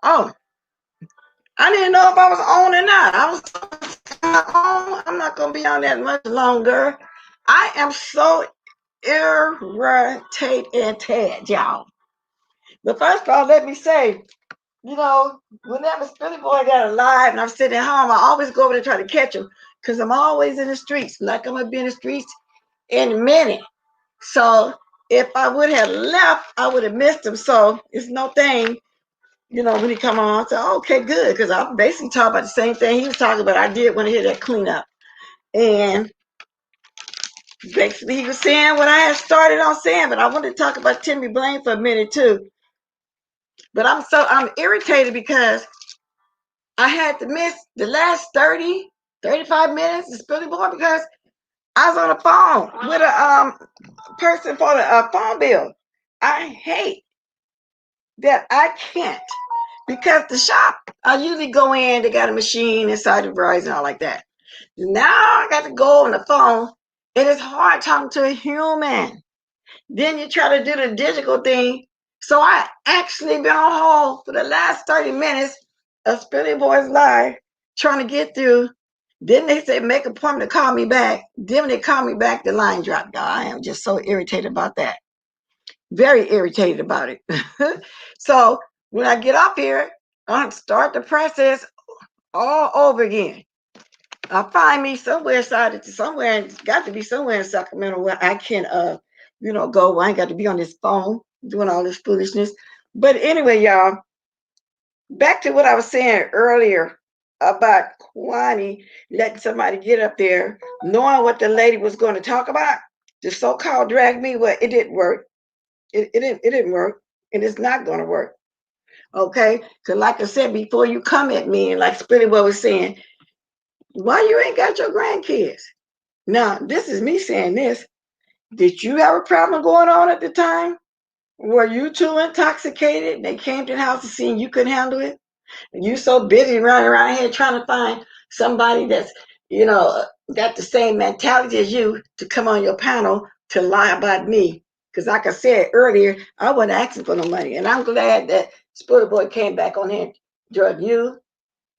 Oh, I didn't know if I was on or not. I was on. I'm not going to be on that much longer. I am so irritated, y'all. But first of all, let me say, whenever Philly Boy got alive and I'm sitting at home, I always go over there to try to catch him because I'm always in the streets. Like I'm going to be in the streets in a minute. So if I would have left, I would have missed him. So it's no thing, when he come on. So, okay, good. Because I'm basically talking about the same thing he was talking about. I did want to hear that cleanup. And basically he was saying what I had started on saying, but I wanted to talk about Timmy Blaine for a minute too. But I'm irritated because I had to miss the last 30, 35 minutes of Spilly Boy because I was on the phone with a person for the phone bill. I hate that I can't because the shop, I usually go in, they got a machine inside the Verizon and all like that. Now I got to go on the phone. It is hard talking to a human. Then you try to do the digital thing. So I actually been on hold for the last 30 minutes of Spilly Boy's live trying to get through. Then they say make an appointment to call me back. Then when they call me back, the line dropped. I am just so irritated about that. Very irritated about it. So when I get up here, I start the process all over again. I'll find me somewhere somewhere. It's got to be somewhere in Sacramento where I can go. I ain't got to be on this phone doing all this foolishness. But anyway, y'all, back to what I was saying earlier about Kwani letting somebody get up there, knowing what the lady was going to talk about, the so-called drag me. Well, it didn't work. It didn't work, and it's not going to work. Okay, because like I said before, you come at me and like Spilly Boy was saying, why you ain't got your grandkids? Now, this is me saying this. Did you have a problem going on at the time? Were you too intoxicated? They came to the house to see and you couldn't handle it? And you so busy running around here trying to find somebody that's, got the same mentality as you to come on your panel to lie about me. Because like I said earlier, I wasn't asking for no money. And I'm glad that Spurter Boy came back on here, drug you,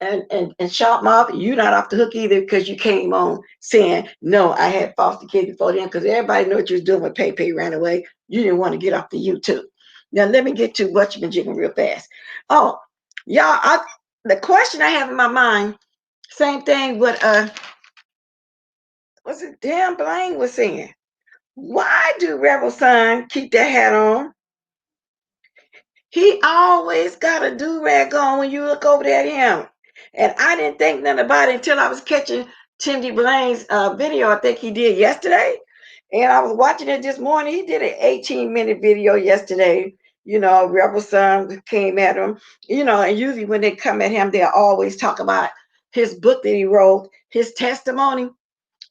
and shot off. You're not off the hook either because you came on saying, no, I had foster kids before then because everybody knew what you was doing when Pay ran away. You didn't want to get off the YouTube. Now, let me get to what you've been jiggling real fast. Oh, y'all, the question I have in my mind, same thing with, what's it, damn Blaine was saying. Why do Rebel Son keep that hat on? He always got a do-rag on when you look over there at him. And I didn't think nothing about it until I was catching Timothy Blaine's video. I think he did yesterday. And I was watching it this morning. He did an 18-minute video yesterday. Rebel Son came at him. And usually when they come at him, they'll always talk about his book that he wrote, his testimony.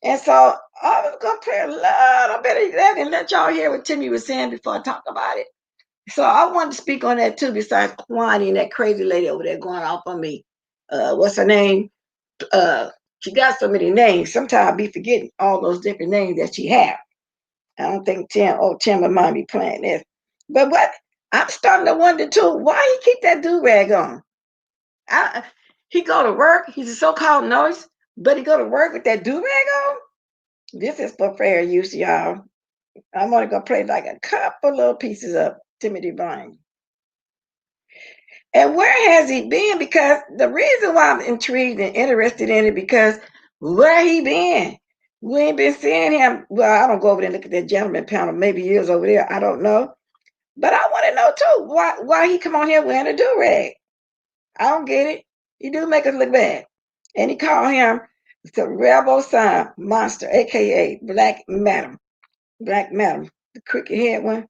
And so I was going to play a little bit of that and let y'all hear what Timmy was saying before I talk about it. So I wanted to speak on that too, besides Quanetta and that crazy lady over there going off on me. What's her name? She got so many names. Sometimes I be forgetting all those different names that she have. I don't think Tim and Mom be playing this. But what I'm starting to wonder too, why he keep that do-rag on? He go to work, he's a so-called nurse, but he go to work with that do-rag on? This is for fair use, y'all. I'm only gonna play like a couple little pieces of Timothy Blaine. And where has he been? Because the reason why I'm intrigued and interested in it, because where he been? We ain't been seeing him. Well, I don't go over there and look at that gentleman panel. Maybe he is over there. I don't know. But I want to know too, why he come on here wearing a do-rag? I don't get it. He do make us look bad. And he called him the Rebel Son Monster, aka Black Madam. Black Madam, the crooked head one.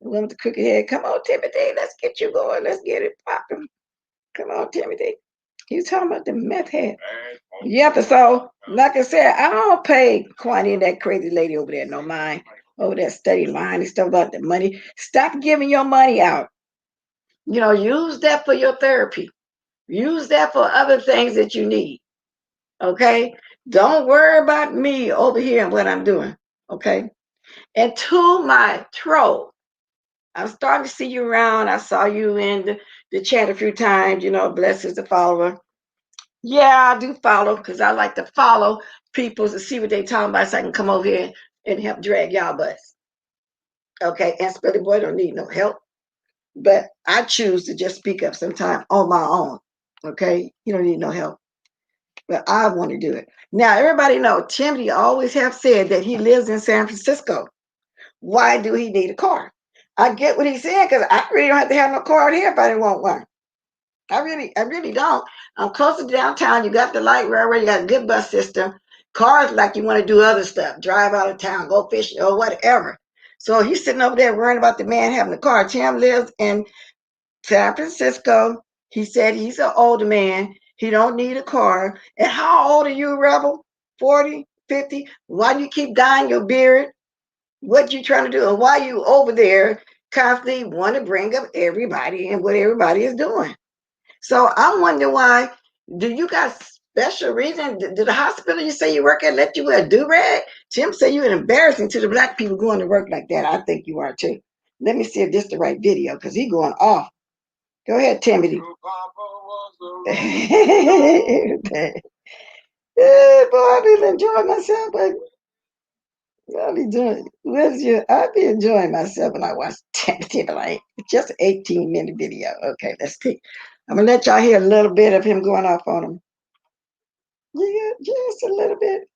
The one with the crooked head. Come on, Timothy, let's get you going. Let's get it popping. Come on, Timothy. You talking about the meth head. Yep, so like I said, I don't pay Quanetta and that crazy lady over there no mind. Over there studying lying and stuff about the money. Stop giving your money out. Use that for your therapy. Use that for other things that you need. Okay? Don't worry about me over here and what I'm doing. Okay? And to my troll, I'm starting to see you around. I saw you in the chat a few times, you know, blessed as a follower. Yeah, I do follow because I like to follow people to see what they talking about so I can come over here and help drag y'all butts. Okay, and Spuddy Boy don't need no help. But I choose to just speak up sometime on my own. Okay, you don't need no help. But I want to do it. Now, everybody know Timothy always have said that he lives in San Francisco. Why do he need a car? I get what he's saying because I really don't have to have no car out here if I didn't want one. I really don't. I'm close to downtown. You got the light railroad. You got a good bus system. Cars like you want to do other stuff, drive out of town, go fishing or whatever. So he's sitting over there worrying about the man having a car. Tim lives in San Francisco. He said he's an older man. He don't need a car. And how old are you, Rebel? 40, 50? Why do you keep dyeing your beard? What you trying to do? And why you over there constantly want to bring up everybody and what everybody is doing? So I'm wondering why. Do you got special reason? Did the hospital you say you work at let you wear a do-rag? Tim said you're embarrassing to the black people going to work like that. I think you are too. Let me see if this is the right video because he going off. Go ahead, Timothy. Yeah, boy, I be enjoying myself, but I be doing. I be enjoying myself when I watch Timothy. Like just an 18-minute video. Okay, let's see. I'm gonna let y'all hear a little bit of him going off on him. Yeah, just a little bit.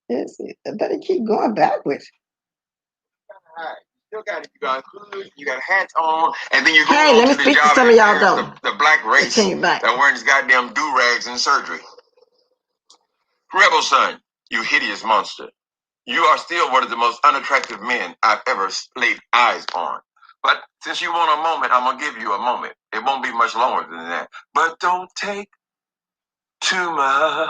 Yes, but he keep going backwards. You got hood, you got hats on, and then you go Hey, let me speak to some of y'all though. The black race that wearing these goddamn do-rags in surgery. Rebel son, you hideous monster. You are still one of the most unattractive men I've ever laid eyes on. But since you want a moment, I'm gonna give you a moment. It won't be much longer than that. But don't take too much.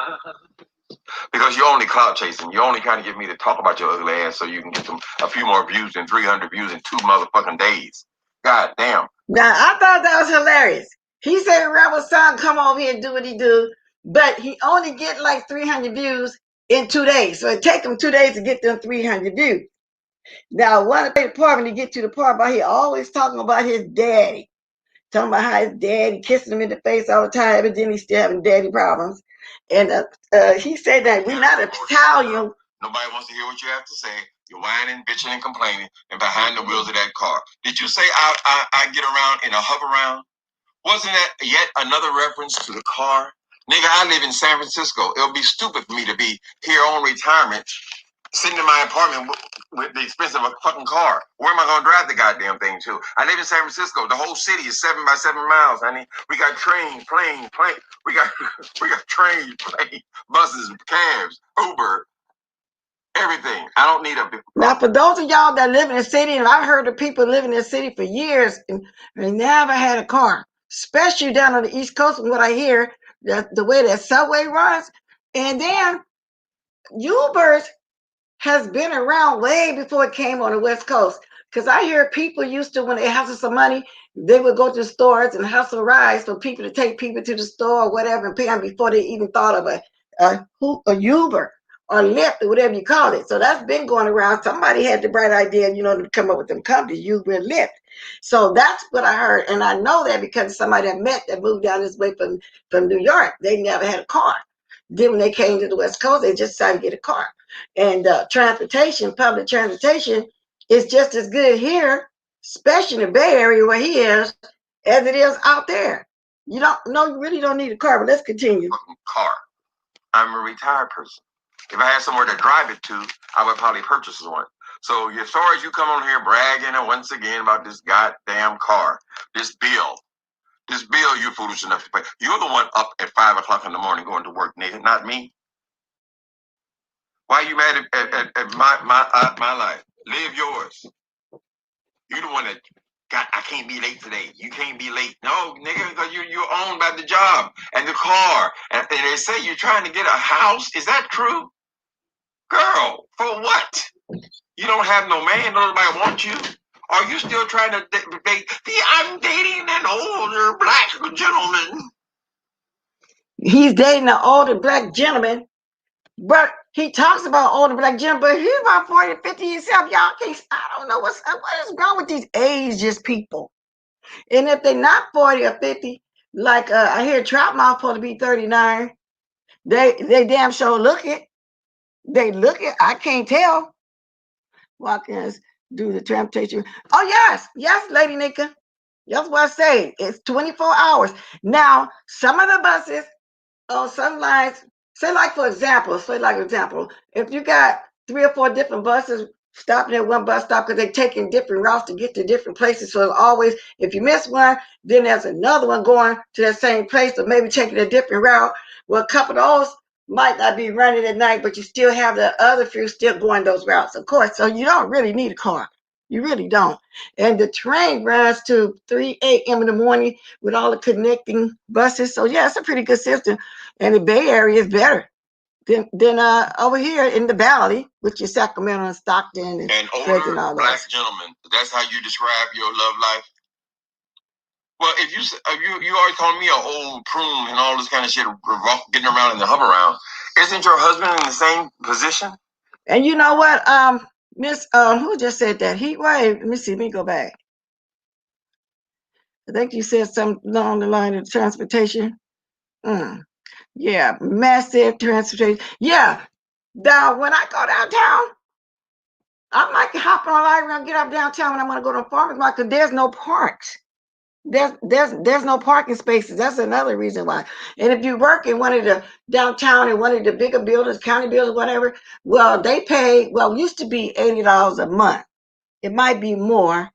Because you're only clout chasing. You only kind of get me to talk about your ugly ass so you can get a few more views than 300 views in 2 motherfucking days. God damn. Now, I thought that was hilarious. He said Rebel Son come over here and do what he do, but he only get like 300 views in 2 days. So it take him 2 days to get them 300 views. Now, one of the part when he get to the part about he always talking about his daddy. Talking about how his daddy kissing him in the face all the time, but then he's still having daddy problems. And he said that we're not Italian. Nobody wants to hear what you have to say. You're whining, bitching, and complaining, and behind the wheels of that car. Did you say I get around in a hover round? Wasn't that yet another reference to the car? Nigga, I live in San Francisco. It'll be stupid for me to be here on retirement, sitting in my apartment with the expense of a fucking car. Where am I going to drive the goddamn thing to? I live in San Francisco. The whole city is 7 by 7 miles, honey. We got trains, planes. We got trains, planes, buses, cabs, Uber, everything. I don't need a big. Now, for those of y'all that live in the city, and I've heard of people living in the city for years and they never had a car, especially down on the East Coast, from what I hear, the way that subway runs. And then Ubers has been around way before it came on the West Coast. Because I hear people used to, when they hustle some money, they would go to the stores and hustle rides for people to take people to the store or whatever and pay them before they even thought of a Uber or Lyft or whatever you call it. So that's been going around. Somebody had the bright idea, to come up with them companies, Uber and Lyft. So that's what I heard. And I know that because somebody I met that moved down this way from New York, they never had a car. Then when they came to the West Coast, they just decided to get a car. And public transportation is just as good here, especially in the Bay Area where he is, as it is out there. You really don't need a car, but let's continue. Car. I'm a retired person. If I had somewhere to drive it to, I would probably purchase one. So as far as you come on here bragging and once again about this goddamn car, this bill you're foolish enough to pay. You're the one up at 5 o'clock in the morning going to work, nigga, not me. Why are you mad at my life? Live yours. You're the one that I can't be late today. You can't be late. No, nigga, because you're owned by the job and the car. And they say you're trying to get a house. Is that true? Girl, for what? You don't have no man. Nobody wants you. Are you still trying to date? I'm dating an older black gentleman. He's dating an older black gentleman, but he talks about older black Jim, but he's about 40, 50 himself. Y'all can't, I don't know what is wrong with these ageist people. And if they're not 40 or 50, like I hear Troutmouth supposed to be 39, they damn sure look it. They look it. I can't tell. Walk-ins do the transportation. Oh, yes, Lady Nika. That's what I say. It's 24 hours. Now, some of the buses on some lines, say for example, if you got 3 or 4 different buses stopping at one bus stop because they're taking different routes to get to different places. So it's always, if you miss one, then there's another one going to that same place or maybe taking a different route. Well, a couple of those might not be running at night, but you still have the other few still going those routes, of course. So you don't really need a car. You really don't. And the train runs to 3 a.m. in the morning with all the connecting buses. So yeah, it's a pretty good system. And the Bay Area is better than over here in the Valley, which is Sacramento and Stockton and older and all black gentlemen. That's how you describe your love life. Well, if you always call me an old prune and all this kind of shit, getting around in the hover around, isn't your husband in the same position? And you know what, Miss who just said that? Heat wave. Let me see. Let me go back. I think you said something along the line of transportation. Yeah, massive transportation. Yeah. Now, when I go downtown, I might hop on a light rail, get up downtown when I want to go to a farmer's market because there's no parks. There's no parking spaces. That's another reason why. And if you work in one of the downtown and one of the bigger buildings, county buildings, whatever, well, they pay, used to be $80 a month. It might be more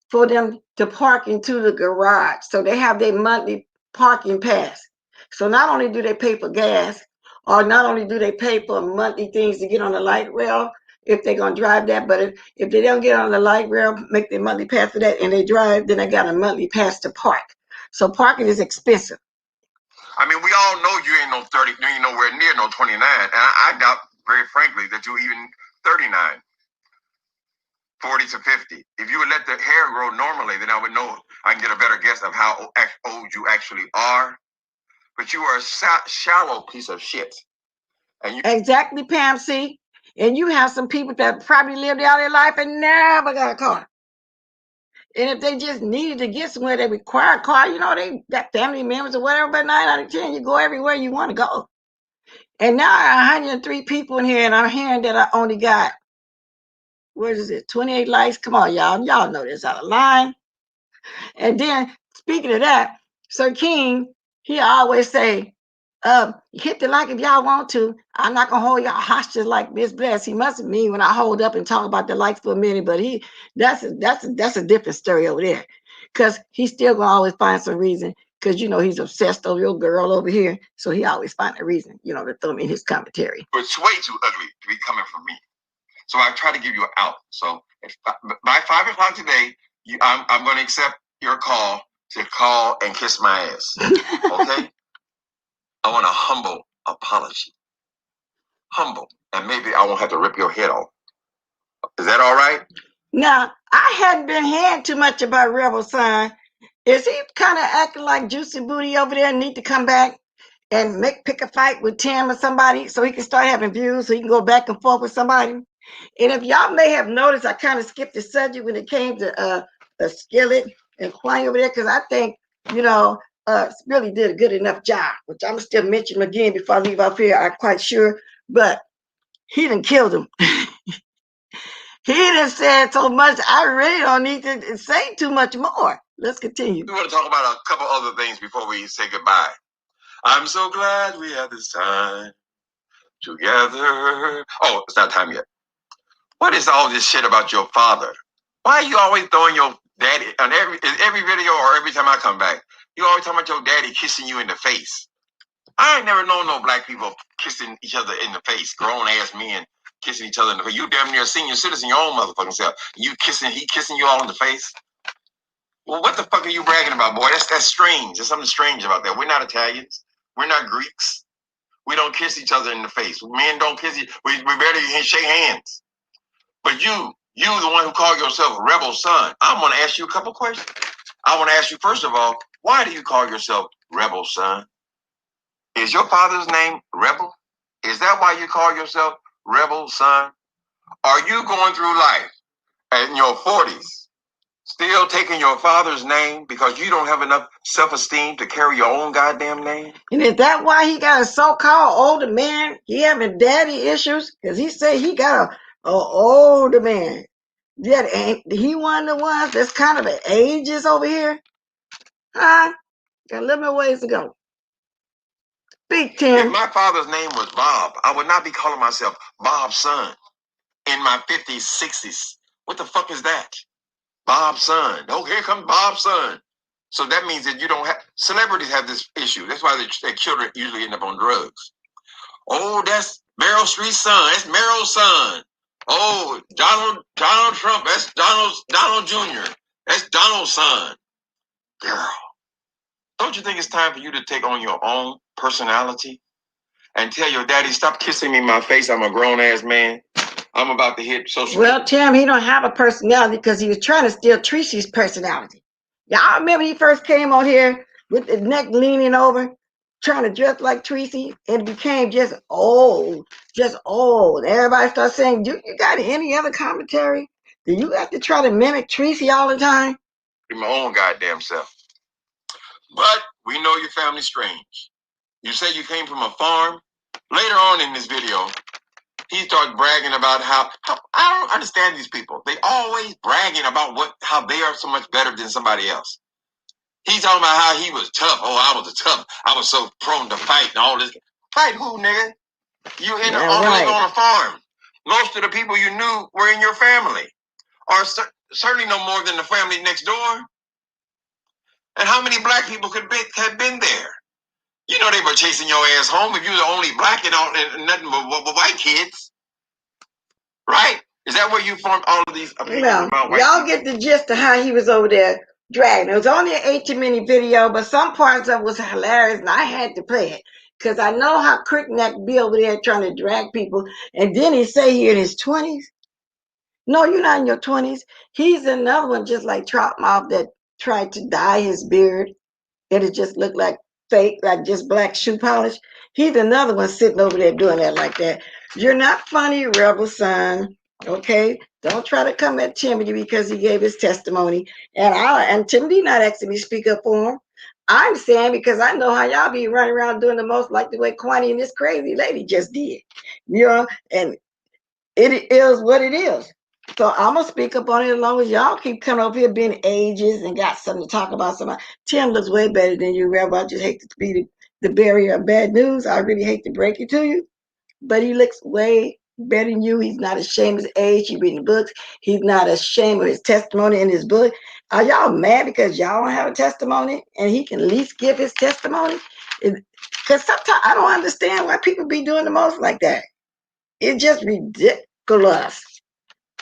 for them to park into the garage. So they have their monthly parking pass. So not only do they pay for gas, or not only do they pay for monthly things to get on the light rail, if they're going to drive that, but if they don't get on the light rail, make their monthly pass for that, and they drive, then they got a monthly pass to park. So parking is expensive. I mean, we all know you ain't no 30, you ain't nowhere near no 29, and I doubt, very frankly, that you even 39. 40 to 50. If you would let the hair grow normally, then I would know, I can get a better guess of how old you actually are. But you are a shallow piece of shit. And exactly, Pam C. And you have some people that probably lived out their life and never got a car. And if they just needed to get somewhere, they require a car. You know, they got family members or whatever, but 9 out of 10, you go everywhere you want to go. And now I have 103 people in here, and I'm hearing that I only got, 28 likes? Come on, y'all. Y'all know this out of line. And then, speaking of that, Sir King, he always say, hit the like if y'all want to. I'm not gonna hold y'all hostage like Miss Bless. He must mean when I hold up and talk about the likes for a minute, but that's a different story over there. Cause he's still gonna always find some reason, because you know he's obsessed over your girl over here. So he always find a reason, to throw me in his commentary. But it's way too ugly to be coming from me. So I try to give you an out. So by 5 o'clock today, I'm going to accept your call to call and kiss my ass. Okay? I want a humble apology. Humble. And maybe I won't have to rip your head off. Is that all right? Now, I hadn't been hearing too much about Rebel Son. Is he kind of acting like Juicy Booty over there and need to come back and pick a fight with Tim or somebody so he can start having views so he can go back and forth with somebody? And if y'all may have noticed, I kind of skipped the subject when it came to Skillet and Kwame over there, because I think, really did a good enough job, which I'm still mention him again before I leave off here. I'm quite sure, but he done killed him. He done said so much, I really don't need to say too much more. Let's continue. We want to talk about a couple other things before we say goodbye. I'm so glad we had this time together. Oh, it's not time yet. What is all this shit about your father? Why are you always throwing your daddy on every video or every time I come back? You always talking about your daddy kissing you in the face. I ain't never known no black people kissing each other in the face. Grown ass men kissing each other in the face. You damn near a senior citizen, your own motherfucking self. He kissing you all in the face. Well, what the fuck are you bragging about, boy? That's strange. There's something strange about that. We're not Italians. We're not Greeks. We don't kiss each other in the face. Men don't kiss each. We barely shake hands. But you the one who call yourself Rebel Son, I'm going to ask you a couple questions. I want to ask you, first of all, why do you call yourself Rebel Son? Is your father's name Rebel? Is that why you call yourself rebel, son? Are you going through life in your 40s, still taking your father's name because you don't have enough self-esteem to carry your own goddamn name? And is that why he got a so-called older man? He having daddy issues? Because he said he got a older man. Yeah, ain't he one of the ones that's kind of an ages over here? Huh? Got a little bit ways to go. Speak, Tim. If my father's name was Bob, I would not be calling myself Bob's son in my 50s, 60s. What the fuck is that? Bob's son. Oh, here comes Bob's son. So that means that you don't have, celebrities have this issue. That's why their children usually end up on drugs. Oh, that's Meryl Streep's son. That's Meryl's son. Oh, Donald Trump. That's Donald Jr. That's Donald's son. Girl, don't you think it's time for you to take on your own personality and tell your daddy, stop kissing me in my face. I'm a grown ass man. I'm about to hit social media. Well, Tim, he don't have a personality because he was trying to steal Tracy's personality. Y'all remember he first came on here with the neck leaning over, trying to dress like Tracy, and it became just old, just old. Everybody starts saying, you got any other commentary? Do you have to try to mimic Tracy all the time? My own goddamn self. But we know your family's strange. You say you came from a farm. Later on in this video, he starts bragging about how I don't understand these people. They always bragging about how they are so much better than somebody else. He's talking about how he was tough. Oh, I was tough. I was so prone to fight and all this. Fight who, nigga? You on a farm. Most of the people you knew were in your family, or certainly no more than the family next door. And how many black people had been there? You know they were chasing your ass home if you were the only black and nothing but white kids. Right? Is that where you formed all of these opinions about white y'all people? get the gist of how he was over there dragging. It was only an 18-minute video, but some parts of it was hilarious, and I had to play it because I know how Crickneck be over there trying to drag people. And then he say he in his 20s. No, you're not in your 20s. He's another one just like Troutmouth that tried to dye his beard, and it just looked like fake, like just black shoe polish. He's another one sitting over there doing that like that. You're not funny, rebel son. Okay, don't try to come at Timothy because he gave his testimony. And Timothy not asking me to speak up for him. I'm saying because I know how y'all be running around doing the most, like the way Quanetta and this crazy lady just did. You know, and it is what it is. So I'm gonna speak up on it as long as y'all keep coming over here being ages and got something to talk about. Somebody. Tim looks way better than you, Rebel. I just hate to be the barrier of bad news. I really hate to break it to you, but he looks way better than you. He's not ashamed of his age. He's reading books. He's not ashamed of his testimony in his book. Are y'all mad because y'all don't have a testimony and he can at least give his testimony? Because sometimes I don't understand why people be doing the most like that. It's just ridiculous.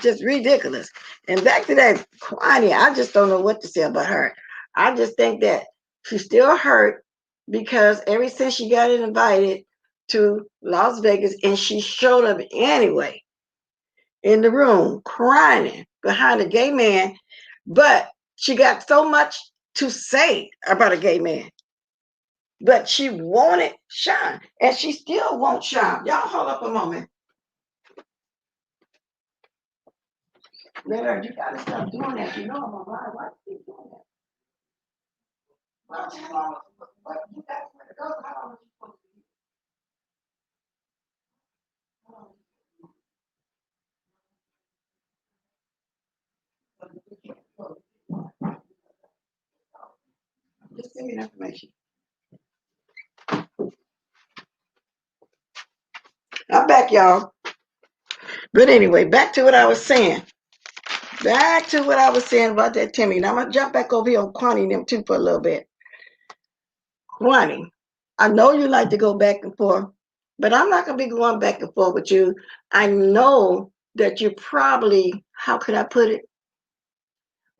Just ridiculous. And back to that Quanetta, I just don't know what to say about her. I just think that she's still hurt because ever since she got invited to Las Vegas and she showed up anyway in the room crying behind a gay man, but she got so much to say about a gay man. But she wanted shine, and she still won't shine. Y'all hold up a moment. Leonard, you gotta stop doing that. You know I'm alive. Why you keep doing that? Well, how long? What you got to go? How long are you supposed to be? Just give me the information. I'm back, y'all. But anyway, back to what I was saying. Back to what I was saying about that Timmy. Now I'm gonna jump back over here on Quanny and them too for a little bit. Quanny, I know you like to go back and forth, but I'm not gonna be going back and forth with you. I know that you probably, how could I put it?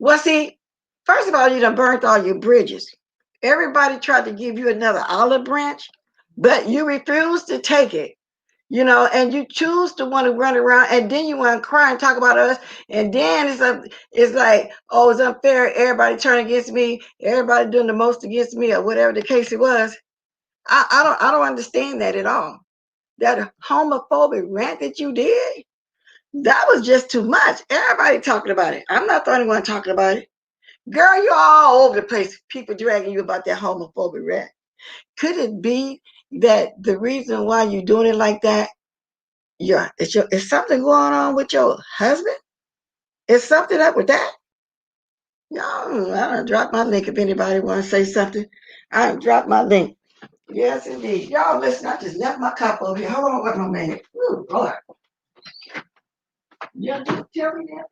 Well, see, first of all, you done burnt all your bridges. Everybody tried to give you another olive branch, but you refused to take it. You know, and you choose to want to run around, and then you want to cry and talk about us, and then it's like, oh, it's unfair. Everybody turning against me. Everybody doing the most against me, or whatever the case it was. I don't understand that at all. that homophobic rant that you did, that was just too much. Everybody talking about it. I'm not the only one talking about it. Girl, you're all over the place. People dragging you about that homophobic rant. Could it be that the reason why you're doing it like that, is something going on with your husband? Is something up with that? Y'all, I done dropped my link if anybody want to say something. I done dropped my link. Yes, indeed. Y'all listen, I just left my cup over here. Hold on one minute. Ooh, Lord. Yeah, just tell me that.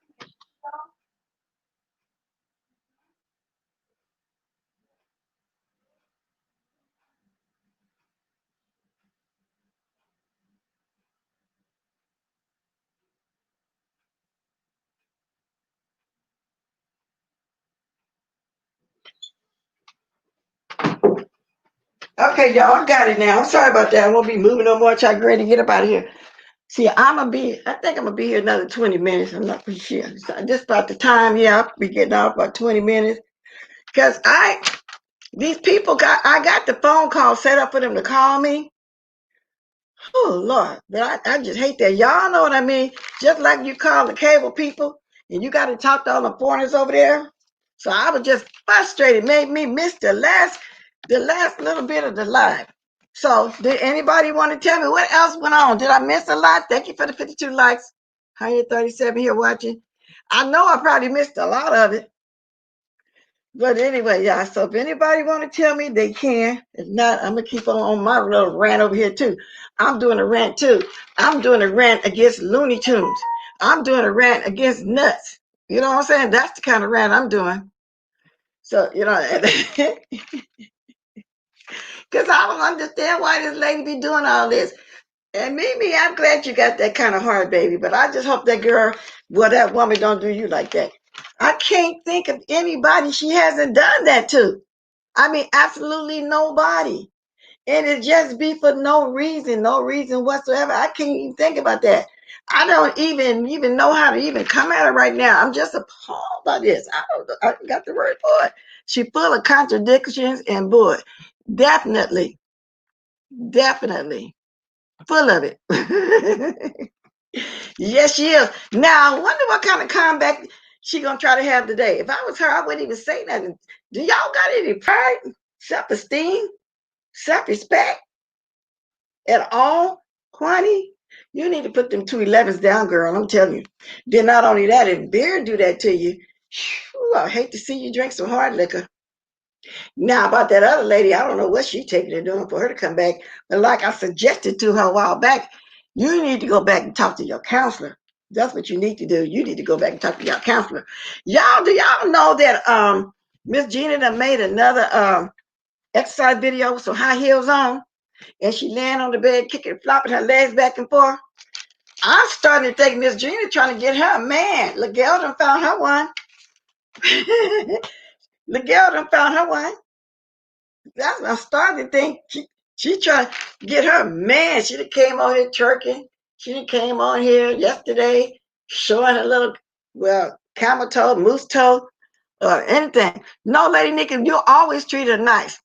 Okay, y'all, I got it now. I'm sorry about that. I won't be moving no more. Try ready to get up out of here. See, I think I'm gonna be here another 20 minutes. I'm not pretty sure. So just about the time, yeah, I'll be getting off about 20 minutes. Cause these people I got the phone call set up for them to call me. Oh Lord, but I just hate that. Y'all know what I mean? Just like you call the cable people and you got to talk to all the foreigners over there. So I was just frustrated, made me miss the last little bit of the live. So did anybody want to tell me what else went on? Did I miss a lot? Thank you for the 52 likes. 137 here watching. I know I probably missed a lot of it. But anyway, yeah, so if anybody want to tell me, they can. If not, I'm going to keep on my little rant over here, too. I'm doing a rant, too. I'm doing a rant against Looney Tunes. I'm doing a rant against nuts. You know what I'm saying? That's the kind of rant I'm doing. So, because I don't understand why this lady be doing all this. And Mimi, I'm glad you got that kind of heart, baby. But I just hope that girl, well, that woman don't do you like that. I can't think of anybody she hasn't done that to. I mean, absolutely nobody. And it just be for no reason whatsoever. I can't even think about that. I don't even know how to even come at her right now. I'm just appalled by this. I got the word for it. She full of contradictions and boy, definitely full of it. Yes, she is. Now, I wonder what kind of comeback she gonna try to have today. If I was her, I wouldn't even say nothing. Do y'all got any pride, self-esteem, self-respect at all? Quanny, you need to put them 211s down, girl. I'm telling you. Then not only that, if beer do that to you, whew, I hate to see you drink some hard liquor. Now about that other lady, I don't know what she's taking and doing for her to come back. But like I suggested to her a while back, you need to go back and talk to your counselor. That's what you need to do. You need to go back and talk to your counselor. Do y'all know that Miss Gina done made another exercise video with some high heels on, and she laying on the bed, kicking, flopping her legs back and forth? I'm starting to think Miss Gina trying to get her a man. Miguel done found her one. Miguel done found her one. That's what I'm starting to think. She trying to get her man. She done came on here twerking. She done came on here yesterday showing her little, well, camel toe, moose toe, or anything. No, Lady Nikki, you always treat her nice.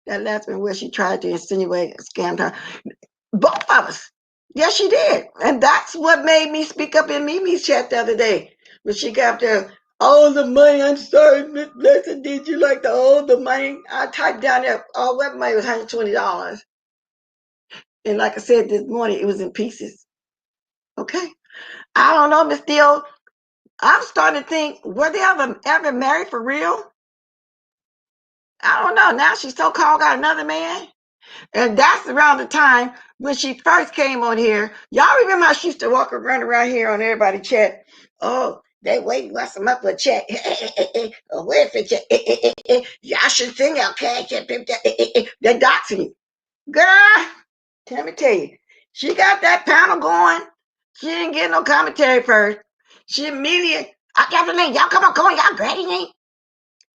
That last one where she tried to insinuate, scammed her. Both of us. Yes, she did. And that's what made me speak up in Mimi's chat the other day. When she got there, all the money, I'm sorry, Miss Blessing, did you like all the money? I typed down there, all that money was $120. And like I said this morning, it was in pieces. Okay. I don't know, Miss Steele. I'm starting to think, were they ever married for real? I don't know. Now she so-called got another man. And that's around the time when she first came on here. Y'all remember how she used to walk around here on everybody chat? Oh, they waiting what's them up for a chat. Wait for chat. Y'all should sing out cash. They're doxing you. Girl, let me tell you, she got that panel going. She didn't get no commentary first. She immediately, I got the link. Y'all come on, y'all ready, link?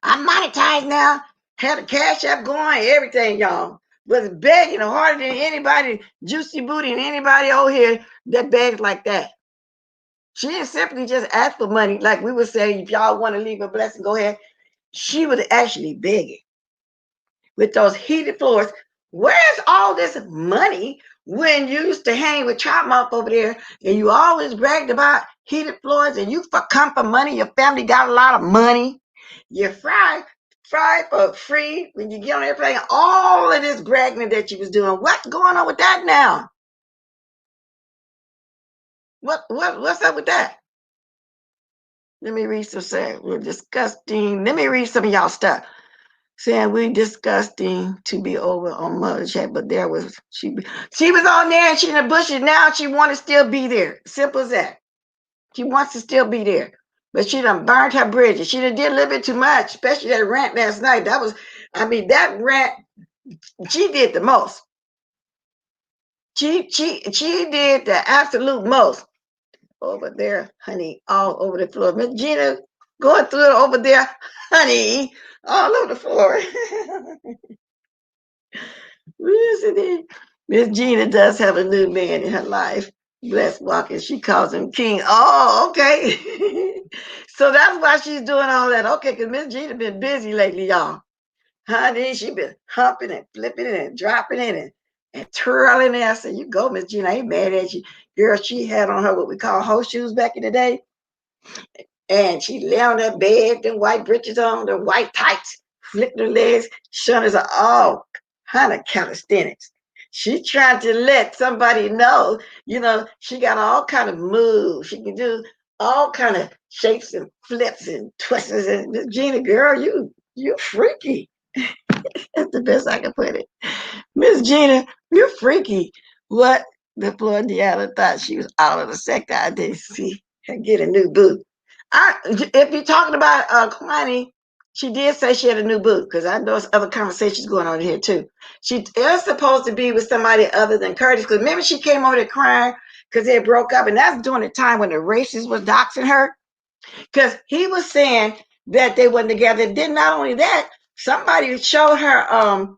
I'm monetized now. Had a cash app going, everything, y'all. Was begging harder than anybody, Juicy Booty and anybody over here that begs like that. She didn't simply just ask for money like we would say, if y'all want to leave a blessing, go ahead. She was actually begging with those heated floors. Where's all this money when you used to hang with Troutmouth over there and you always bragged about heated floors and you come for money, your family got a lot of money, you fry for free when you get on airplane, all of this bragging that you was doing. What's going on with that now? What's up with that? Let me read some stuff. We're disgusting. Let me read some of y'all stuff. Saying we disgusting to be over on Mother Chat, but there was she was on there and she in the bushes. Now she want to still be there. Simple as that. She wants to still be there. But she done burned her bridges. She done did a little bit too much, especially that rant last night. That was, that rant, she did the most. She did the absolute most. Over there, honey, all over the floor. Miss Gina going through it over there, honey, all over the floor. Miss Gina does have a new man in her life. Bless Walker. She calls him King. Oh, okay. So that's why she's doing all that. Okay, because Miss Gina been busy lately, y'all. Honey, she been humping and flipping it and dropping it and twirling it. I said, you go, Miss Gina. I ain't mad at you. Girl, she had on her what we call horseshoes back in the day. And she lay on that bed, them white breeches on, the white tights, flipping her legs, showing us all kind of calisthenics. She trying to let somebody know, she got all kind of moves. She can do all kind of shapes and flips and twists. And Miss Gina, girl, you freaky. That's the best I can put it. Miss Gina, you're freaky. What? The Floridiana thought she was out of the sector. I didn't see her get a new boot. If you're talking about Quanetta, she did say she had a new boot because I know there's other conversations going on here too. She is supposed to be with somebody other than Curtis because remember she came over there crying because they broke up, and that's during the time when the racist was doxing her because he was saying that they weren't together. Then not only that, somebody showed her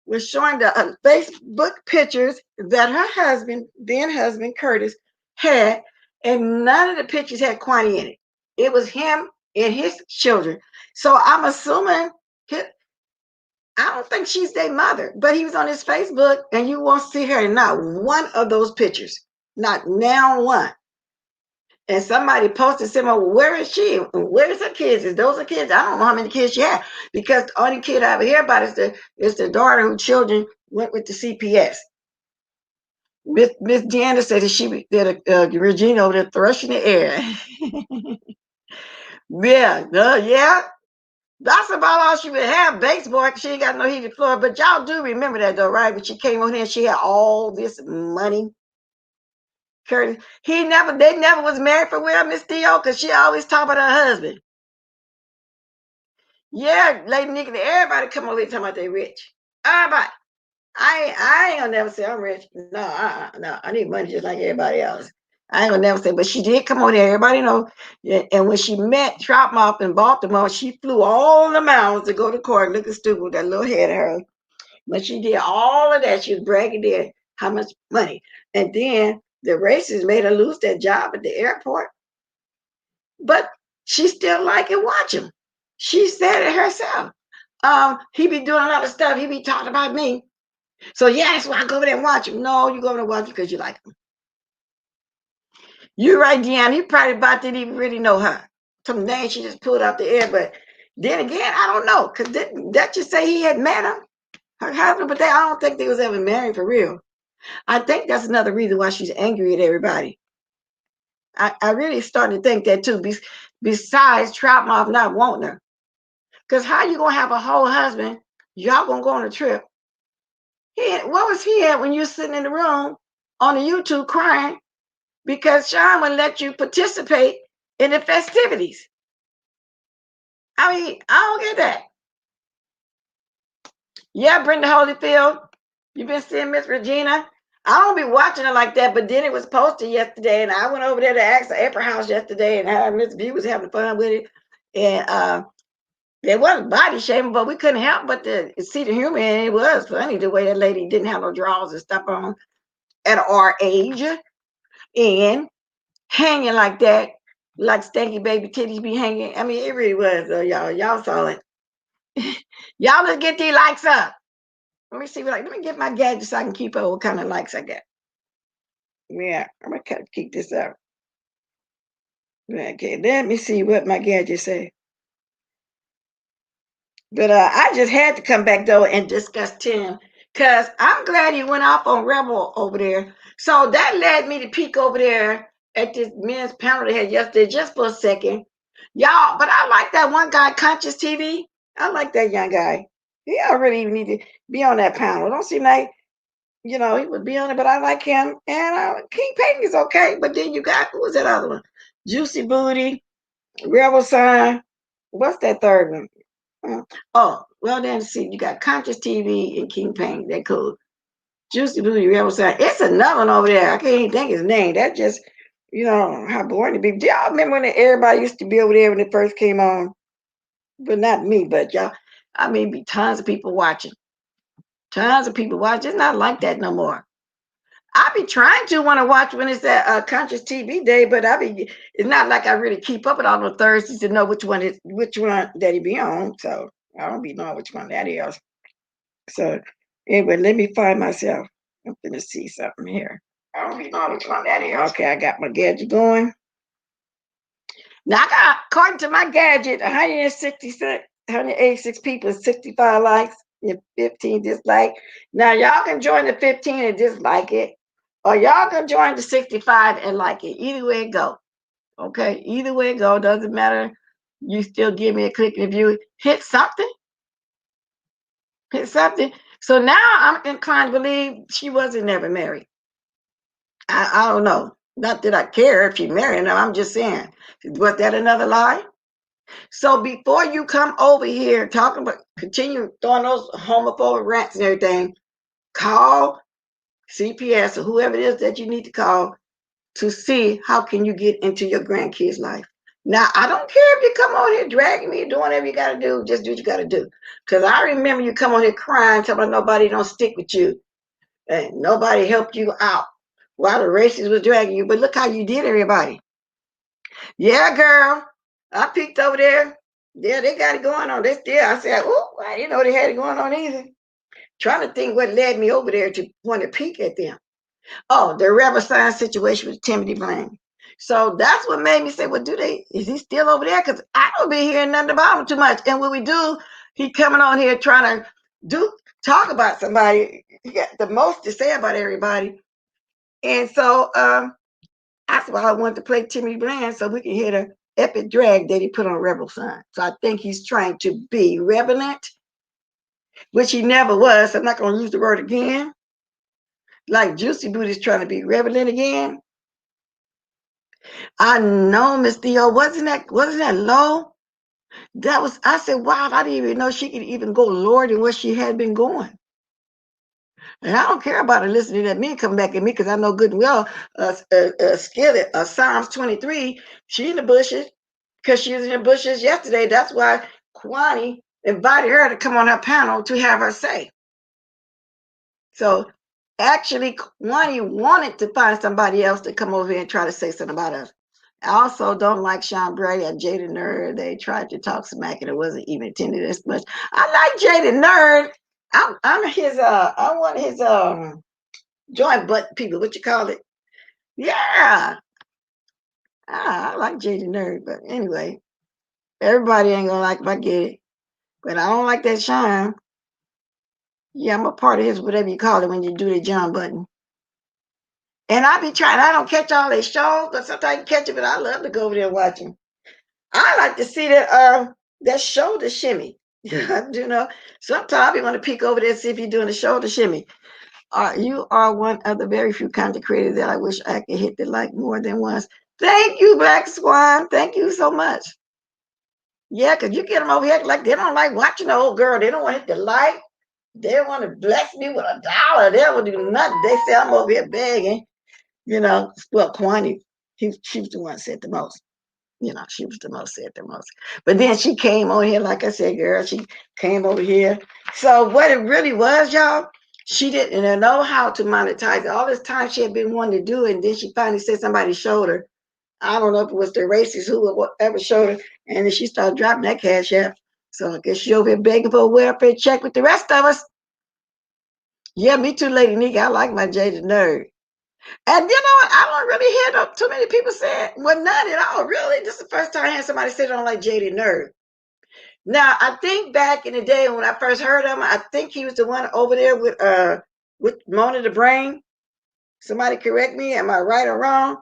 was showing the Facebook pictures that her husband, then husband Curtis, had, and none of the pictures had Quanetta in it. It was him and his children. So I'm assuming, I don't think she's their mother, but he was on his Facebook, and you won't see her in not one of those pictures, not now one. And somebody posted, saying, well, where is she? Where is her kids? Is those her kids? I don't know how many kids she had because the only kid I ever hear about is the daughter whose children went with the CPS. Miss Deanna said that she did Regina over there thrashing the air. Yeah. That's about all she would have. Baseball, she ain't got no heated floor. But y'all do remember that though, right? When she came on here and she had all this money. Curtis, they never was married for real, Miss Theo, because she always talk about her husband. Yeah, Lady Nikki, everybody come over here talking about they rich. Everybody. I ain't gonna never say I'm rich. No, no, I need money just like everybody else. I ain't gonna never say, but she did come over there. Everybody know. Yeah, and when she met Troutmouth in Baltimore, she flew all the miles to go to court, looking stupid with that little head of her. But she did all of that. She was bragging there how much money. And then the racists made her lose that job at the airport. But she still like and watch him. She said it herself. He be doing a lot of stuff. He be talking about me. So yeah, that's why I go over there and watch him. No, you go over there and watch him because you like him. You're right, Deanna. He probably about didn't even really know her. Some name she just pulled out the air. But then again, I don't know. Because that just say he had met her husband, but I don't think they was ever married for real. I think that's another reason why she's angry at everybody. I really started to think that too. Besides Troutmouth not wanting her. Because how you going to have a whole husband, y'all going to go on a trip? What was he at when you were sitting in the room on the YouTube crying because Sean wouldn't let you participate in the festivities? I mean, I don't get that. Yeah, Brenda Holyfield, you've been seeing Miss Regina. I don't be watching her like that, but then it was posted yesterday, and I went over there to ask the April House yesterday, and Miss V was having fun with it. And it wasn't body shaming, but we couldn't help but to see the humor, and it was funny the way that lady didn't have no drawers and stuff on at our age and hanging like that, like stanky baby titties be hanging. I mean, it really was, y'all saw it. Y'all let's get these likes up. Let me see what let me get my gadget so I can keep up what kind of likes I got. Yeah, I'm gonna keep this up. Okay, let me see what my gadget say. But I just had to come back though and discuss Tim because I'm glad he went off on Rebel over there. So that led me to peek over there at this men's panel they had yesterday just for a second. Y'all, but I like that one guy, Conscious TV. I like that young guy. He don't really even need to be on that panel. Don't seem like, he would be on it, but I like him. And King Payton is okay. But then you got, who was that other one? Juicy Booty, Rebel Sign. What's that third one? Oh, well then see, you got Conscious TV and King Pain. They're cool. Juicy Booty Rebel Sign. It's another one over there. I can't even think his name. That just, how boring it be. Do y'all remember when everybody used to be over there when it first came on? But not me, but y'all. I mean, be tons of people watching. Tons of people watching. It's not like that no more. I be trying to want to watch when it's that Conscious TV day, but it's not like I really keep up with all the Thursdays to know which one that he be on. So I don't be knowing which one that is. So anyway, let me find myself. I'm gonna see something here. I don't be knowing which one that is. Okay, I got my gadget going. Now I got, according to my gadget, 186 people, 65 likes, and 15 dislike. Now y'all can join the 15 and dislike it, or y'all can join the 65 and like it. Either way it go. Okay, either way it go, doesn't matter. You still give me a click and view. Hit something. Hit something. So now I'm inclined to believe she wasn't never married. I don't know. Not that I care if she married. No, I'm just saying. Was that another lie? So before you come over here talking about, continue throwing those homophobic rants and everything, call CPS or whoever it is that you need to call to see how can you get into your grandkids' life. Now, I don't care if you come on here dragging me, doing whatever you got to do, just do what you got to do. Because I remember you come on here crying, telling me nobody don't stick with you and nobody helped you out while the racists was dragging you. But look how you did everybody. Yeah, girl. I peeked over there. Yeah, they got it going on. They still, I said, oh, I didn't know they had it going on either. Trying to think what led me over there to want to peek at them. Oh, the rebel science situation with Timothy Blaine. So that's what made me say, well, is he still over there? Because I don't be hearing nothing about him too much. And when we do, he coming on here trying to talk about somebody. He got the most to say about everybody. And so that's why I wanted to play Timothy Blaine so we can hear the epic drag that he put on Rebel Sign. So I think he's trying to be relevant, which he never was. I'm not going to use the word again. Like Juicy Booty's trying to be relevant again. I know, Miss Theo, wasn't that low? That was, I said, wow, I didn't even know she could even go lower than where she had been going. And I don't care about her listening at me, coming back at me, because I know good and well, Skillet, Psalms 23, she in the bushes, because she was in the bushes yesterday. That's why Kwani invited her to come on her panel to have her say. So actually, Kwani wanted to find somebody else to come over here and try to say something about us. I also don't like Sean Brady and Jaded Nerd. They tried to talk smack and it wasn't even intended as much. I like Jaded Nerd. I'm his I want his joint butt people, what you call it? Yeah. I like Jaded Nerd, but anyway, everybody ain't gonna like if I get it. But I don't like that Sean. Yeah, I'm a part of his whatever you call it when you do the John button. And I be trying, I don't catch all their shows, but sometimes you catch it, but I love to go over there and watch them. I like to see that shoulder shimmy. Sometimes I be want to peek over there and see if you're doing the shoulder shimmy. You are one of the very few content creators that I wish I could hit the like more than once. Thank you, Black Swan. Thank you so much. Yeah, because you get them over here like they don't like watching the old girl. They don't want to hit the like. They don't want to bless me with $1. They don't do nothing. They say I'm over here begging. Well, Kwani, she was the one that said the most. She was the most said the most. But then she came on here, like I said, girl, she came over here. So what it really was, y'all, she didn't know how to monetize it. All this time she had been wanting to do it, and then she finally said somebody showed her. I don't know if it was the racists who or whatever showed her, and then she started dropping that cash app. So I guess she over here begging for a welfare check with the rest of us. Yeah, me too, Lady Nika. I like my Jaded Nerd. And you know what? I don't really hear too many people say it. Well, none at all, really. This is the first time I heard somebody say they don't like Jaded Nerd. Now, I think back in the day when I first heard him, I think he was the one over there with Mona the Brain. Somebody correct me. Am I right or wrong?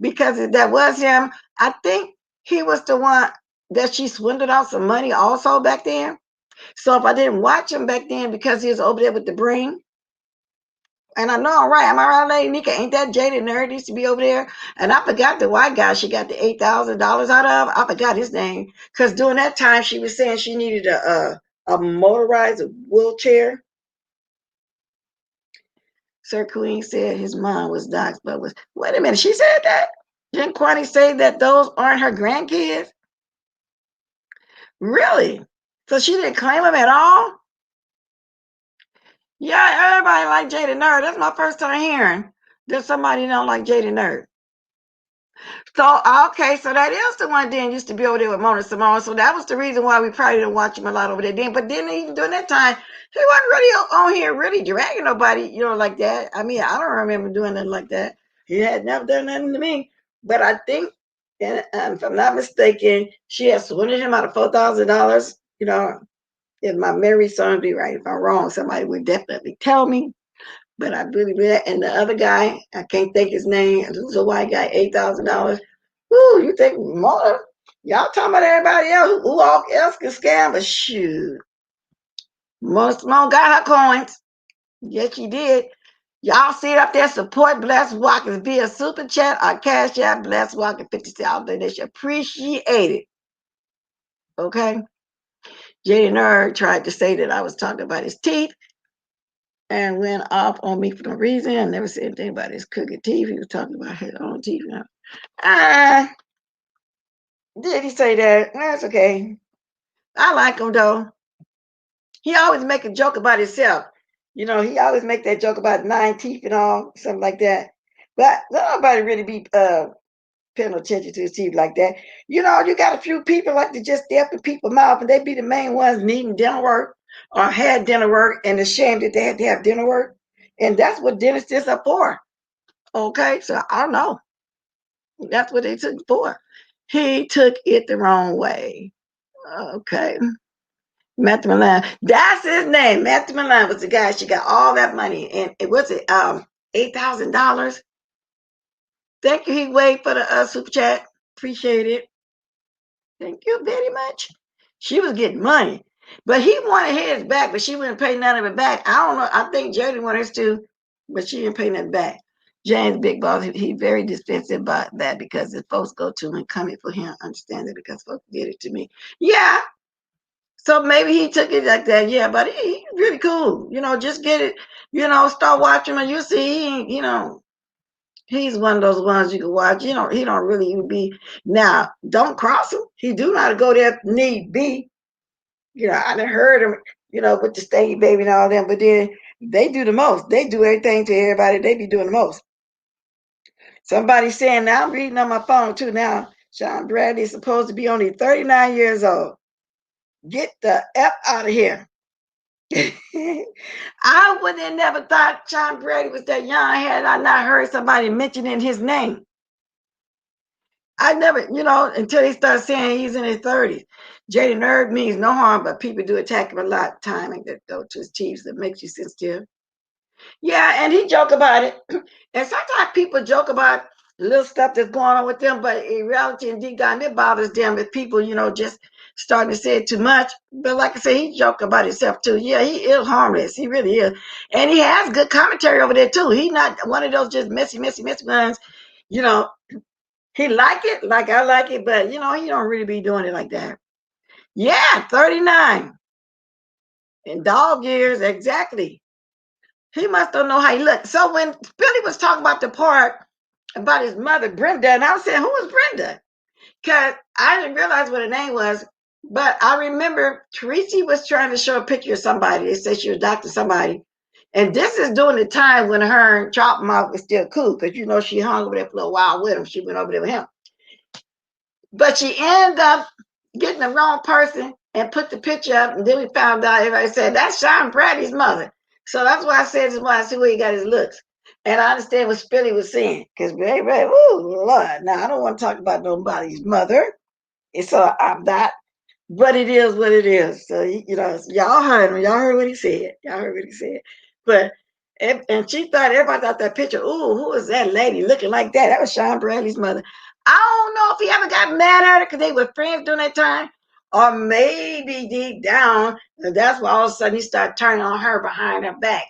Because if that was him, I think he was the one that she swindled out some money also back then. So if I didn't watch him back then because he was over there with the Brain, and I know I'm right. Am I right, Lady Nika? Ain't that Jaded Nerd used to be over there? And I forgot the white guy she got the $8,000 out of. I forgot his name. Because during that time, she was saying she needed a motorized wheelchair. Sir Queen said his mom was doxxed, but was, wait a minute, she said that? Didn't Quanny say that those aren't her grandkids? Really? So she didn't claim them at all? Yeah, everybody like Jaded Nerd. That's my first time hearing that somebody don't like Jaded Nerd. So okay, so that is the one then used to be over there with Mona Simone. So that was the reason why we probably didn't watch him a lot over there then. But then even during that time, he wasn't really on here really dragging nobody, like that. I mean, I don't remember doing nothing like that. He had never done nothing to me. But I think, and if I'm not mistaken, she had swindled him out of $4,000. If my memory serves me right, if I'm wrong, somebody would definitely tell me. But I really did. And the other guy, I can't think his name. This was a white guy, $8,000. Woo, you think more? Y'all talking about everybody else who all else can scam, but shoot. Most Simone got her coins. Yes, she did. Y'all see it up there, support Blessed Walkers via Super Chat or Cash App Blessed Walker 50 cents. They should appreciate it. Okay? Jay Nerd tried to say that I was talking about his teeth and went off on me for no reason. I never said anything about his crooked teeth. He was talking about his own teeth. Did he say that? That's okay. I like him though. He always make a joke about himself. He always make that joke about 9 teeth and all, something like that. But nobody really be paying attention to his teeth like that. You got a few people like to just step in people's mouth and they be the main ones needing dental work or had dental work and ashamed that they had to have dental work. And that's what dentists are for. Okay, so I don't know. That's what they took it for. He took it the wrong way. Okay. Matthew Milan. That's his name. Matthew Milan was the guy. She got all that money. And it was $8,000. Thank you, He Wait, for the super chat. Appreciate it. Thank you very much. She was getting money. But he wanted his back, but she wouldn't pay none of it back. I don't know. I think Jaded wanted his too, but she didn't pay nothing back. James Big Boss, he very defensive about that because if folks go to him and coming for him, understand it because folks did it to me. Yeah. So maybe he took it like that. Yeah, but he's really cool. Just get it, start watching him and you see he's one of those ones you can watch. He don't really even be now, don't cross him. He do not go there if need be. I done heard him, with the Stinky Baby and all them, but then they do the most. They do everything to everybody. They be doing the most. Somebody saying now, I'm reading on my phone too now. Sean Bradley's supposed to be only 39 years old. Get the F out of here. I would have never thought Sean Brady was that young had I not heard somebody mentioning his name. I never, until they start saying he's in his 30s. Jaded Nerd means no harm, but people do attack him a lot. Timing that go to his teeth that makes you sensitive. Yeah, and he joke about it. And sometimes people joke about little stuff that's going on with them, but in reality and deep down, it bothers them if people, just starting to say it too much. But like I said, he joke about himself too. Yeah, he is harmless. He really is. And he has good commentary over there too. He's not one of those just messy ones. He like it, like I like it, but he don't really be doing it like that. Yeah, 39. In dog years, exactly. He must don't know how he looked. So when Billy was talking about the part about his mother, Brenda, and I was saying, who was Brenda? Because I didn't realize what her name was, but I remember Tracy was trying to show a picture of somebody. They said she was Dr. somebody. And this is during the time when her and Chopmouth was still cool, because she hung over there for a while with him. She went over there with him. But she ended up getting the wrong person and put the picture up, and then we found out everybody said, that's Sean Brady's mother. So that's why I said this why I see where he got his looks. And I understand what Spilly was saying. Because, baby, woo, Lord. Now, I don't want to talk about nobody's mother. And so I'm not, but it is what it is. So, y'all heard him. Y'all heard what he said. Y'all heard what he said. But, and she thought, everybody thought that picture, ooh, who is that lady looking like that? That was Sean Bradley's mother. I don't know if he ever got mad at her because they were friends during that time. Or maybe deep down, and that's why all of a sudden he started turning on her behind her back.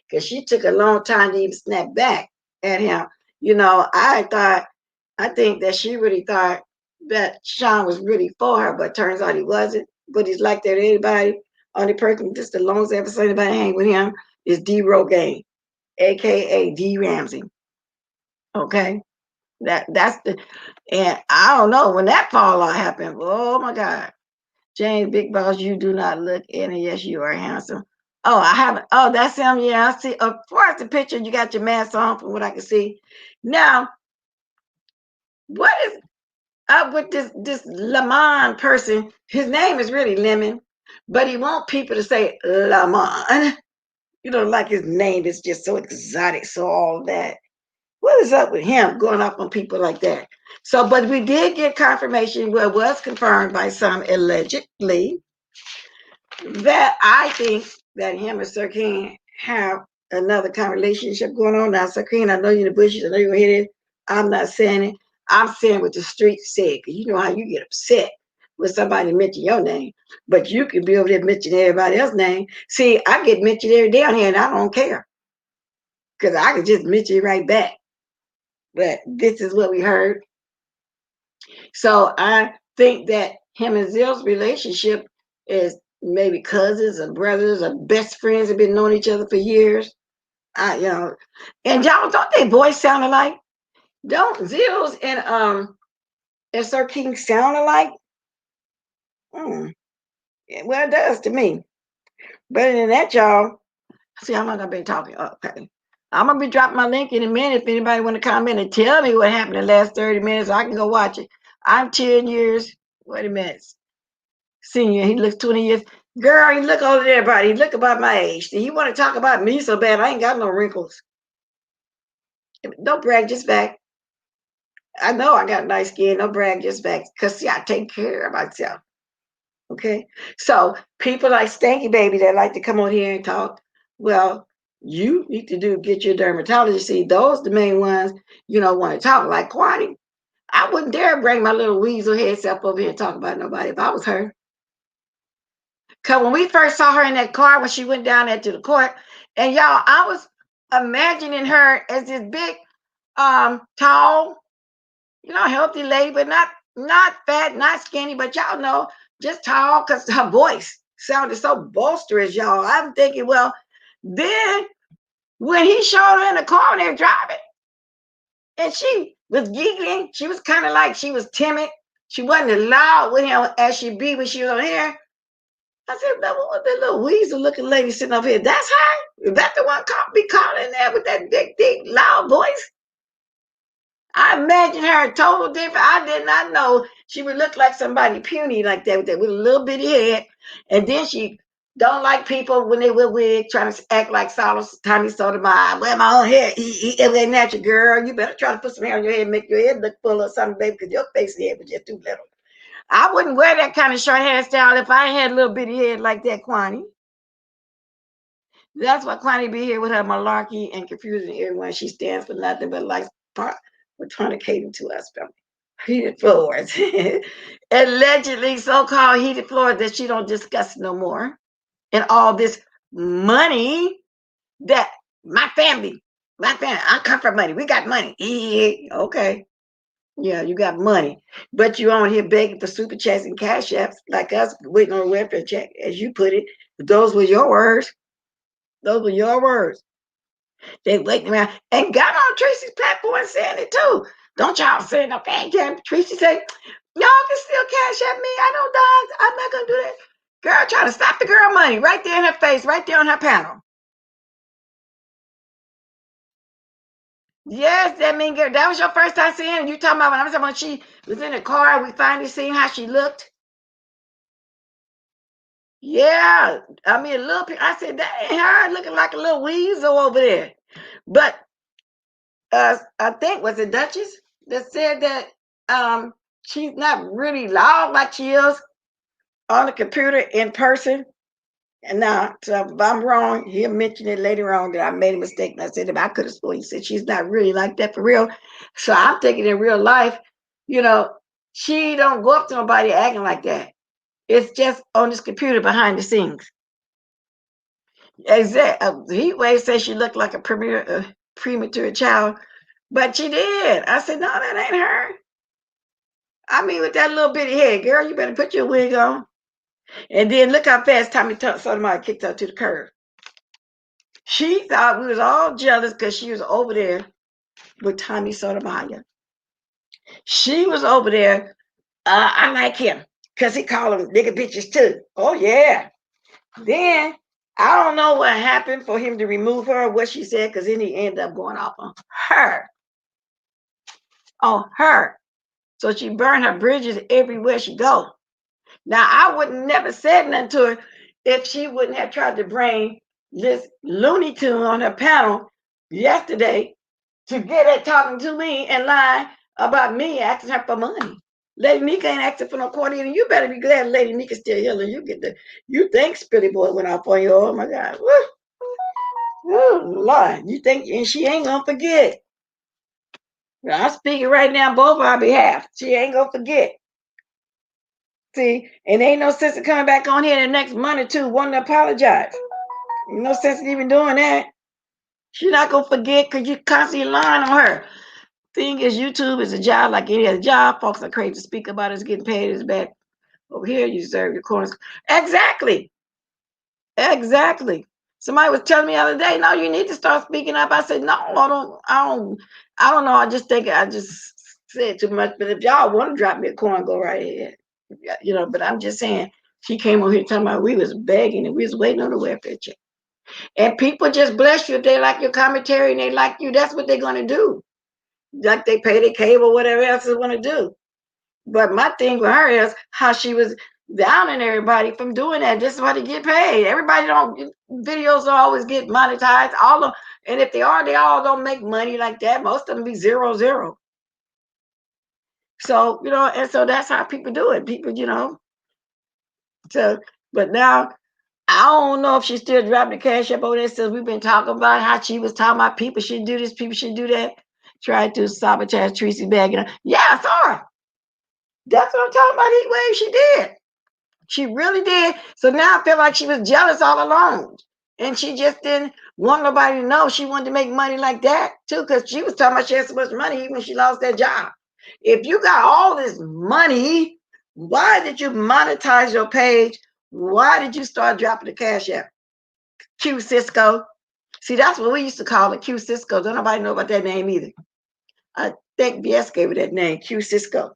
Because she took a long time to even snap back at him. I think that she really thought that Sean was really for her, but turns out he wasn't. But he's like that to anybody. Only person, just the longest I ever seen anybody hang with him is D. Rogaine, aka D. Ramsey. Okay, that's the, and I don't know when that fallout happened. Oh my God, James Big Boss, you do not look any. Yes, you are handsome. Oh, I haven't. Oh, that's him. Yeah, I see. Of course, the picture you got your mask on, from what I can see. Now, what is up with this Lemon person? His name is really Lemon, but he want people to say Lemon. Like his name is just so exotic, so all that. What is up with him going off on people like that? So, but we did get confirmation, well, it was confirmed by some allegedly, that I think that him and Sir King have another kind of relationship going on. Now, Sir King, I know you're in the bushes, I know you're headed. I'm not saying it. I'm saying what the streets said, because you know how you get upset when somebody mention your name. But you can be over there mentioning everybody else's name. See, I get mentioned every day on here, and I don't care, because I can just mention it right back. But this is what we heard. So I think that him and Zill's relationship is maybe cousins or brothers or best friends, have been knowing each other for years. And y'all, don't they voice sound alike? Don't Zill's and Sir King sound alike? Hmm. Yeah, well, it does to me. Better than that, y'all. See, I'm not gonna be talking. Okay. I'm gonna be dropping my link in a minute if anybody want to comment and tell me what happened in the last 30 minutes. I can go watch it. I'm 10 years. Wait a minute. Senior, he looks 20 years. Girl, he look older than everybody. He look about my age. He want to talk about me so bad. I ain't got no wrinkles. Don't brag, just back. I know I got nice skin. Don't brag, just back. Because, see, I take care of myself. Okay? So, people like Stanky Baby that like to come on here and talk, well, you need to get your dermatologist. See, those the main ones, want to talk. Like Quanetta. I wouldn't dare bring my little weasel head self over here and talk about nobody if I was her. Because when we first saw her in that car when she went down there to the court, and y'all, I was imagining her as this big, tall, healthy lady, but not fat, not skinny, but y'all know, just tall, because her voice sounded so boisterous, y'all. I'm thinking, well, then when he showed her in the car and they were driving, and she was giggling, she was kind of like she was timid. She wasn't as loud with him as she be when she was on here. I said, that little weasel looking lady sitting up here, that's her? Is that the one be calling there with that big, deep, loud voice? I imagine her total different. I did not know she would look like somebody puny like that with a little bitty head. And then she don't like people when they wear wig, trying to act like Tommy Sotomayor. I wear my own hair. It ain't natural, girl. You better try to put some hair on your head and make your head look full or something, baby, because your face head was just too little. I wouldn't wear that kind of short hairstyle if I had a little bitty head like that, Kwani. That's why Kwani be here with her malarkey and confusing everyone. She stands for nothing but like retornicating to us from heated floors. Allegedly so-called heated floors that she don't discuss no more. And all this money that my family, I come from money. We got money. Yeah, okay. Yeah, you got money. But you on here begging for super chats and cash apps like us waiting on a welfare check, as you put it. Those were your words. Those were your words. They waiting around and got on Tracy's platform and saying it too. Don't y'all say no thing. Tracy say, y'all can still cash at me. I don't die. I'm not gonna do that. Girl, trying to stop the girl money right there in her face, right there on her panel. Yes, that mean girl. That was your first time seeing her. You talking about when I was talking about she was in the car, we finally seen how she looked. Yeah, I mean, a little. I said that ain't her, looking like a little weasel over there. But I think was it Duchess that said that she's not really loud like she is on the computer in person. And now, so if I'm wrong, he'll mention it later on that I made a mistake. And I said, if I could have sworn, he said she's not really like that for real. So I'm thinking in real life, you know, she don't go up to nobody acting like that. It's just on this computer behind the scenes. Exactly. Heat Wave says she looked like a premature child, but she did. I said, no, that ain't her. I mean, with that little bitty head, girl, you better put your wig on. And then look how fast Tommy Sotomayor kicked her to the curb. She thought we was all jealous because she was over there with Tommy Sotomayor. She was over there. I like him because he called them nigga bitches too. Oh yeah. Then I don't know what happened for him to remove her, what she said, because then he ended up going off on her. On her. So she burned her bridges everywhere she go. Now I would never said nothing to her if she wouldn't have tried to bring this Looney Tune on her panel yesterday to get at talking to me and lie about me asking her for money. Lady Nika ain't asking for no quarter, and you better be glad Lady Nika's still here. And you think Spilly Boy went off on you. Oh my God. Woo. Oh Lord. You think, and she ain't gonna forget. I'm speaking right now both on our behalf. She ain't gonna forget. See, and ain't no sense of coming back on here the next month or two wanting to apologize. No sense in even doing that. She's not gonna forget because you constantly lying on her. Thing is, YouTube is a job like any other job. Folks are crazy to speak about it. It's getting paid. It's bad. Over here, you serve your corners. Exactly. Exactly. Somebody was telling me the other day, no, you need to start speaking up. I said, no, I don't know. I just think I just said too much. But if y'all want to drop me a coin, go right ahead. But I'm just saying, she came over here talking about we was begging and we was waiting on the welfare check. And people just bless you if they like your commentary and they like you. That's what they're gonna do. Like they pay their cable, whatever else they want to do. But my thing with her is how she was downing everybody from doing that. This is why they get paid. Everybody don't videos don't always get monetized. All of and if they are, they all don't make money like that. Most of them be 0-0. So and so that's how people do it. People. So, but now I don't know if she's still dropping the cash up over there. Since we've been talking about how she was talking about people should do this, people should do that. Tried to sabotage Tracy Baggett. Yeah, I saw her. That's what I'm talking about. Heat Wave. She did. She really did. So now I feel like she was jealous all along. And she just didn't want nobody to know she wanted to make money like that too, because she was talking about she had so much money even when she lost that job. If you got all this money, why did you monetize your page? Why did you start dropping the cash app? Q Cisco. See, that's what we used to call it, Q Cisco. Don't nobody know about that name either. I think BS gave it that name, Q Cisco.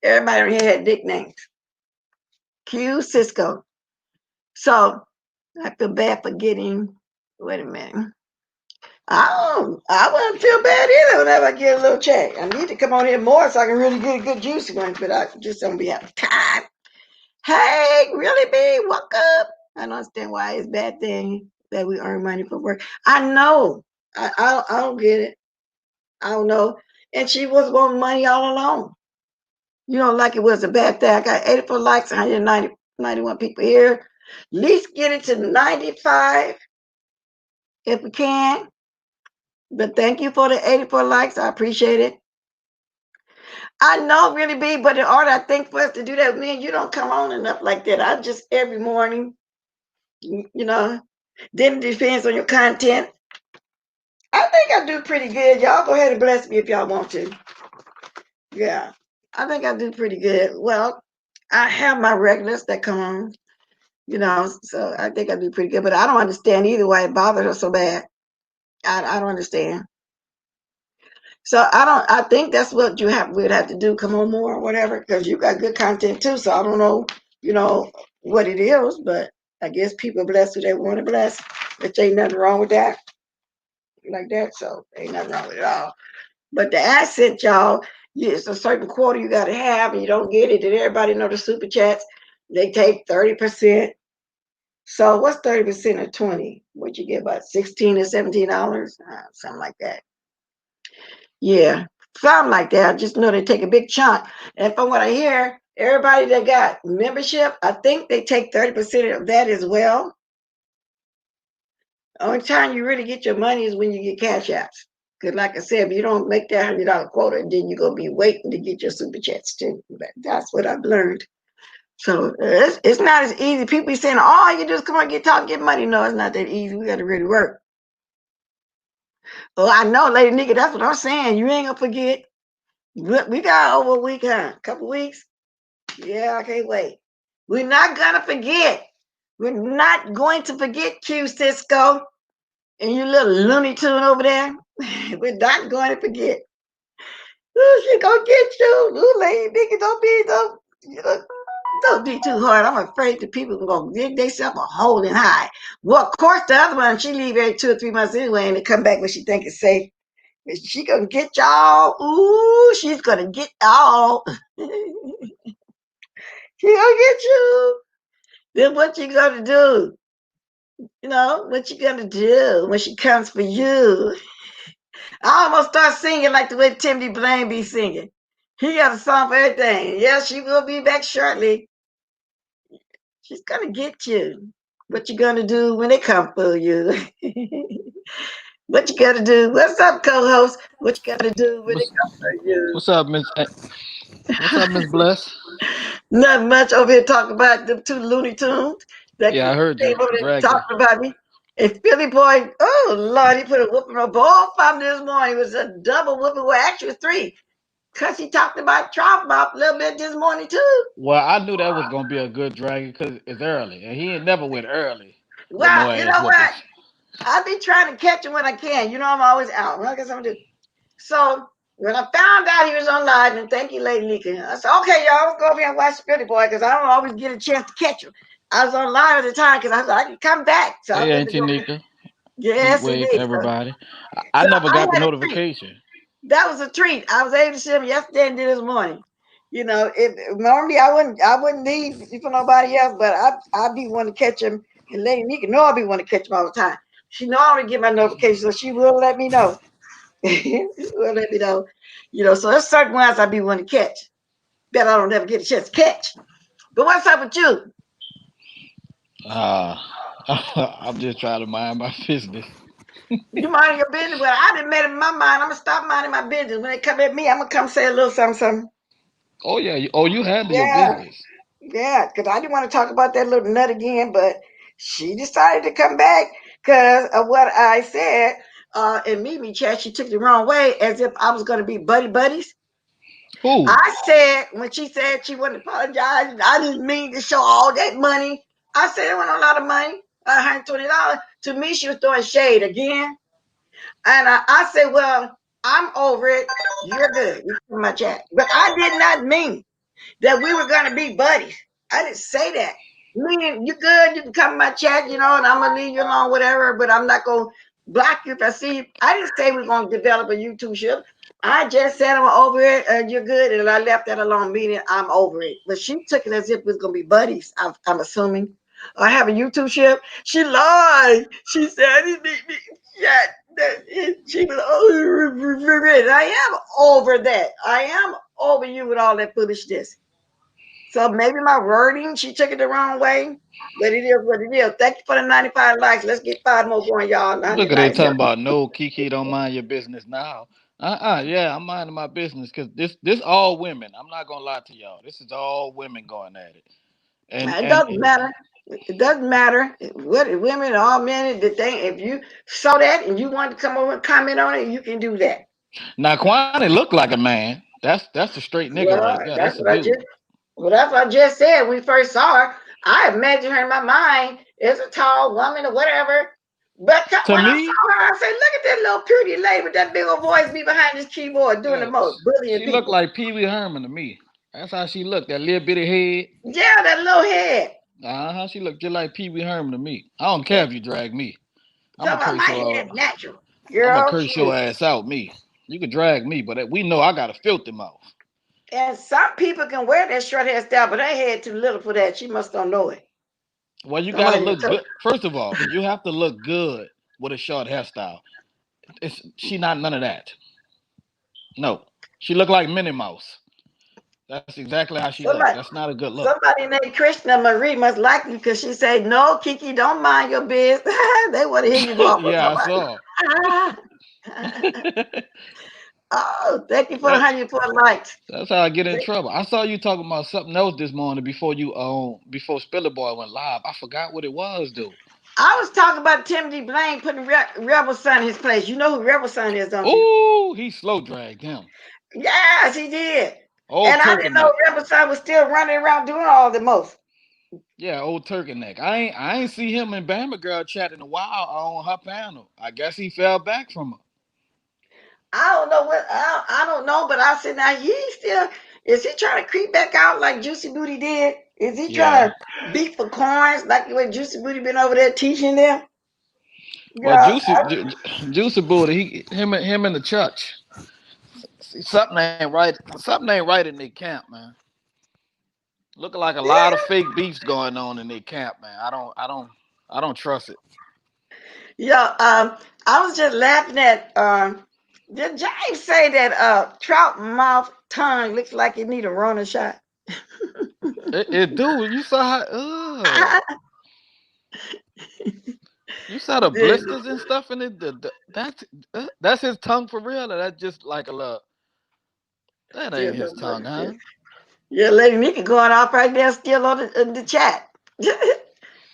Everybody here had nicknames. Q Cisco. So I feel bad for getting. Wait a minute. I wouldn't feel bad either whenever I get a little check. I need to come on here more so I can really get a good juicy one, but I just don't be having time. Hey, really, B? Welcome. I don't understand why it's a bad thing that we earn money for work. I know. I don't get it. I don't know. And she was wanting money all along. Like it was a bad thing. I got 84 likes, 191 people here. At least get it to 95 if we can. But thank you for the 84 likes. I appreciate it. I know, really, B, but in order, I think, for us to do that, man, you don't come on enough like that. I just every morning, then it depends on your content. I think I do pretty good. Y'all go ahead and bless me if y'all want to. Yeah, I think I do pretty good. Well, I have my regulars that come on, so I think I do pretty good. But I don't understand either why it bothered her so bad. I don't understand. So I think that's what we'd have to do, come on more or whatever, because you got good content too. So I don't know, what it is, but I guess people bless who they want to bless, which ain't nothing wrong with that. Like that, so ain't nothing wrong with it all. But the accent, y'all, it's a certain quarter you got to have, and you don't get it. And everybody know the super chats, they take 30%. So what's 30% of 20? What you get, about $16 or $17? Something like that. Yeah, something like that. I just know they take a big chunk. And from what I hear, everybody that got membership, I think they take 30% of that as well. Only time you really get your money is when you get cash apps. Because like I said, if you don't make that $100 quota, then you're going to be waiting to get your super chats too. That's what I've learned. So it's not as easy. People be saying, all you do is come on, get money. No, it's not that easy. We got to really work. Well, I know, Lady Nikki, that's what I'm saying. You ain't going to forget. We got over a week, huh? A couple weeks. Yeah, I can't wait. We're not going to forget. We're not going to forget Q Cisco and you little Looney Tune over there. We're not going to forget. Ooh, she gonna get you. Ooh, Lady Nikki, don't be too hard. I'm afraid the people are gonna dig themselves a hole and hide. Well, of course, the other one, she leave every 2 or 3 months anyway, and they come back when she think it's safe. She gonna get y'all. Ooh, she's gonna get y'all. She gonna get you. Then what you gonna do? You know, what you gonna do when she comes for you? I almost start singing like the way Timothy Blaine be singing. He got a song for everything. Yeah, she will be back shortly. She's gonna get you. What you gonna do when they come for you? What you gotta do? What's up, co-host? What you gotta do when they What's come for you? what's up, Miss? What's up, Miss Bless? Not much over here talking about them two Looney Tunes that Yeah, I heard came you over there dragged her. talking about me. And Philly boy, oh Lord, he put a whooping on both of them this morning. It was a double whooping. Well, actually, it was 3. Because he talked about Trump a little bit this morning, too. Well, I knew that was gonna be a good dragon because it's early, and he ain't never went early with no Well, you ass know what? whoopings. I be trying to catch him when I can. You know, I'm always out. Well, I guess I'm gonna do. So when I found out he was on live, and thank you, Lady Nika, I said, okay, y'all, let's go over here and watch Philly Boy because I don't always get a chance to catch him. I was on live at the time because I thought I can come back. So I Hey, was able to Auntie go. Nika, heat Yes, wave to indeed. everybody. I So never I got the had a treat. notification. That was a treat. I was able to see him yesterday and this morning. You know, if normally I wouldn't leave for nobody else, but I'd be wanting to catch him. And Lady Nika know I'll be wanting to catch him all the time. She know I want to get my notifications, so she will let me know. Will let me know. You know, so there's certain ones I be wanting to catch that I don't ever get a chance to catch. But what's up with you? Uh, I'm just trying to mind my business. You minding your business? Well, I done made up my mind. I'm gonna stop minding my business. When they come at me, I'm gonna come say a little something, something. Oh yeah, you handle your Yeah. business. Yeah, because I didn't want to talk about that little nut again, but she decided to come back because of what I said in Mimi chat. She took it the wrong way as if I was going to be buddy buddies. Who? I said, when she said she wouldn't apologize, I didn't mean to show all that money. I said it wasn't a lot of money, $120. To me, she was throwing shade again. And I said, well, I'm over it. You're good. You can my chat. But I did not mean that we were gonna be buddies. I didn't say that. Meaning you good, you can come in my chat, you know, and I'm gonna leave you alone, whatever, but I'm not gonna block you if I see you. I didn't say we're gonna develop a YouTube ship. I just said I'm over it and you're good, and I left that alone, meaning I'm over it. But she took it as if we was gonna be buddies, I'm assuming. I have a YouTube ship. She lied. She said I didn't need me. She was over it. I am over that. I am over you with all that foolishness. So maybe my wording, she took it the wrong way, but it is what it is. Thank you for the 95 likes. Let's get 5 more going, y'all. Look at they 95. talking about no Kiki don't mind your business now. Yeah, I'm minding my business because this all women. I'm not gonna lie to y'all. This is all women going at it. And It and doesn't matter. It doesn't matter what women, all men, the thing. If you saw that and you want to come over and comment on it, you can do that. now Quanetta look like a man. That's a straight nigga right Well, there. That's that's a what I dude. just well, that's what I just said when we first saw her. I imagined her in my mind as a tall woman or whatever. But To when I me, saw her, I said, look at that little pretty lady with that big old voice be behind this keyboard doing the yeah, most, bullying she looked people. like Pee Wee Herman to me. That's how she looked. That little bitty head. Yeah, that little head. She looked just like Pee Wee Herman to me. I don't care if you drag me. I'm Talking gonna about my curse head your natural. I'm gonna Girl, curse your shoot. ass out. Me. You can drag me, but we know I got a filthy mouth. And some people can wear that short hairstyle, but her head too little for that. She must don't know it. Well, you gotta Somebody look told. good. First of all, you have to look good with a short hairstyle. She not none of that. No, she look like Minnie Mouse. That's exactly how she look. Somebody, That's not a good look. somebody named Krishna Marie must like you because she said, "No, Kiki, don't mind your business." They want to hear you go off on Yeah, I somebody. saw. Oh, thank you for the that, 104 likes. that's how I get in trouble. I saw you talking about something else this morning before Spiller Boy went live. I forgot what it was, though. I was talking about Timothy Blaine putting Rebel Son in his place. You know who Rebel Son is, don't you? Ooh, he slow dragged him. Yes, he did. Old And I didn't know turtleneck. Rebel Son was still running around doing all the most. Yeah, old turtleneck. I ain't see him and Bama Girl chat in a while on her panel. I guess he fell back from her. I don't know I don't know, but I said now he still is he trying to creep back out like Juicy Booty did? Is he trying Yeah. to beat for coins like the way Juicy Booty been over there teaching them? Well, Yeah, Juicy Booty, him in the church. See, something ain't right. Something ain't right in their camp, man. Looking like a lot of fake beefs going on in their camp, man. I don't trust it. yeah. I was just laughing at. Did James say that trout mouth tongue looks like it need a Rona shot? It do. You saw how. You saw the blisters and stuff in it. That's his tongue for real. Or that's just like a little. That ain't his tongue, huh? Yeah, Lady Mika going off right now, still on the chat.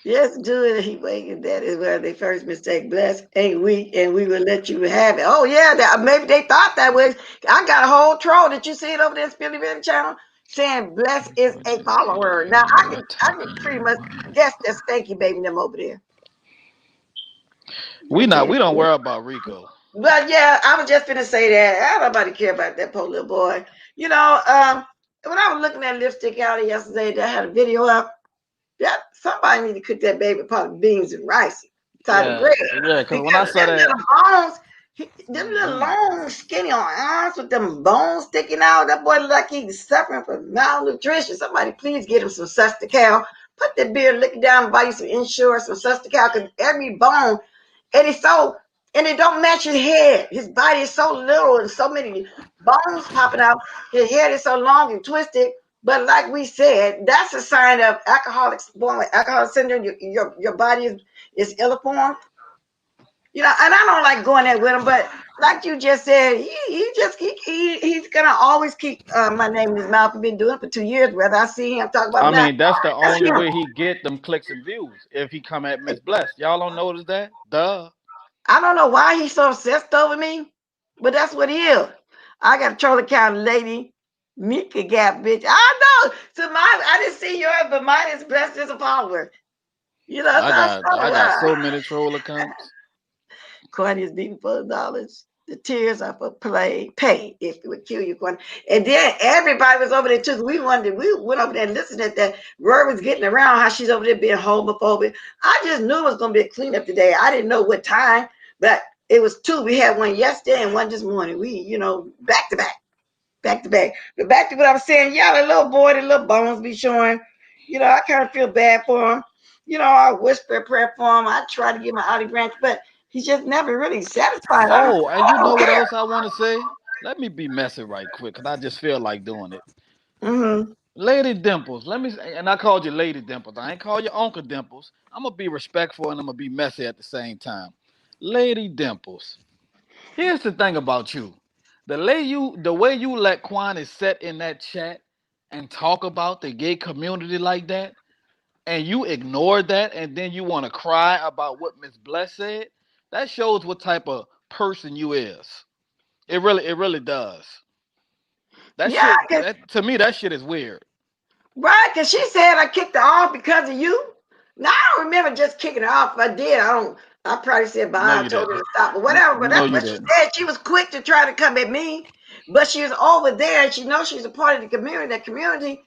Yes, do it. He waiting. That is where they first mistake. Bless ain't weak, and we will let you have it. Oh yeah, maybe they thought that was. I got a whole troll. Did you see it over there, Spilly Benny channel, saying Bless is a follower. Now I can pretty much guess that's Stanky Baby them over there. We Okay. not. We don't worry about Rico. But yeah, I was just gonna say that. I don't nobody care about that poor little boy. You know, when I was looking at Lipstick Alley yesterday, they had a video up. Yeah, somebody need to cook that baby pot beans and rice, side of Yeah, bread, yeah. Because when I because saw them that, little bones, them little mhm. long, skinny arms with them bones sticking out. That boy look like he's suffering from malnutrition. Somebody please get him some Sustacal. Put that beer liquor down and buy you some insurance, some Sustacal, because every bone, and it's so, and it don't match his head. His body is so little and so many bones popping out. His head is so long and twisted. But like we said, that's a sign of alcoholics born with alcoholic syndrome. Your body is ill-formed. You know, and I don't like going there with him, but like you just said, he's gonna always keep my name in his mouth. He's been doing it for 2 years. Whether I see him talk about I him not, mean, that's the that's only him. way he get them clicks and views. If he come at Miss Bless, y'all don't notice that? Duh. I don't know why he's so obsessed over me, but that's what he is. I got a troll account lady. Mika Gap, bitch. I know. So I didn't see yours, but mine is blessed as a follower. You know, I so I got saw I got that. so many troll accounts. Courtney is beating for the dollars. The tears are for pay if it would kill you, Courtney. And then everybody was over there too. We went over there and listened at that. Word was getting around how she's over there being homophobic. I just knew it was going to be a cleanup today. I didn't know what time, but it was two. We had one yesterday and one this morning. We, back to back, back to back. But back to what I was saying, yeah, the little boy, the little bones be showing. I kind of feel bad for him. I whisper a prayer for him. I try to get my olive branch, but he's just never really satisfied. Oh, and you I know don't what care. else I want to say? Let me be messy right quick, cause I just feel like doing it. Mm-hmm. Lady Dimples, let me say, and I called you Lady Dimples. I ain't call you Uncle Dimples. I'm gonna be respectful and I'm gonna be messy at the same time. Lady Dimples. Here's the thing about you. The way you let Quanetta sit in that chat and talk about the gay community like that, and you ignore that, and then you want to cry about what Miss Bless said, that shows what type of person you is. It really does. That Yeah, shit, cause that to me, that shit is weird. right, cause she said I kicked her off because of you. Now I don't remember just kicking her off. If I did, I don't. I probably said No, bye. I you told her didn't. to stop, but whatever. But No, that's you what she didn't. said. She was quick to try to come at me, but she was over there, and she knows she's a part of the community. That community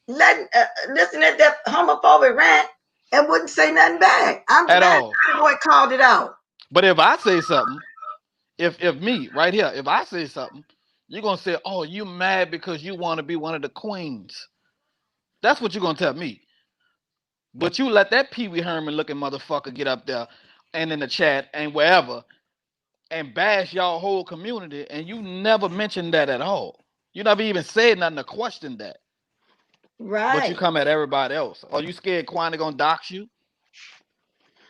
letting listen at that homophobic rant and wouldn't say nothing back. I'm At glad all. the boy called it out. But if I say something, if me right here, if I say something, you're gonna say, "Oh, you mad because you want to be one of the queens." That's what you're gonna tell me. But you let that Pee Wee Herman looking motherfucker get up there and in the chat and wherever and bash y'all whole community, and you never mentioned that at all. You never even said nothing to question that. But you Right. come at everybody else. Are you scared Quanetta gonna dox you?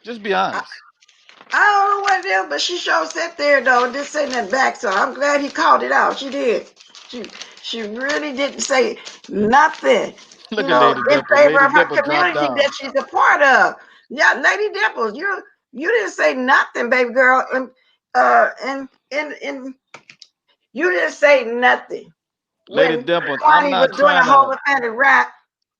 Just be I, honest. I don't know what it is, but she sure sat there though, just sitting in the back. So I'm glad he called it out. She did. She she really didn't say nothing, Look at Lady in Dimples. favor Lady of her Dimples dropped community down. that she's a part of. Yeah, Lady Dimples, you didn't say nothing, baby girl, and you didn't say nothing Lady when Dimples, I'm Connie was not doing a trying whole to offended rap,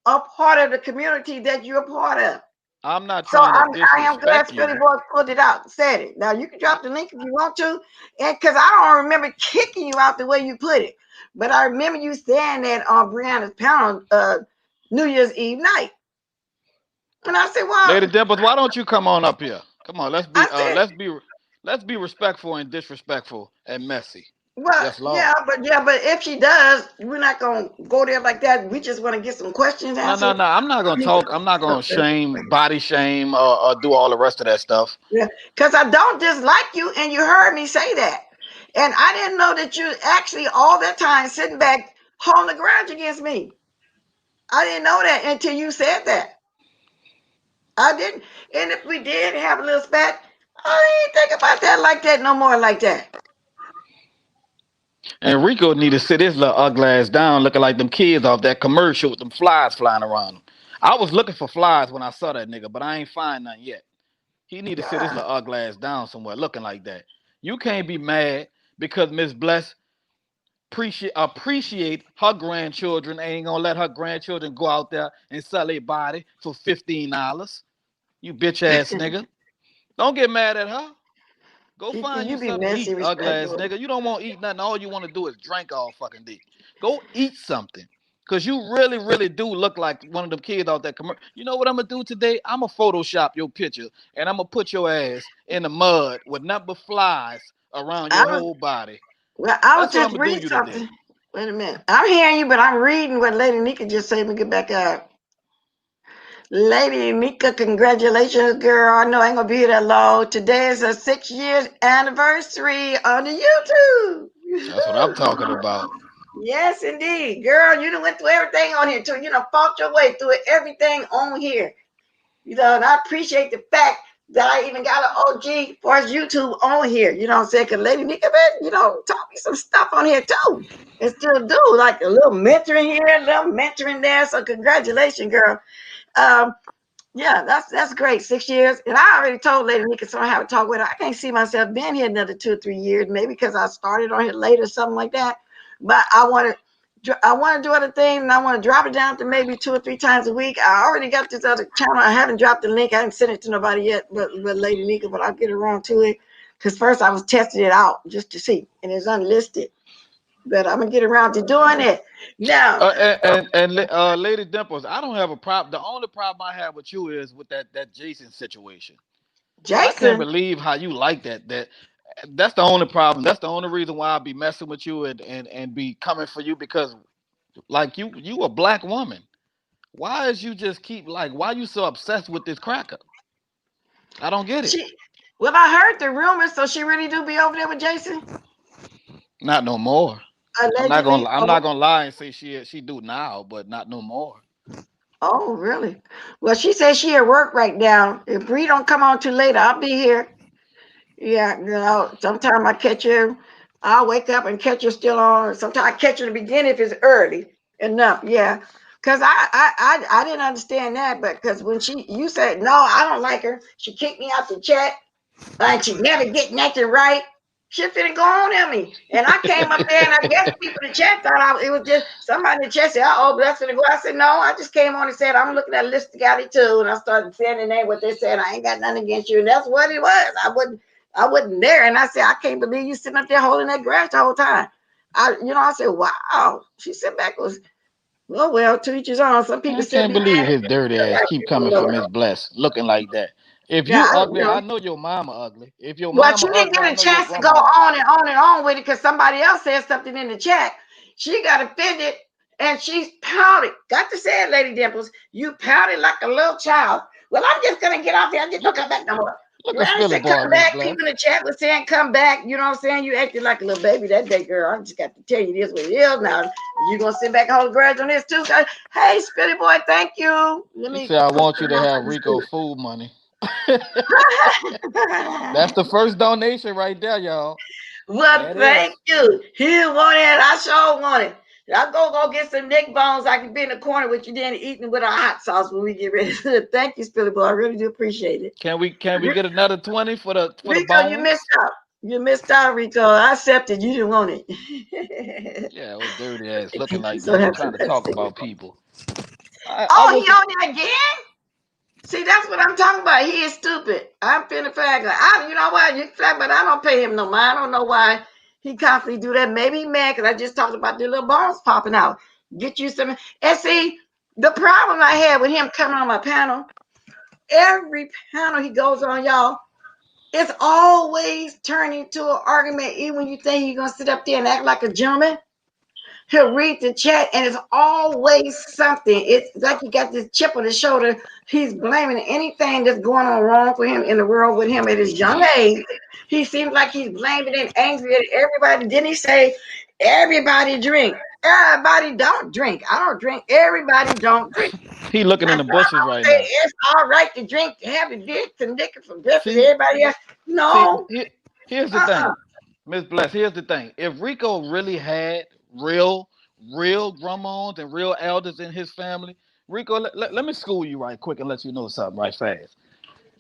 a part of the community that you're a part of. I'm not So trying to I am glad disrespect Philly you. Boy pulled it out, said it. Now you can drop the link if you want to, and because I don't remember kicking you out the way you put it, but I remember you saying that on Brianna's panel New Year's Eve night, and I said, Lady well, Dimples, why don't you come on up here? Come on, I said, let's be respectful and disrespectful and messy. well, Yes, Lord. but if she does, we're not gonna go there like that. We just want to get some questions No, no, answered. no. I'm not gonna talk. I'm not gonna shame, body shame, or do all the rest of that stuff. Yeah, because I don't dislike you, and you heard me say that. And I didn't know that you actually all that time sitting back holding a grudge against me. I didn't know that until you said that. I didn't. And if we did have a little spat, I ain't think about that like that no more like that. And Rico need to sit his little ugly ass down, looking like them kids off that commercial with them flies flying around him. I was looking for flies when I saw that nigga, but I ain't find none yet. He need to sit his God. little ugly ass down somewhere, looking like that. You can't be mad because Miss Bless appreciate her grandchildren ain't gonna let her grandchildren go out there and sell their body for $15. You bitch ass nigga. Don't get mad at her. Go Kiki, find you you be something to messy, eat, ugly ass respectful. nigga. You don't want to eat nothing. All you want to do is drink all fucking day. Go eat something. Cause you really, really do look like one of them kids out there. You know what I'm gonna do today? I'm gonna Photoshop your picture and I'm gonna put your ass in the mud with nothing but flies around I your was whole body. I was That's what I'm just gonna do reading you something. today. Wait a minute. I'm hearing you, but I'm reading what Lady Nika just said. Let me get back up. Lady Nika, congratulations, girl. I know I ain't gonna be here that long. Today is a 6 years anniversary on the YouTube. That's what I'm talking about. Yes, indeed. Girl, you done went through everything on here too. You done fought your way through everything on here. And I appreciate the fact that I even got an OG for his YouTube on here. You know what I'm saying? Because Lady Nika, man, taught me some stuff on here too. And still do. Like a little mentoring here, a little mentoring there. So congratulations, girl. Um, yeah, that's great. 6 years. And I already told Lady Nika, so I have to talk with her. I can't see myself being here another 2 or 3 years, maybe because I started on here late or something like that. But I want to do other things, and I want to drop it down to maybe 2 or 3 times a week. I already got this other channel. I haven't dropped the link. I haven't sent it to nobody yet, but Lady Nika, but I'll get around to it. Because first I was testing it out just to see, and it's unlisted. But I'm gonna get around to doing it now. Lady Dimples, I don't have a problem. The only problem I have with you is with that Jason situation. I can't Jason, believe how you like that. That's the only problem. That's the only reason why I be messing with you and be coming for you because like you a black woman. Why is you just keep like why you so obsessed with this cracker? I don't get it. she. Well, I heard the rumors, so she really do be over there with Jason. Not no more. Allegedly. I'm not gonna lie and say she do now, but not no more. Oh, really? Well, she says she at work right now. If Bree don't come on too late, I'll be here. Yeah, sometime I catch her. I'll wake up and catch her still on. Sometimes I catch her in the beginning if it's early enough. Yeah, because I didn't understand that, but because when you said no, I don't like her. She kicked me out the chat. Like she never get nothing right. Shit finna go on at me. And I came up there and I guess people in the chat thought it was just somebody in the chat said, oh, that's gonna go. I said, no, I just came on and said, I'm looking at List Scotty too. And I started saying the name what they said. I ain't got nothing against you. And that's what it was. I wasn't there. And I said, I can't believe you sitting up there holding that grass the whole time. I said, wow. She said back was, well, to each his own. Some people I said can't be believe mad. his dirty ass keep coming for Miss Bless looking like that. If Yeah, you ugly, I know your mama ugly. If your well, mama she didn't ugly, I get a know your chance to go grandmama ugly. on and on and on with it because somebody else said something in the chat. She got offended And she's pouted. Got to say it, Lady Dimples. You pouted like a little child. Well, I'm just gonna get off here. I'm just gonna come back no more. Look at Granny Philly said, boy, come Miss back. Bless. People in the chat was saying, come back. You know what I'm saying? You acted like a little baby that day, girl. I just got to tell you this what it is now. You gonna sit back and hold a grudge on this too? Hey, Spilly boy, thank you. Let He me said, I put want you to that have on Rico the food money. That's screen. the first donation right there, y'all. Well, There it is. thank you. He didn't want it. I sure want it. I'll go get some neck bones. I can be in the corner with you then eating with our hot sauce when we get ready. Thank you, Spilly Boy. I really do appreciate it. Can we get another 20 for the Rico, you bones? missed out. You missed out, Rico. I accepted. You didn't want it. Yeah, with dirty ass looking like So that, have trying some to that talk sticker. about people. I Oh, he was on it again? See, that's what I'm talking about. He is stupid. I'm finna flag. You know what? You flag, but I don't pay him no mind. I don't know why he constantly do that. Maybe he mad because I just talked about the little bones popping out. Get you some. And see, the problem I had with him coming on my panel, every panel he goes on, y'all, it's always turning to an argument. Even when you think you're gonna sit up there and act like a gentleman, he'll read the chat and it's always something. It's like he got this chip on his shoulder. He's blaming anything that's going on wrong for him in the world with him at his young age. He seems like he's blaming and angry at everybody. Didn't he say everybody drink? Everybody don't drink. I don't drink. Everybody don't drink. he looking in That's the why bushes I right don't say now. it's all right to drink, to have a dick, to liquor from breakfast, See, everybody else. see, No. here's the Uh-uh. thing, Miss Bless. Here's the thing. If Rico really had real grandmas and real elders in his family, Rico, let me school you right quick and let you know something right fast.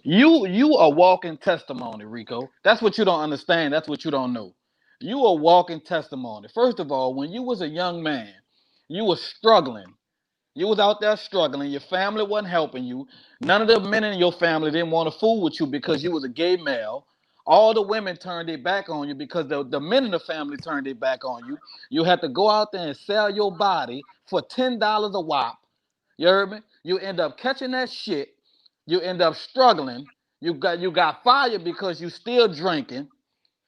You are walking testimony, Rico. That's what you don't understand. That's what you don't know. You are walking testimony. First of all, when you was a young man, you was struggling. You was out there struggling. Your family wasn't helping you. None of the men in your family didn't want to fool with you because you was a gay male. All the women turned their back on you because the men in the family turned their back on you. You had to go out there and sell your body for $10 a wop. You heard me? You end up catching that shit. You end up struggling. You got fired because you still drinking.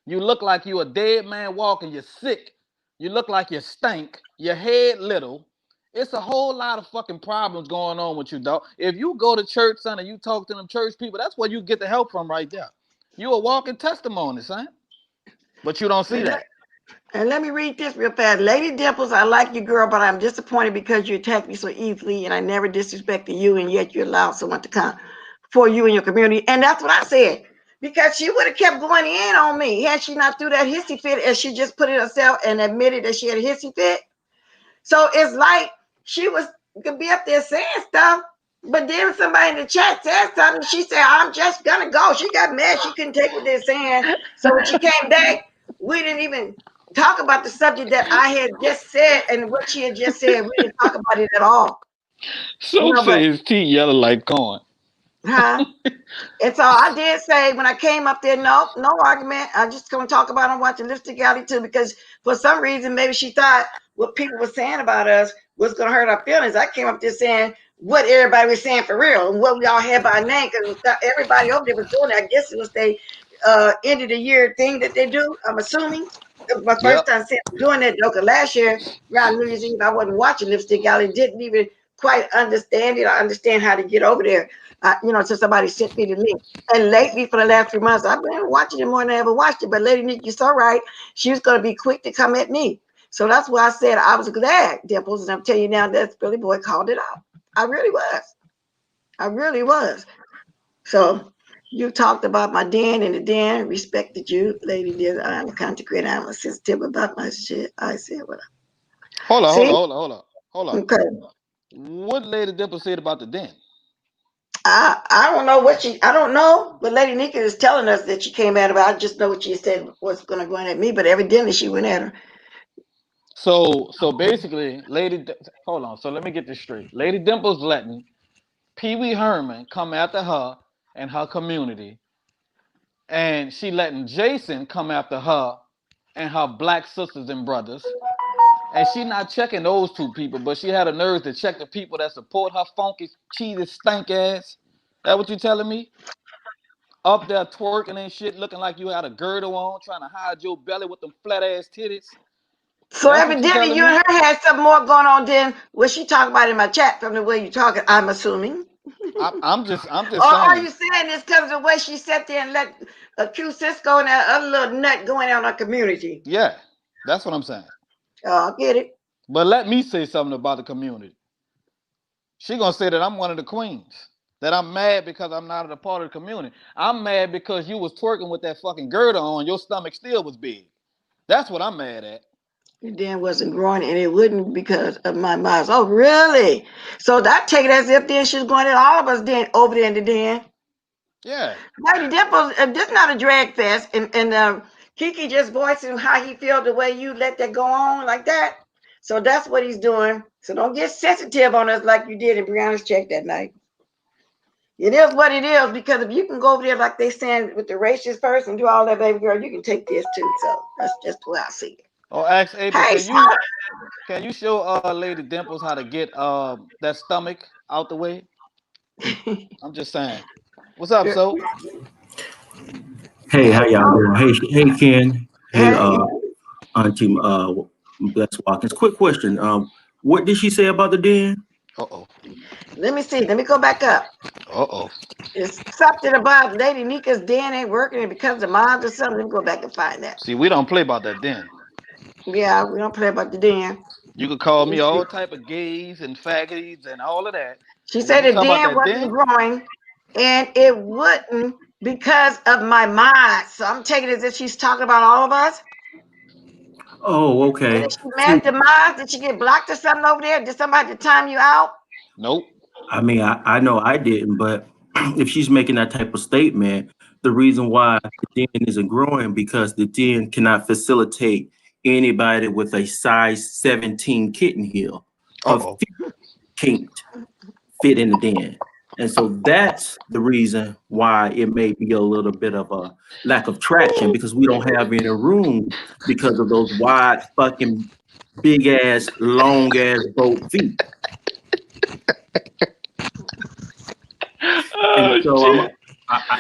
You look like you a dead man walking. You're sick. You look like you stink. Your head little. It's a whole lot of fucking problems going on with you, dog. If you go to church, son, and you talk to them church people, that's where you get the help from right there. You a walking testimony, son. But you don't see And let, that. and let me read this real fast. Lady Dimples, I like you, girl, but I'm disappointed because you attacked me so easily and I never disrespected you, and yet you allowed someone to come for you and your community. And that's what I said. Because she would have kept going in on me had she not threw that hissy fit, as she just put it herself and admitted that she had a hissy fit. So it's like she was could be up there saying stuff, but then somebody in the chat said something. She said, I'm just gonna go. She got mad. She couldn't take what they're saying. So when she came back, we didn't even talk about the subject that I had just said and what she had just said. We didn't talk about it at all. You Soap know, but say his teeth yellow like corn. huh? And so I did say when I came up there, no argument. I just gonna talk about I'm watching Lipstick Alley too, because for some reason maybe she thought what people were saying about us was gonna hurt our feelings. I came up there saying what everybody was saying for real and what we all had by name, because everybody over there was doing it. I guess it was they end of the year thing that they do. I'm assuming. It was my Yep. first time doing that though, because last year around New Year's Eve I wasn't watching Lipstick Alley, didn't even quite understand it or understand how to get over there. So somebody sent me the link. And lately, for the last 3 months, I've been watching it more than I ever watched it. But Lady Nick, you're so right. She was going to be quick to come at me. So that's why I said I was glad, Dimples. And I'm telling you now, that Billy Boy called it out. I really was. I really was. So you talked about my den, and the den respected you, Lady. Did I'm a content creator. I'm sensitive about my shit. I said what. Hold on, hold See? on, hold on, hold on, hold on. Okay. What Lady Dimple said about the den? I don't know what I don't know, but Lady Nika is telling us that she came at her. I just know what she said was going to go in at me, but evidently she went at her. So basically, hold on. So let me get this straight. Lady Dimple's letting Pee Wee Herman come after her and her community, and she letting Jason come after her and her black sisters and brothers. And she not checking those two people, but she had a nerve to check the people that support her funky, cheesy, stank ass. That what you telling me? Up there twerking and shit, looking like you had a girdle on, trying to hide your belly with them flat ass titties. So That's what you evidently telling you me? and her had something more going on than what she talking about in my chat from the way you talking, I'm assuming. I'm just Or are saying. you saying this because of the way she sat there and let Q Cisco and that other little nut going on our community? Yeah, that's what I'm saying. Oh, I get it. But let me say something about the community. She gonna say that I'm one of the queens. That I'm mad because I'm not a part of the community. I'm mad because you was twerking with that fucking girdle on. Your stomach still was big. That's what I'm mad at. Your Dan wasn't growing and it wouldn't because of my miles. Oh, really? So that take it as if then she's going at all of us then over there in the den. Yeah. Lady Dimples, this not a drag fest, and Kiki just voicing how he feel the way you let that go on like that. So that's what he's doing. So don't get sensitive on us like you did in Brianna's check that night. It is what it is because if you can go over there like they saying with the racist person and do all that, baby girl, you can take this too. So that's just the way I see it. Oh, ask April, Hey, can you show Lady Dimples how to get that stomach out the way? I'm just saying. What's up, so? Hey, how y'all doing? Hey, Ken. Hey, hey, Auntie, Bless Watkins. Quick question. What did she say about the den? Uh-oh. let me see. Let me go back up. Uh-oh. It's something about Lady Nika's den ain't working and because the moms or something. Let me go back and find that. See, we don't play about that then. Yeah, we don't play about the den. You could call Let me me see. all type of gays and faggots and all of that. She But when said you the talk about den that wasn't then, growing and it wouldn't because of my mind. So I'm taking it as if she's talking about all of us. Oh, And okay. if she mad See, at the moms, did she get blocked or something over there? Did somebody time you out? nope. I mean, I know I didn't, but if she's making that type of statement, the reason why the den isn't growing because the den cannot facilitate anybody with a size 17 kitten heel. Her Uh-oh. feet can't fit in the den. And so that's the reason why it may be a little bit of a lack of traction because we don't have any room because of those wide fucking big ass, long ass boat feet. And Oh so shit.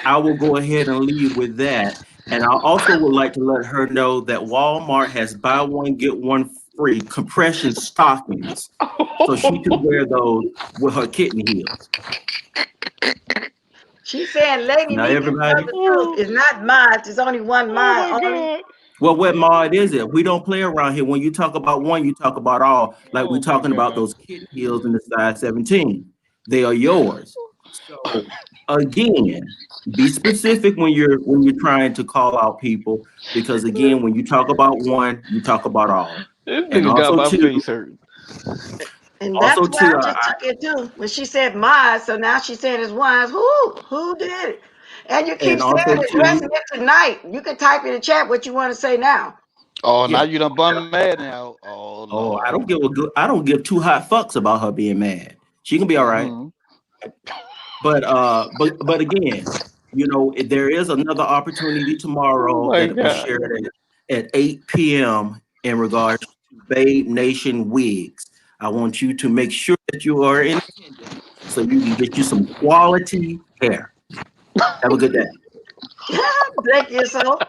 I will go ahead and leave with that. And I also would like to let her know that Walmart has buy one, get one free compression stockings. So she can wear those with her kitten heels. She's saying Lady Now, Nika's tell everybody, the truth. It's not mine. There's only one Oh mine. my Only. god. well, what mod is it? We don't play around here. When you talk about one, you talk about all. Like we're Oh my talking about god. those kitten heels in the size 17. They are yours. So again, be specific when you're trying to call out people, because again, when you talk about one, you talk about all. This And nigga got my face hurt. And also that's why too, I just took it too. When she said mine, so now she's saying it's one's. Who did it? And you keep and saying also addressing too, it tonight. You can type in the chat what you want to say now. Oh, now yeah. you done bun mad now. Oh Oh, Lord. I don't give two hot fucks about her being mad. She can be all right. Mm-hmm. But again, there is another opportunity Oh tomorrow my that was god. shared at 8 p.m. in regards to Babe Nation wigs. I want you to make sure that you are in attendance so you can get you some quality hair. Have a good day. Thank you, so.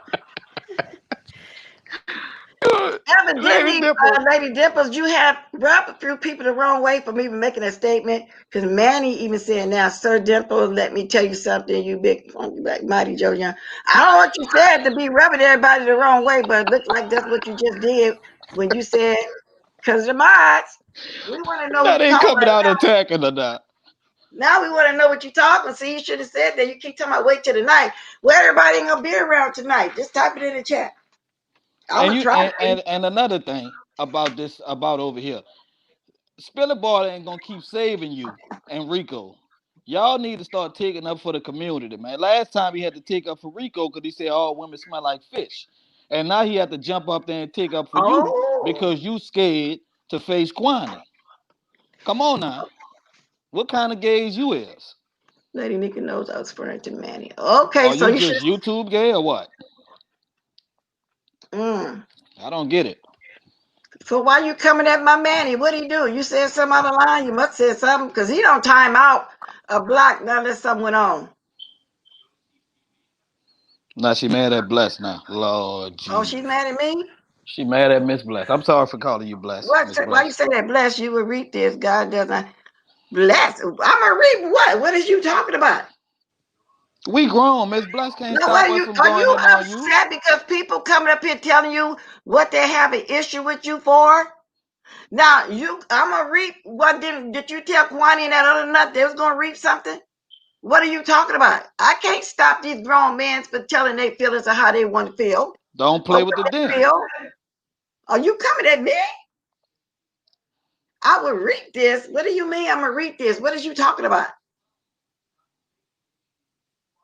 Good. Lady Evidently, Dimple. Lady Dimples, you have rubbed a few people the wrong way for me even making a statement. Because Manny even said, now, Sir Dimples, let me tell you something, you big funky black mighty Joe Young. I don't know what you said to be rubbing everybody the wrong way, but it looked like that's what you just did when you said, because the mods, we want to know what Now you're they talking coming about out now. attacking or not. Now we want to know what you're talking. See, you should have said that. You keep talking about wait till tonight. Well, everybody ain't going to be around tonight. Just type it in the chat. I'm And going to you try to. and another thing about this about over here. Spiller Ball ain't gonna keep saving you and Rico. Y'all need to start taking up for the community, man. Last time he had to take up for Rico because he said all women smell like fish. And now he had to jump up there and take up for you Oh. because you scared to face Quanetta. Come on now. What kind of gays you is? Lady Nika knows I was referring to Manny. Okay, Are so you you should. just YouTube gay or what? Mm. I don't get it. So why you coming at my Manny? What did he do? You said something out of line. You must say something because he don't time out a block now that something went on. Now she mad at Bless now. Lord Oh, she's Jesus. mad at me. She mad at Miss Bless. I'm sorry for calling you Bless, What? Miss Why you Bless. say that? Bless you will reap this. God doesn't bless. I'm gonna reap what? What is you talking about? We grown. Miss Bless can't Now, stop what us from are going you in on you. upset because people coming up here telling you what they have an issue with you for? Now I'm gonna reap. What did you tell Quanetta and that other nut they was gonna reap something? What are you talking about? I can't stop these grown men for telling their feelings of how they want to feel Don't or play with what the they den. feel. Are you coming at me? I will read this. What do you mean I'm gonna read this? What is you talking about?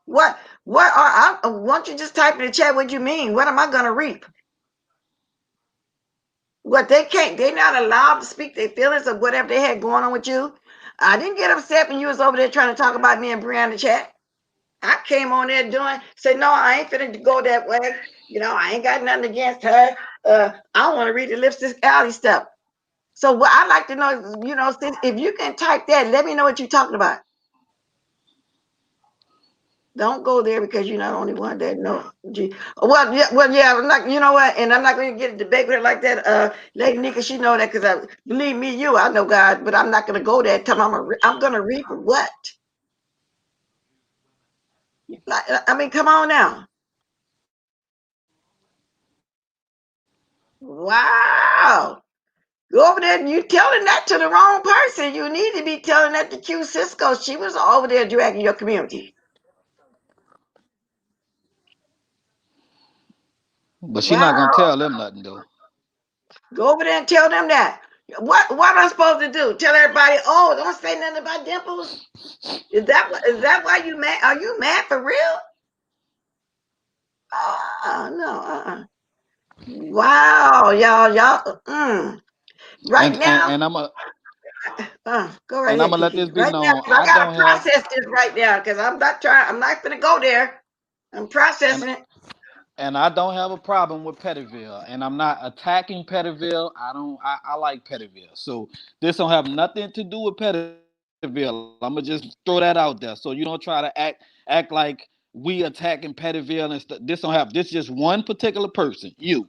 What are I want you just type in the chat what you mean? What am I gonna reap? What they can't, they're not allowed to speak their feelings of whatever they had going on with you. I didn't get upset when you was over there trying to talk about me and Brianna in the chat. I came on there say, no, I ain't finna go that way. I ain't got nothing against her. I don't want to read the Lipstick Alley stuff. So what I'd like to know, if you can type that, let me know what you're talking about. Don't go there because you're not the only one that know. Yeah. I'm not. You know what? And I'm not going to get a debate with her like that. Lady Nika, she know that because believe me, I know God, but I'm not going to go there. Tell I'm going to reap what? I mean, come on now. Wow. Go over there and you telling that to the wrong person. You need to be telling that to Q Cisco. She was over there dragging your community. But she not gonna Wow. tell them nothing though. Go over there and tell them that. What am I supposed to do? Tell everybody, oh, don't say nothing about dimples? Is that why you mad? Are you mad for real? Oh no. Wow, y'all. Right now, And I'm a go right and I'm ahead, gonna let Kiki. this be Right now, known. because I I gotta don't have process this right now. Because I'm not gonna go there. I'm and processing it. and I don't have a problem with Pettiville, and I'm not attacking Pettiville. I like Pettiville, so this don't have nothing to do with Pettiville. I'm gonna just throw that out there, so you don't try to act like we attacking Pettiville and stuff. This don't have. This just one particular person. You.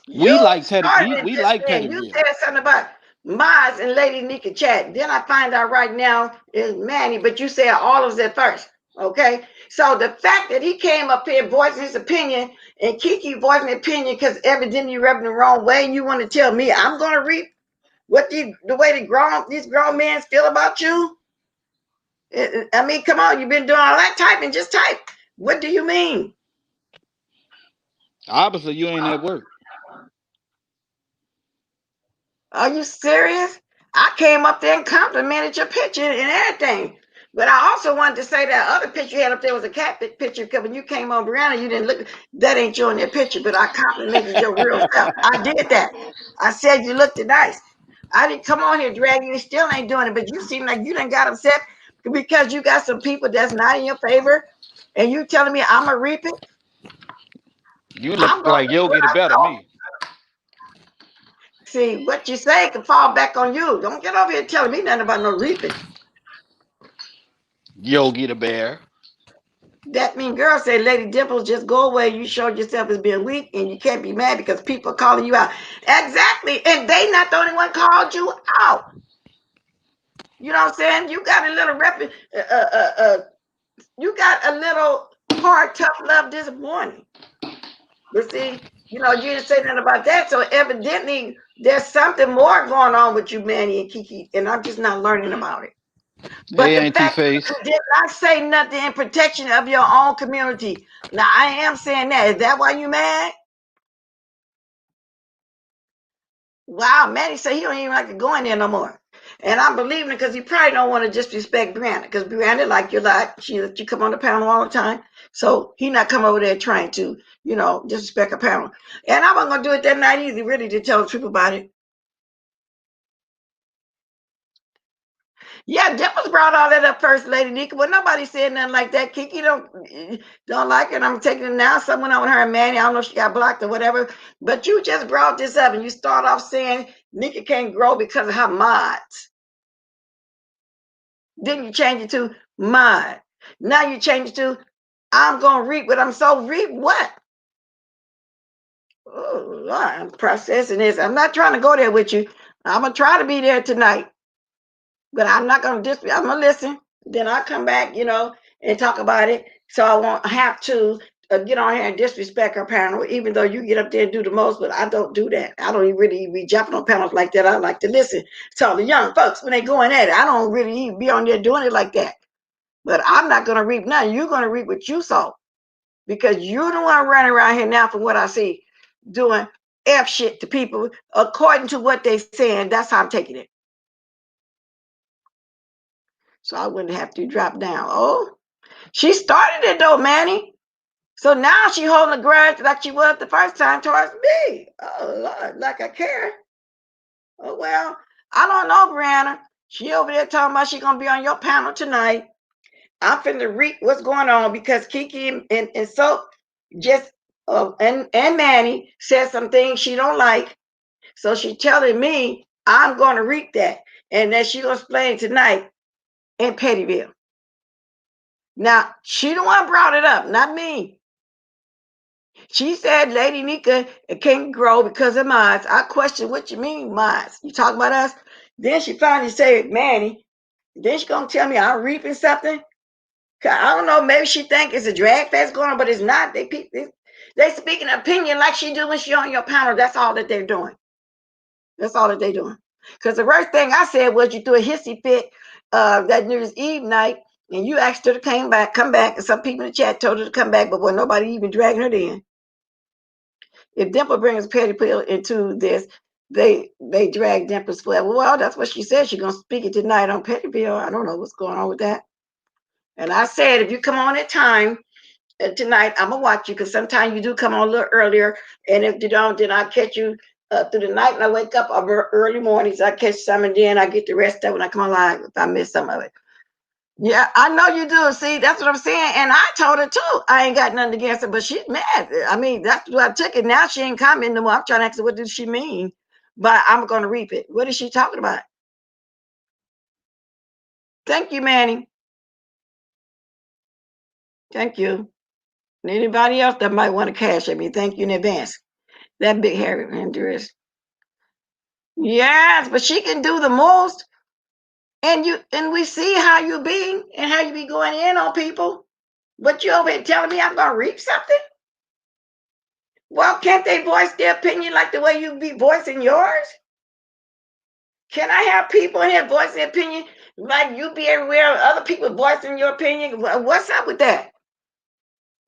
You started We it just like then. You Pettiville. said something about Maz and Lady Nika chat. Then I find out right now is Manny, but you said all of us at first. Okay. So the fact that he came up here voicing his opinion and Kiki voicing an opinion because evidently you rubbing the wrong way and you want to tell me I'm gonna reap what the way these grown men feel about you. I mean, come on, you've been doing all that typing, just type. What do you mean? Obviously, you ain't at work. Are you serious? I came up there and complimented your picture and everything. But I also wanted to say that other picture you had up there was a cat picture because when you came on Brianna, you didn't look, that ain't you in that picture, but I complimented your real self. I did that. I said you looked nice. I didn't come on here dragging you, still ain't doing it, but you seem like you done got upset because you got some people that's not in your favor and you telling me I'm going to reap it. You look I'm going to like reap you'll what get it I better sow. me. See, what you say can fall back on you. Don't get over here telling me nothing about no reaping. Yogi the Bear. That mean girl said, Lady Dimples, just go away. You showed yourself as being weak and you can't be mad because people are calling you out. Exactly. And they not the only one called you out. You know what I'm saying? You got a little you got a little hard, tough love this morning. But see, you didn't say nothing about that. So evidently there's something more going on with you, Manny and Kiki, and I'm just not learning about it. But Hey, the Auntie fact that Face. you did not say nothing in protection of your own community. Now, I am saying that. Is that why you mad? Wow, Manny said he don't even like to go in there no more. And I'm believing it because he probably don't want to disrespect Brianna because Brianna like you like. She let you come on the panel all the time. So he not come over there trying to, disrespect a panel. And I'm not going to do it that night easy, really, to tell the truth about it. Yeah, Dimples brought all that up first, Lady Nika. Well, nobody said nothing like that. Kiki don't like it. I'm taking it now. Someone on her and Manny. I don't know if she got blocked or whatever. But you just brought this up and you start off saying Nika can't grow because of her mods. Then you change it to mod. Now you change it to I'm gonna reap what I'm so reap what? Oh, Lord, I'm processing this. I'm not trying to go there with you. I'm going to try to be there tonight. But I'm not going to I'm going to listen. Then I'll come back, and talk about it. So I won't have to get on here and disrespect our panel, even though you get up there and do the most. But I don't do that. I don't really be jumping on panels like that. I like to listen to the young folks when they going at it. I don't really be on there doing it like that. But I'm not going to reap nothing. You're going to reap what you sow. Because you're the one running around here now, from what I see, doing F shit to people according to what they saying. That's how I'm taking it. So I wouldn't have to drop down. Oh, she started it though, Manny. So now she holding a grudge like she was the first time towards me. Oh Lord, like I care. Oh well, I don't know, Brianna. She over there talking about she gonna be on your panel tonight. I'm finna read what's going on because Kiki and Soap just and Manny said some things she don't like. So she telling me I'm gonna read that. And then she gonna explain tonight in Pettyville. Now, she the one brought it up, not me. She said Lady Nika can't grow because of mods. I question what you mean, mods. You talk about us? Then she finally said, Manny. Then she gonna tell me I'm reaping something. I don't know, maybe she think it's a drag fest going on, but it's not. They speak an opinion like she do when she on your panel. That's all that they're doing. That's all that they're doing. Because the worst thing I said was you threw a hissy fit that New Year's Eve night, and you asked her to come back, and some people in the chat told her to come back, but was nobody even dragging her in. If Dimple brings Petty Pill into this, they drag Dimple's forever. Well, that's what she said. She's gonna speak it tonight on Petty Pill. I don't know what's going on with that. And I said, if you come on at time tonight, I'm gonna watch you because sometimes you do come on a little earlier, and if you don't, then I catch you through the night. And I wake up early mornings. I catch some, and then I get the rest of it when I come on live if I miss some of it. Yeah, I know you do. See, that's what I'm saying. And I told her too. I ain't got nothing against her, but she's mad. I mean, that's what I took it. Now she ain't coming no more. I'm trying to ask her, what does she mean? But I'm gonna reap it. What is she talking about? Thank you, Manny. Thank you. And anybody else that might want to cash at me, thank you in advance. That big hairy Honduras. Yes, but she can do the most. And we see how you be and how you be going in on people. But you over here telling me I'm gonna reap something? Well, can't they voice their opinion like the way you be voicing yours? Can I have people in here voicing their opinion like you be everywhere, other people voicing your opinion? What's up with that?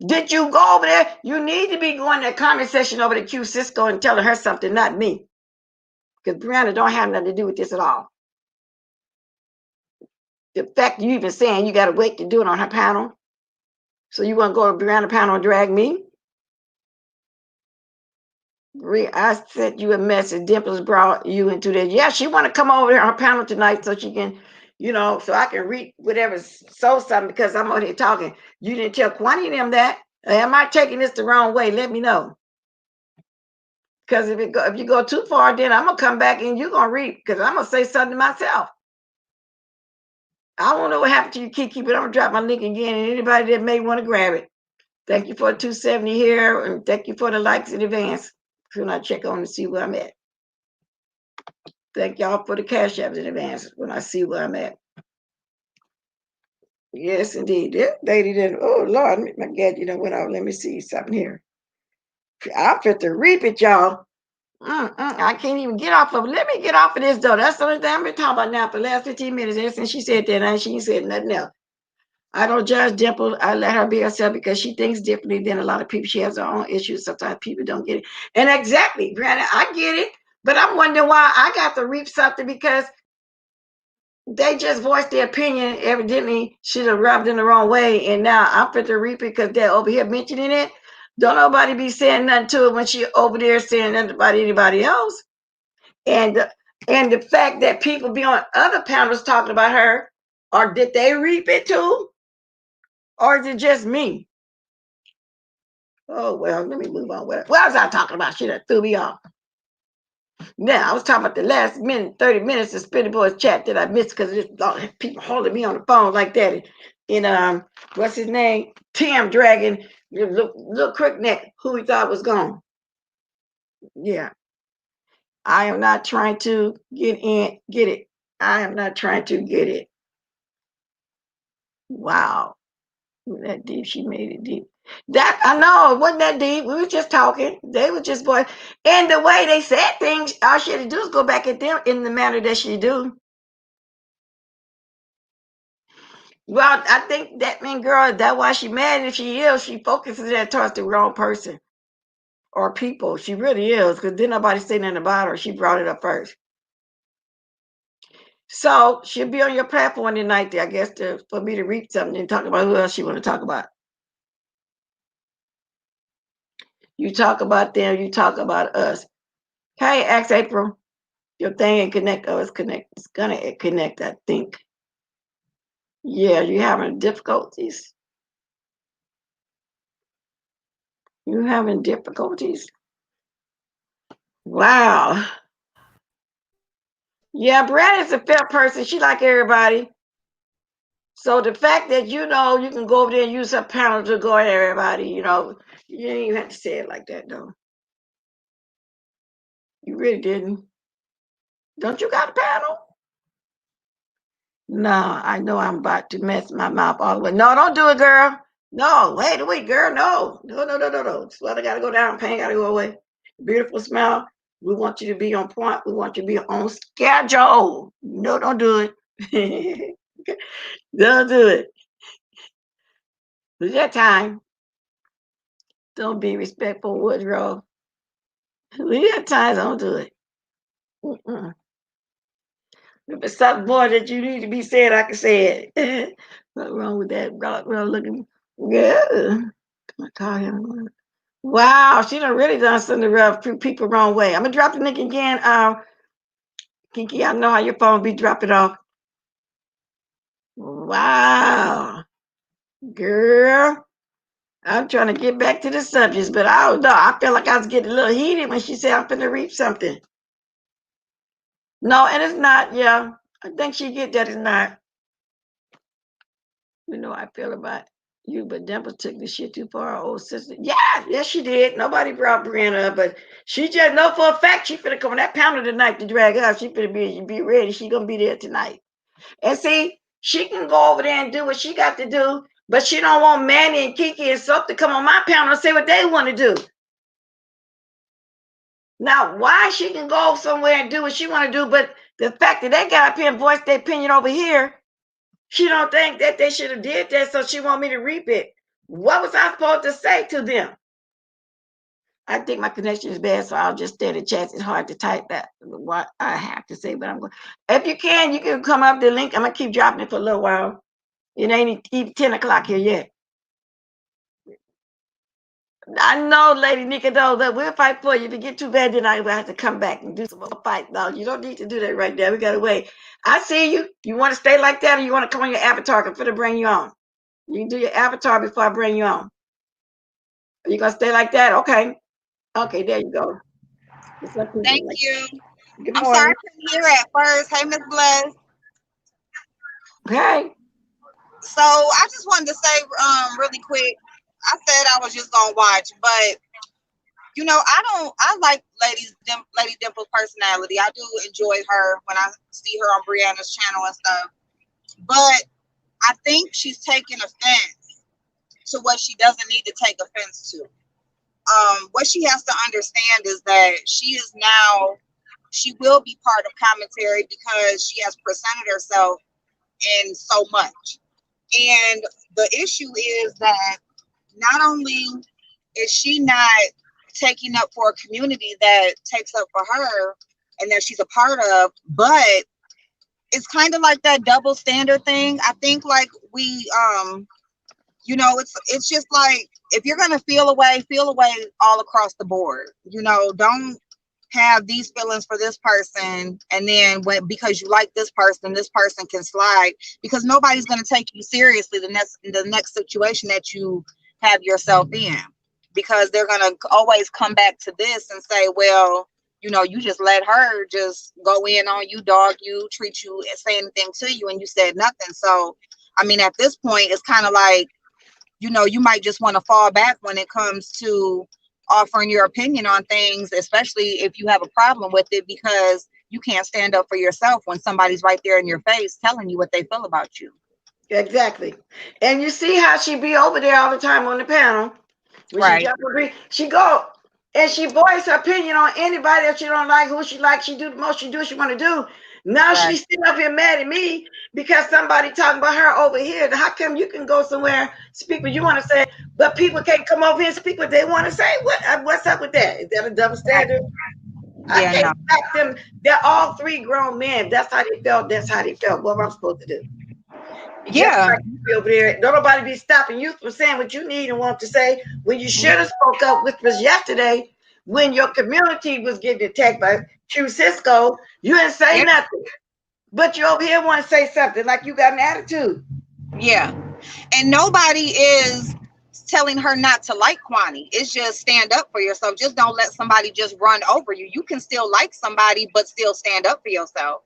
Did you go over there? You need to be going to the comment section over to Q Cisco and telling her something, not me. Because Brianna don't have nothing to do with this at all. The fact you even saying you got to wait to do it on her panel. So you want to go to Brianna panel and drag me? I sent you a message. Dimples brought you into this. Yeah, she want to come over here on her panel tonight so she can, so I can read whatever, so something because I'm over here talking. You didn't tell Quanetta them that. Am I taking this the wrong way? Let me know. Because if you go too far, then I'm gonna come back and you're gonna read because I'm gonna say something myself. I don't know what happened to you, Kiki, but I'm gonna drop my link again. And anybody that may want to grab it, thank you for 270 here, and thank you for the likes in advance. When I check on to see where I'm at. Thank y'all for the cash apps in advance when I see where I'm at. Yes, indeed. This lady did. Oh Lord, my gadget went out. Let me see something here. I'm fit to reap it, y'all. I can't even get off of it. Let me get off of this though. That's the only thing I've been talking about now for the last 15 minutes. Ever since she said that, and she ain't said nothing else. I don't judge Dimple. I let her be herself because she thinks differently than a lot of people. She has her own issues. Sometimes people don't get it. And exactly, granted, I get it. But I'm wondering why I got to reap something because they just voiced their opinion. Evidently, should have rubbed in the wrong way. And now I'm fit to reap it because they're over here mentioning it. Don't nobody be saying nothing to it when she over there saying nothing about anybody else. And the fact that people be on other panels talking about her, or did they reap it too? Or is it just me? Oh, well, let me move on. What was I talking about? She that threw me off. Now, I was talking about the last 30 minutes of Spinny Boys chat that I missed because there's people holding me on the phone like that. And what's his name? Tim dragging little quick neck who he thought was gone. Yeah. I am not trying to get it. I am not trying to get it. Wow. That deep, she made it deep. That I know, it wasn't that deep. We were just talking. They were just boy. And the way they said things, all she had to do is go back at them in the manner that she do. Well, I think that mean girl, that's why she mad. And if she is, she focuses that towards the wrong person or people. She really is, because then nobody say nothing about her. She brought it up first. So she'll be on your platform tonight, I guess, for me to read something and talk about who else she want to talk about. You talk about them, you talk about us. Hey, ask April. Your thing ain't connect. Oh, it's connect. It's gonna connect, I think. Yeah, you having difficulties. You having difficulties. Wow. Yeah, Brandon's a fair person. She like everybody. So the fact that you know you can go over there and use her panel to go at everybody, you know, you didn't even have to say it like that though. You really didn't. Don't you got a panel? No, I know I'm about to mess my mouth all the way. No, don't do it, girl. No, wait, girl. No. Sweat gotta go down, pain gotta go away. Beautiful smile. We want you to be on point. We want you to be on schedule. No, don't do it. Don't do it. It's that time. Don't be respectful, Woodrow. We got times, don't do it. Mm-mm. If it's something more that you need to be said, I can say it. What's wrong with that? Wrong looking. Yeah. I call him. Wow, she done really done something to rub people wrong way. I'm gonna drop the link again. Kiki, I know how your phone be dropping off. Wow, girl. I'm trying to get back to the subjects, but I don't know. I feel like I was getting a little heated when she said I'm finna reap something. No, and it's not. Yeah, I think she get that it's not. You know how I feel about you, but Dimple took the shit too far. Our old sister. Yeah, yes, she did. Nobody brought Brianna up, but she just know for a fact she finna come on that panel tonight to drag her. She finna be ready. She gonna be there tonight. And see, she can go over there and do what she got to do, but she don't want Manny and Kiki and Soap to come on my panel and say what they want to do. Now, why she can go somewhere and do what she want to do, but the fact that they got up here and voice their opinion over here, she don't think that they should have did that, so she want me to reap it. What was I supposed to say to them? I think my connection is bad, so I'll just stay in the chat. It's hard to type that what I have to say, but I'm going. If you can come up the link. I'm gonna keep dropping it for a little while. It ain't even 10 o'clock here yet. I know, Lady Nika, though, that we'll fight for you. If you get too bad, then I will have to come back and do some more fight. No, you don't need to do that right now. We gotta wait. I see you. You want to stay like that, or you want to come on your avatar? I'm finna bring you on. You can do your avatar before I bring you on. Are you gonna stay like that? Okay. Okay, there you go. Thank you. Good I'm morning. sorry I couldn't hear at first. Hey, Miss Bless. Okay. So I just wanted to say really quick. I said I was just gonna watch, but you know, I like Lady Dimple's personality. I do enjoy her when I see her on Brianna's channel and stuff. But I think she's taking offense to what she doesn't need to take offense to. What she has to understand is that she will be part of commentary because she has presented herself in so much. And the issue is that not only is she not taking up for a community that takes up for her and that she's a part of, but it's kind of like that double standard thing. I think like we you know, it's just like if you're gonna feel away all across the board. You know, don't have these feelings for this person and then because you like this person can slide, because nobody's gonna take you seriously the next situation that you have yourself in, because they're gonna always come back to this and say, well, you know, you just let her just go in on you, dog you, treat you, and say anything to you, and you said nothing. So I mean, at this point, it's kind of like, you know, you might just want to fall back when it comes to offering your opinion on things, especially if you have a problem with it, because you can't stand up for yourself when somebody's right there in your face telling you what they feel about you. Exactly. And you see how she be over there all the time on the panel. When Right. she go and she voice her opinion on anybody that she don't like, who she like, she do the most, she do what she want to do. Now Right. she's still up here mad at me because somebody talking about her over here. How come you can go somewhere, speak what you want to say, but people can't come over here and speak what they want to say? What's up with that? Is that a double standard? I Yeah, can't no. stop them. They're all three grown men. That's how they felt. That's how they felt. What am I supposed to do? Just Yeah. like you be over there, don't nobody be stopping you from saying what you need and want to say when you should have spoke up, which was yesterday when your community was getting attacked by Q Cisco. You didn't say Yeah. nothing, but you over here want to say something like you got an attitude. Yeah. And nobody is telling her not to like Kwani. It's just stand up for yourself. Just don't let somebody just run over you. You can still like somebody, but still stand up for yourself.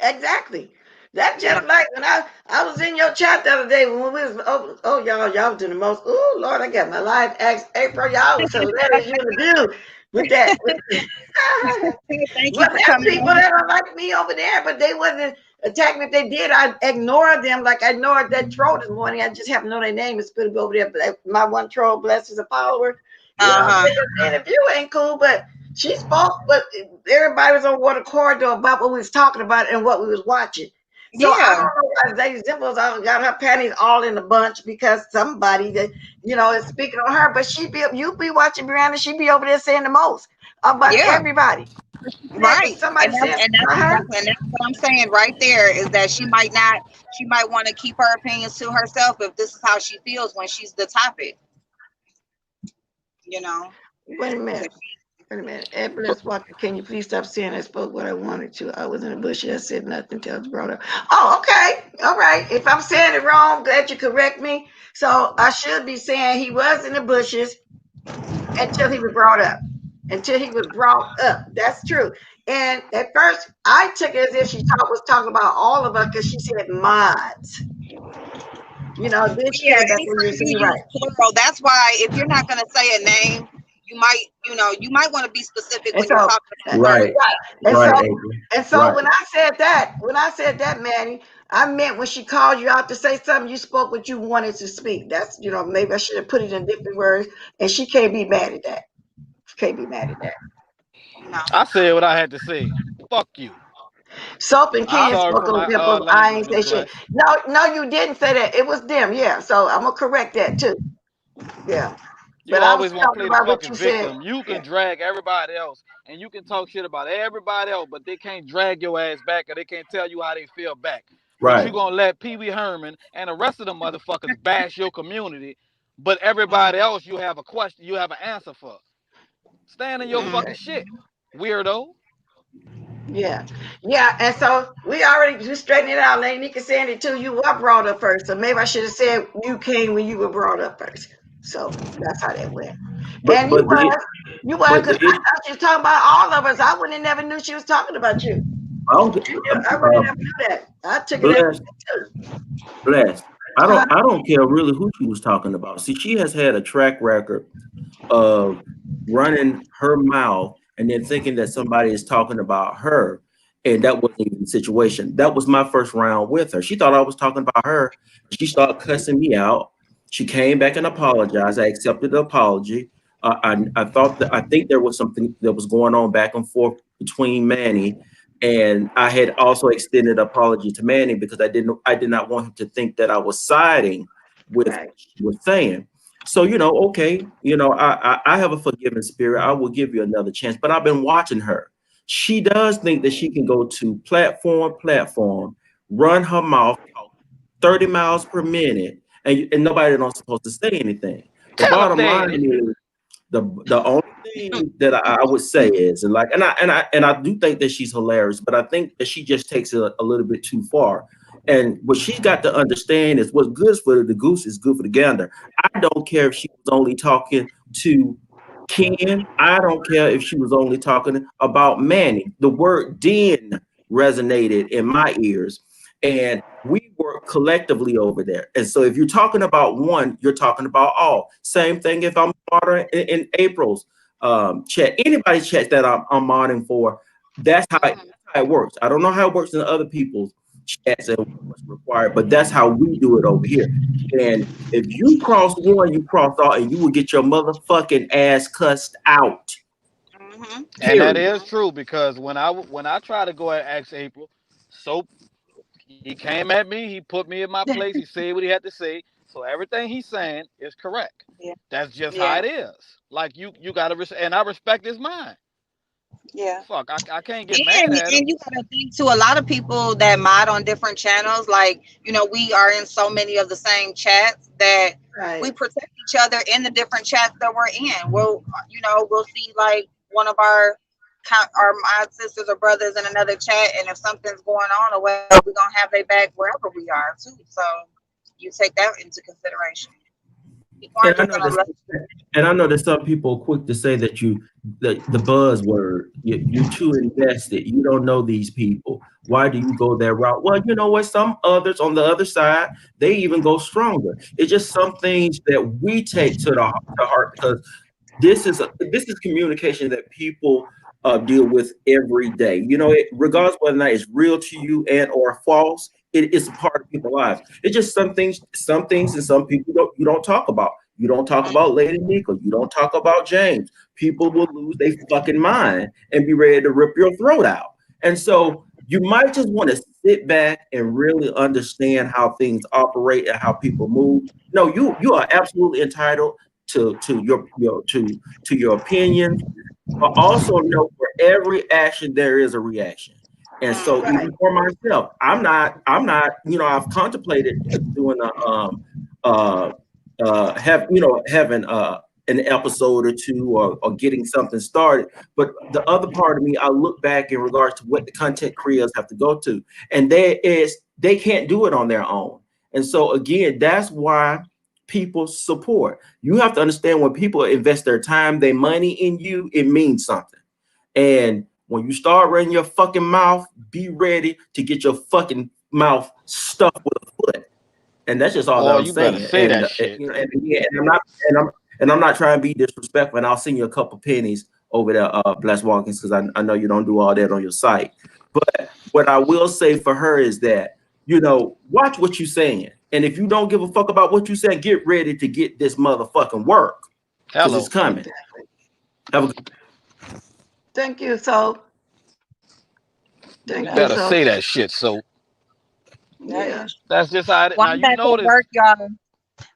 Exactly. That You know? just like when I was in your chat the other day when we was y'all was doing the most. Oh Lord, I got my life asked April. Y'all was hilarious. You in the view with that. Thank you Well, for there's coming people on. that are like me over there, but they wasn't attacking me. If they did, I ignored them like I ignored that troll this morning. I just happen to know their name. It's good to go over there. But my one troll, bless, is a follower. You know, the interview ain't cool, but she spoke, but everybody was on one accord though about what we was talking about and what we was watching. So I Yeah. don't know why Lady Dimples got her panties all in a bunch because somebody that is speaking on her, but you be watching Miranda, she be over there saying the most about Yeah. everybody. Right. Somebody says And that's what I'm saying right there is that she might want to keep her opinions to herself if this is how she feels when she's the topic. You know. Wait a minute. Wait a minute. Ed Bless Walker, can you please stop saying I spoke what I wanted to? I was in the bush. I said nothing until it was brought up. Oh, okay. All right. If I'm saying it wrong, glad you correct me. So I should be saying he was in the bushes until he was brought up. Until he was brought up. That's true. And at first, I took it as if she was talking about all of us because she said mods. Then she Yeah, came back and anytime you're you right. use plural, that's why if you're not gonna say a name, you might want to be specific And when you're so, talking about a Right, person. and right, so, April. and so Right. when I said that, Manny, I meant when she called you out to say something, you spoke what you wanted to speak. That's, maybe I should have put it in different words. And she can't be mad at that. She can't be mad at that. No. I said what I had to say. Fuck you. Soap and I'm Ken sorry spoke for on my Dimples. I language, ain't Miss say shit. Bless. No, you didn't say that. It was them. Yeah. So I'm gonna correct that too. Yeah. You But I was always want to talking play the about what fucking you said. victim. You Yeah. can drag everybody else and you can talk shit about everybody else, but they can't drag your ass back or they can't tell you how they feel back. But you Right. gonna let Pee Wee Herman and the rest of the motherfuckers bash your community, but everybody else you have a question, you have an answer for. Stand in your fucking Okay. shit, weirdo. Yeah, yeah, and so we already just straightened it out. Lady Nika saying it too. You were brought up first, so maybe I should have said you came when you were brought up first. So that's how that went. But And but the you was but because the I thought she was talking about all of us. I wouldn't have never knew she was talking about you. I don't I wouldn't have never knew that. I took it as bless too. bless. I Uh-huh. don't care really who she was talking about. See, she has had a track record of running her mouth and then thinking that somebody is talking about her, and that wasn't even the situation. That was my first round with her. She thought I was talking about her. She started cussing me out. She came back and apologized. I accepted the apology. I think there was something that was going on back and forth between Manny, and I had also extended apology to Manny because I did not want him to think that I was siding with Right. what she was saying. So, okay, I have a forgiving spirit. I will give you another chance. But I've been watching her. She does think that she can go to platform, run her mouth, talk 30 miles per minute, and nobody not supposed to say anything. The Tell him, bottom line daddy. is the only thing that I would say is, and I do think that she's hilarious, but I think that she just takes it a little bit too far. And what she's got to understand is what's good for the goose is good for the gander. I don't care if she was only talking to Ken. I don't care if she was only talking about Manny. The word "den" resonated in my ears, And we work collectively over there. And so if you're talking about one, you're talking about all. Same thing if I'm modding in April's chat, anybody's chat that I'm modding for, that's how it works. I don't know how it works in other people's chats and what's required, but that's how we do it over here. And if you cross one, you cross all, and you will get your motherfucking ass cussed out. And that is true, because when I try to go and ask April, so he came at me, he put me in my place, he said what he had to say, so everything he's saying is correct. Yeah. That's just how it is. Like you gotta and I respect his mind. Yeah. Fuck, I can't get mad at him. And you gotta think too, a lot of people that mod on different channels, like, you know, we are in so many of the same chats that we protect each other in the different chats that we're in. We'll, you know, we'll see like one of our mod sisters or brothers in another chat, and if something's going on or whatever, we're gonna have their back wherever we are too. So you take that into consideration. And I know that some people are quick to say that the buzzword, you're too invested. You don't know these people. Why do you go that route? Well, you know what? Some others on the other side, they even go stronger. It's just some things that we take to the heart, because this is communication that people deal with every day. You know, regardless whether or not it's real to you and or false, it is a part of people's lives. It's just some things, and some people you don't talk about. You don't talk about Lady Nika. You don't talk about James. People will lose their fucking mind and be ready to rip your throat out. And so you might just want to sit back and really understand how things operate and how people move. No, you are absolutely entitled to your opinion, but also know for every action there is a reaction. And so even for myself, I'm not, you know, I've contemplated doing having an episode or two, or getting something started. But the other part of me, I look back in regards to what the content creators have to go to, and they can't do it on their own. And so again, that's why people support. You have to understand, when people invest their time, their money in you, it means something. And when you start running your fucking mouth, be ready to get your fucking mouth stuffed with a foot. And that's just all that I'm saying. Say that shit. And I'm not trying to be disrespectful. And I'll send you a couple pennies over there, Bless Watkins, because I know you don't do all that on your site. But what I will say for her is that, you know, watch what you're saying. And if you don't give a fuck about what you're saying, get ready to get this motherfucking work, because it's coming. Have a good. Thank you, so. You better say that shit, so. Yeah. That's just how it. Well, now I'm you back know at this. work, y'all.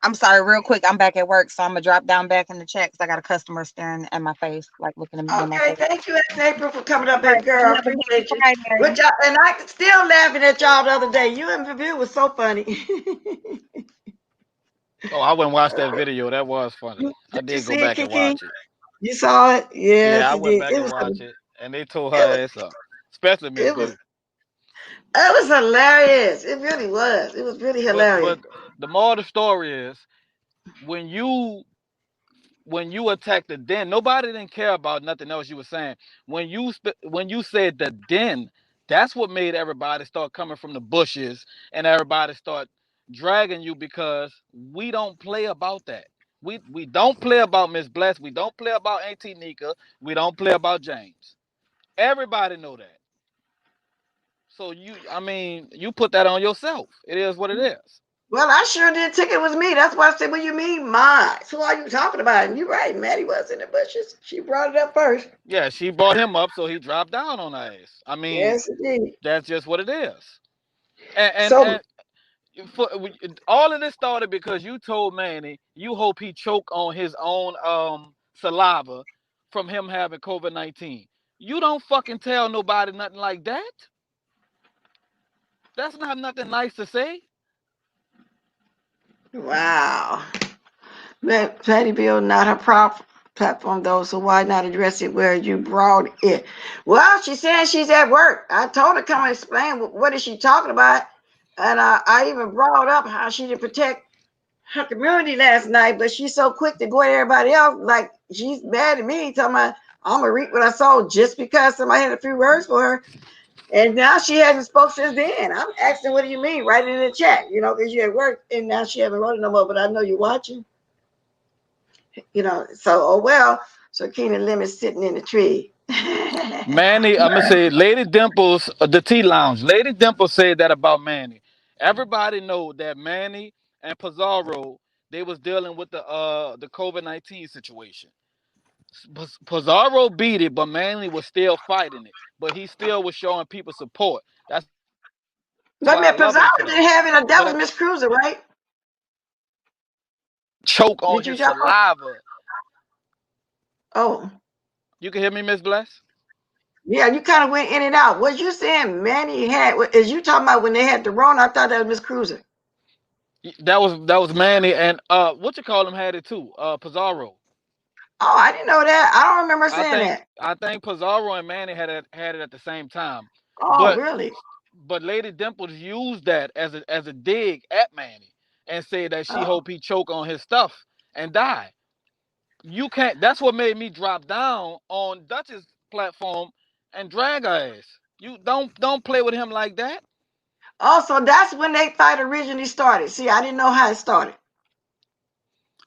I'm sorry, real quick. I'm back at work, so I'm gonna drop down back in the chat because I got a customer staring at my face, like looking at me. Okay, thank you, April, for coming up here, girl. I appreciate you. Friday. And I still laughing at y'all the other day. You and Review was so funny. Oh, I went and watched that video. That was funny. I did go back and watch it. You saw it? Yes, yeah, I went did. back and watched it, and they tore her ass up, especially Miss View. It was hilarious. It really was. It was really hilarious. But the moral of the story is, when you attack the den, nobody didn't care about nothing else you were saying. When you said the den, that's what made everybody start coming from the bushes, and everybody start dragging you, because we don't play about that. We don't play about Miss Bless. We don't play about Auntie Nika. We don't play about James. Everybody know that. So you put that on yourself. It is what it is. Well, I sure did think it was me. That's why I said, what do you mean, mine? Who are you talking about? And you're right, Maddie was in the bushes. She brought it up first. Yeah, she brought him up, so he dropped down on her ass. I mean, yes, indeed. That's just what it is. And all of this started because you told Manny you hope he choke on his own saliva from him having COVID-19. You don't fucking tell nobody nothing like that. That's not nothing nice to say. Wow. Patty Bill, not her platform though, so why not address it where you brought it? Well, she's saying she's at work. I told her come and explain what is she talking about, and I even brought up how she didn't protect her community last night, but she's so quick to go at everybody else, like she's mad at me, talking about I'm gonna reap what I sow just because somebody had a few words for her. And now she hasn't spoke since then. I'm asking, what do you mean? Write it in the chat, because you're at work, and now she haven't wrote it no more. But I know you're watching, So, oh well. So Keenan Lim is sitting in the tree. Manny, I'm gonna say Lady Dimples, the Tea Lounge. Lady Dimples said that about Manny. Everybody know that Manny and Pizarro, they was dealing with the COVID-19 situation. Pizarro beat it, but Manny was still fighting it. But he still was showing people support. That's why I love him for that. But man, But Pizarro didn't have it. but That was Miss Cruiser, right? choke on Did you his jump on? saliva. Oh, You can hear me, Miss Bless? yeah. You kind of went in and out. Was you saying Manny had? Is you talking about when they had the Rona? I thought that was Miss Cruiser. That was Manny and what you call him had it too. Pizarro. Oh, I didn't know that. I don't remember I saying think that. I think Pizarro and Manny had it at the same time. Oh, But really? but Lady Dimples used that as a dig at Manny and said that she Oh, hope he choke on his stuff and die. You can't. That's what made me drop down on Dutch's platform and drag her ass. You don't play with him like that. oh, so that's when they fight originally started. See, I didn't know how it started.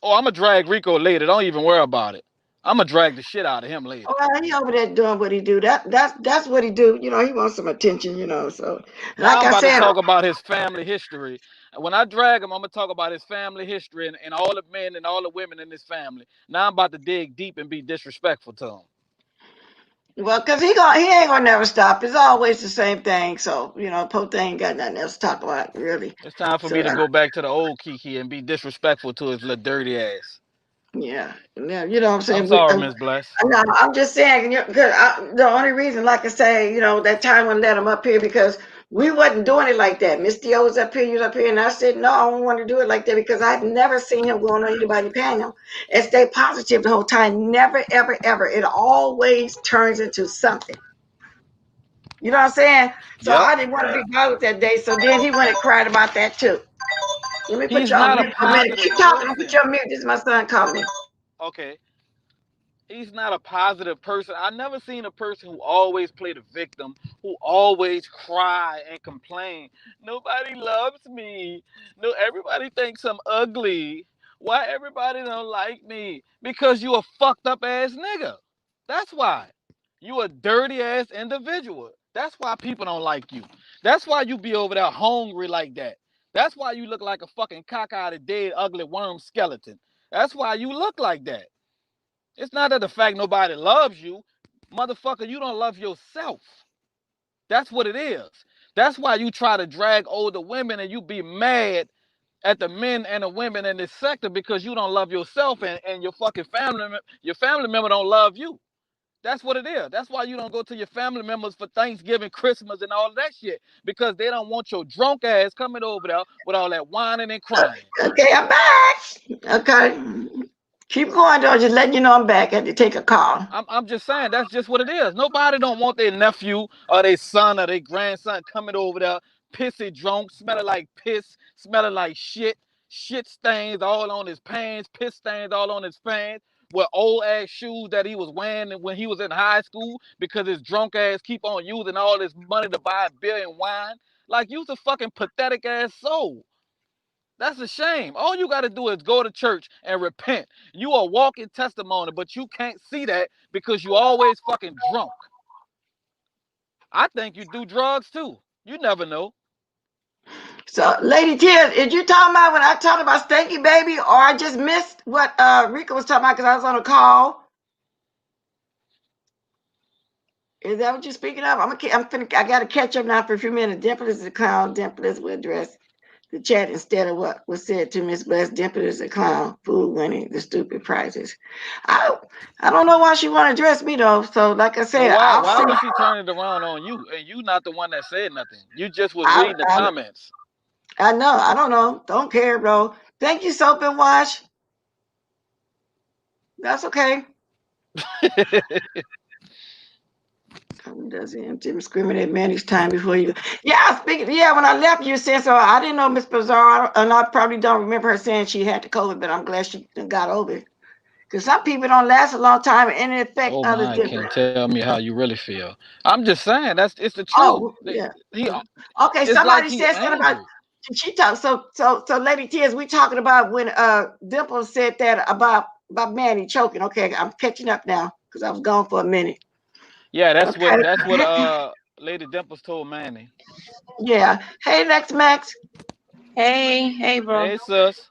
Oh, I'm gonna drag Rico later. Don't even worry about it. I'm gonna drag the shit out of him Oh, later. well, he over there doing what he do. That's what he do. He wants some attention. So, Now like I'm I about to said, talk about his family history. And when I drag him, I'm gonna talk about his family history and all the men and all the women in his family. Now I'm about to dig deep and be disrespectful to him. well, cause he ain't gonna never stop. It's always the same thing. So, Pote ain't got nothing else to talk about really. It's time for me So, to go back to the old Kiki and be disrespectful to his little dirty ass. yeah, yeah, you know what I'm I'm saying. sorry, Miss Bless. No, I'm just saying, cause the only reason, like I say, that time when let him up here because we wasn't doing it like that. Miss Dio was up here, you was up here, and I said, no, I don't want to do it like that because I've never seen him going on anybody panel and stay positive the whole time. Never, ever, ever. It always turns into something. You know what I'm saying? So Yep. I didn't want to be bothered that day. So then he went and cried about that too. Let me put He's you on not a mute for a minute. positive Keep talking. I'll put you person. on mute. This is my son calling me. Okay. He's not a positive person. I never seen a person who always play the victim, who always cry and complain. Nobody loves me. No, everybody thinks I'm ugly. Why everybody don't like me? Because you a fucked up ass nigga. That's why. You a dirty ass individual. That's why people don't like you. That's why you be over there hungry like that. That's why you look like a fucking cockeyed dead ugly worm skeleton. That's why you look like that. It's not that the fact nobody loves you. Motherfucker, you don't love yourself. That's what it is. That's why you try to drag older women and you be mad at the men and the women in this sector because you don't love yourself and your family member don't love you. That's what it is. That's why you don't go to your family members for Thanksgiving, Christmas, and all of that shit. Because they don't want your drunk ass coming over there with all that whining and crying. Okay, I'm back. Okay. Keep going, though. Just letting you know I'm back. I had to take a call. I'm just saying that's just what it is. Nobody don't want their nephew or their son or their grandson coming over there pissy drunk, smelling like piss, smelling like shit stains all on his pants, piss stains all on his pants, with old ass shoes that he was wearing when he was in high school because his drunk ass keep on using all this money to buy beer and wine. Like you's a fucking pathetic ass soul. That's a shame. All you got to do is go to church and repent. You are walking testimony, but you can't see that because you always fucking drunk. I think you do drugs too. You never know. So, Lady Tears, did you talking about when I talked about Stanky Baby, or I just missed what Rika was talking about because I was on a call? Is that what you're speaking of? I got to catch up now for a few minutes. Dimple is a clown. Dimple is will address the chat instead of what was said to Miss Bless. Dimple is a clown. Food winning the stupid prizes. I I don't know why she want to address me though. So, like I But said, why I'll why see. was she turning it around on you and you not the one that said nothing? You just was I, reading the I comments. I know. I don't know. Don't care, bro. Thank you, Soap and Wash. That's okay. Doesn't discriminate manage time before you. Yeah, speaking. Yeah, when I left, you said so. I didn't know Miss Bizarre, and I probably don't remember her saying she had the COVID, but I'm glad she got over it. Because some people don't last a long time and it affects Oh others my, differently. can't tell me how you really feel. I'm just saying it's the truth. Oh, yeah. He, Okay, it's like somebody he said something about angry. she talked. So Lady Tears, we talking about when Dimple said that about Manny choking. Okay, I'm catching up now because I was gone for a minute. Yeah, Okay. that's what Lady Dimples told Manny. Yeah. Hey, Lex Max. Hey, bro. Hey sis.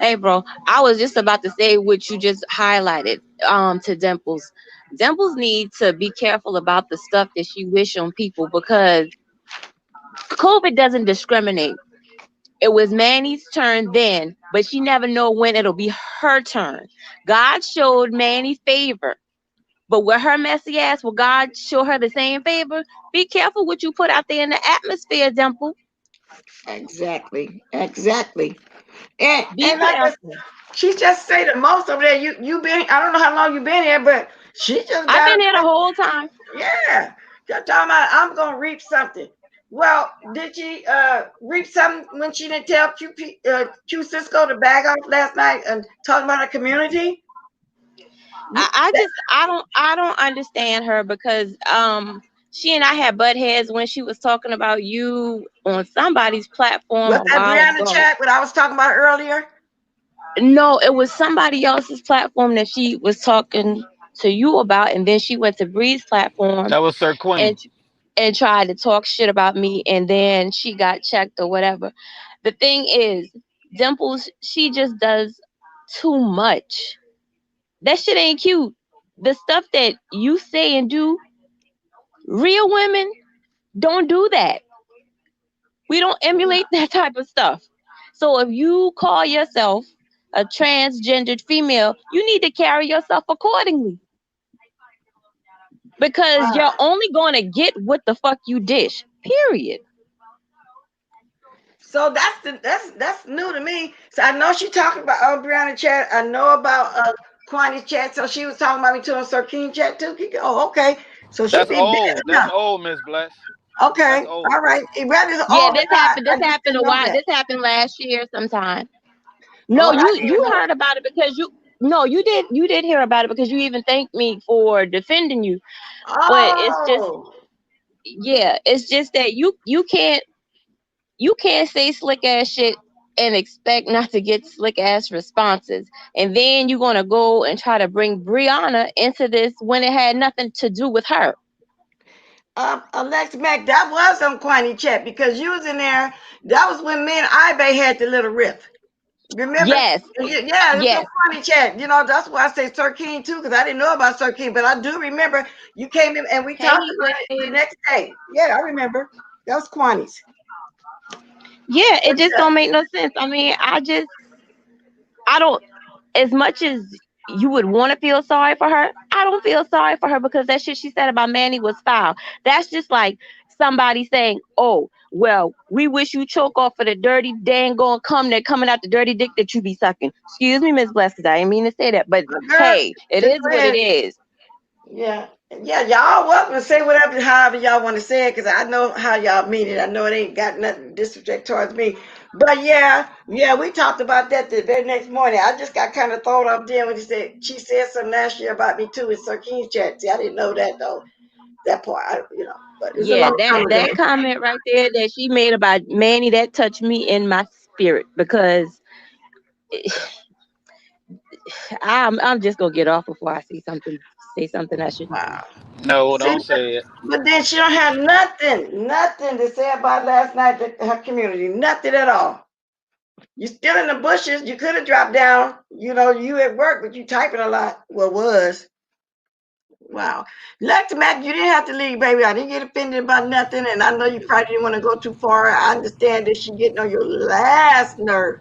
Hey, bro. I was just about to say what you just highlighted. To Dimples. Dimples need to be careful about the stuff that she wish on people because COVID doesn't discriminate. It was Manny's turn then, but she never know when it'll be her turn. God showed Manny favor, but with her messy ass, will God show her the same favor? Be careful what you put out there in the atmosphere, Dimple. Exactly. Exactly. And Be and like I, careful. she just say the most over there. You been, I don't know how long you been here, but she just I've got been a here the whole time. yeah. You're talking about I'm gonna reap something. Well, did she reap something when she didn't tell Q Cisco to bag off last night and talking about her community? I don't understand her because she and I had butt heads when she was talking about you on somebody's platform Was a that while Brianna ago. chat what I was talking about earlier? No, it was somebody else's platform that she was talking to you about, and then she went to Bree's platform That was Sir and Queen. and tried to talk shit about me, and then she got checked or whatever. The thing is, Dimples, she just does too much. That shit ain't cute. The stuff that you say and do, real women don't do that. We don't emulate that type of stuff. So if you call yourself a transgendered female, you need to carry yourself accordingly because you're only going to get what the fuck you dish. Period. So that's new to me. So I know she talking about Brianna chat. I know about Kwani's chat. So she was talking about me too on Sir King chat too. Oh, okay. So she That's be big old. That's enough. old, Miss Bless. Okay, That's old. all right. Whether it's Yeah, old or not, this I just happened didn't a know while. that. This happened last year sometime. Oh, No, I you didn't know. heard about it because you did hear about it because you even thanked me for defending you. But it's just Oh, yeah, it's just that you can't say slick ass shit and expect not to get slick ass responses. And then you're gonna go and try to bring Brianna into this when it had nothing to do with her. Alexa Mac, that was on Kwani chat because you was in there. That was when me and Ibe had the little riff. Remember? Yes, Yeah, it's yes. a funny chat. You know, that's why I say Sir King too, because I didn't know about Sir King, but I do remember you came in and we Hey, talked Heat about it the Wave. next day. Yeah, I remember. That was Kwani's. Yeah, But it just don't make no sense. I mean, I don't, as much as you would want to feel sorry for her, I don't feel sorry for her because that shit she said about Manny was foul. That's just like somebody saying, "Oh, well, we wish you choke off for the dirty dang going cum that coming out the dirty dick that you be sucking." Excuse me, Miss Blessed, I didn't mean to say that, but girl, hey, it just is go what it ahead. is. Yeah. Yeah, y'all welcome to say whatever, however y'all want to say it, because I know how y'all mean it. I know it ain't got nothing disrespect towards me. But yeah, we talked about that the very next morning. I just got kind of thrown off then when she said something last year about me too in Sir King's chat. See, I didn't know that though. That part, but it's a Yeah, long time that ago. comment right there that she made about Manny that touched me in my spirit because I'm just gonna get off before I say something I shouldn't say. Wow. No, See, don't say it. but then she don't have nothing to say about last night to her community. Nothing at all. You still in the bushes. You could have dropped down. You at work, but you typing a lot. Well, was. Wow. Lex Mac, you didn't have to leave, baby. I didn't get offended about nothing. And I know you probably didn't want to go too far. I understand that she getting on your last nerve.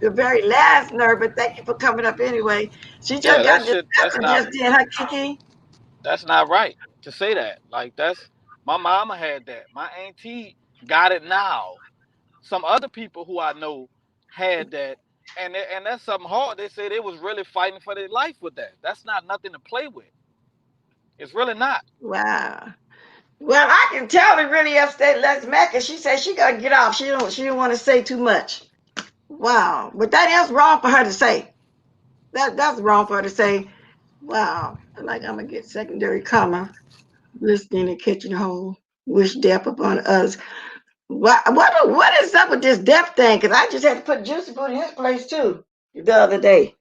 Your very last nerve, but thank you for coming up anyway. She Yeah, just that got shit. That's disgusted not. just then, huh, Kiki? That's not right to say that. Like that's my mama had that. My auntie got it now. Some other people who I know had that, and that's something hard. They said they was really fighting for their life with that. That's not nothing to play with. It's really not. Wow. Well, I can tell it really upset Les Mack, and she said she gotta get off. She don't want to say too much. Wow. But that is wrong for her to say. That's wrong for her to say, wow, like I'm gonna get secondary karma, listening and catching hold, wish death upon us. What is up with this death thing? Because I just had to put Juicy Food in his place too the other day.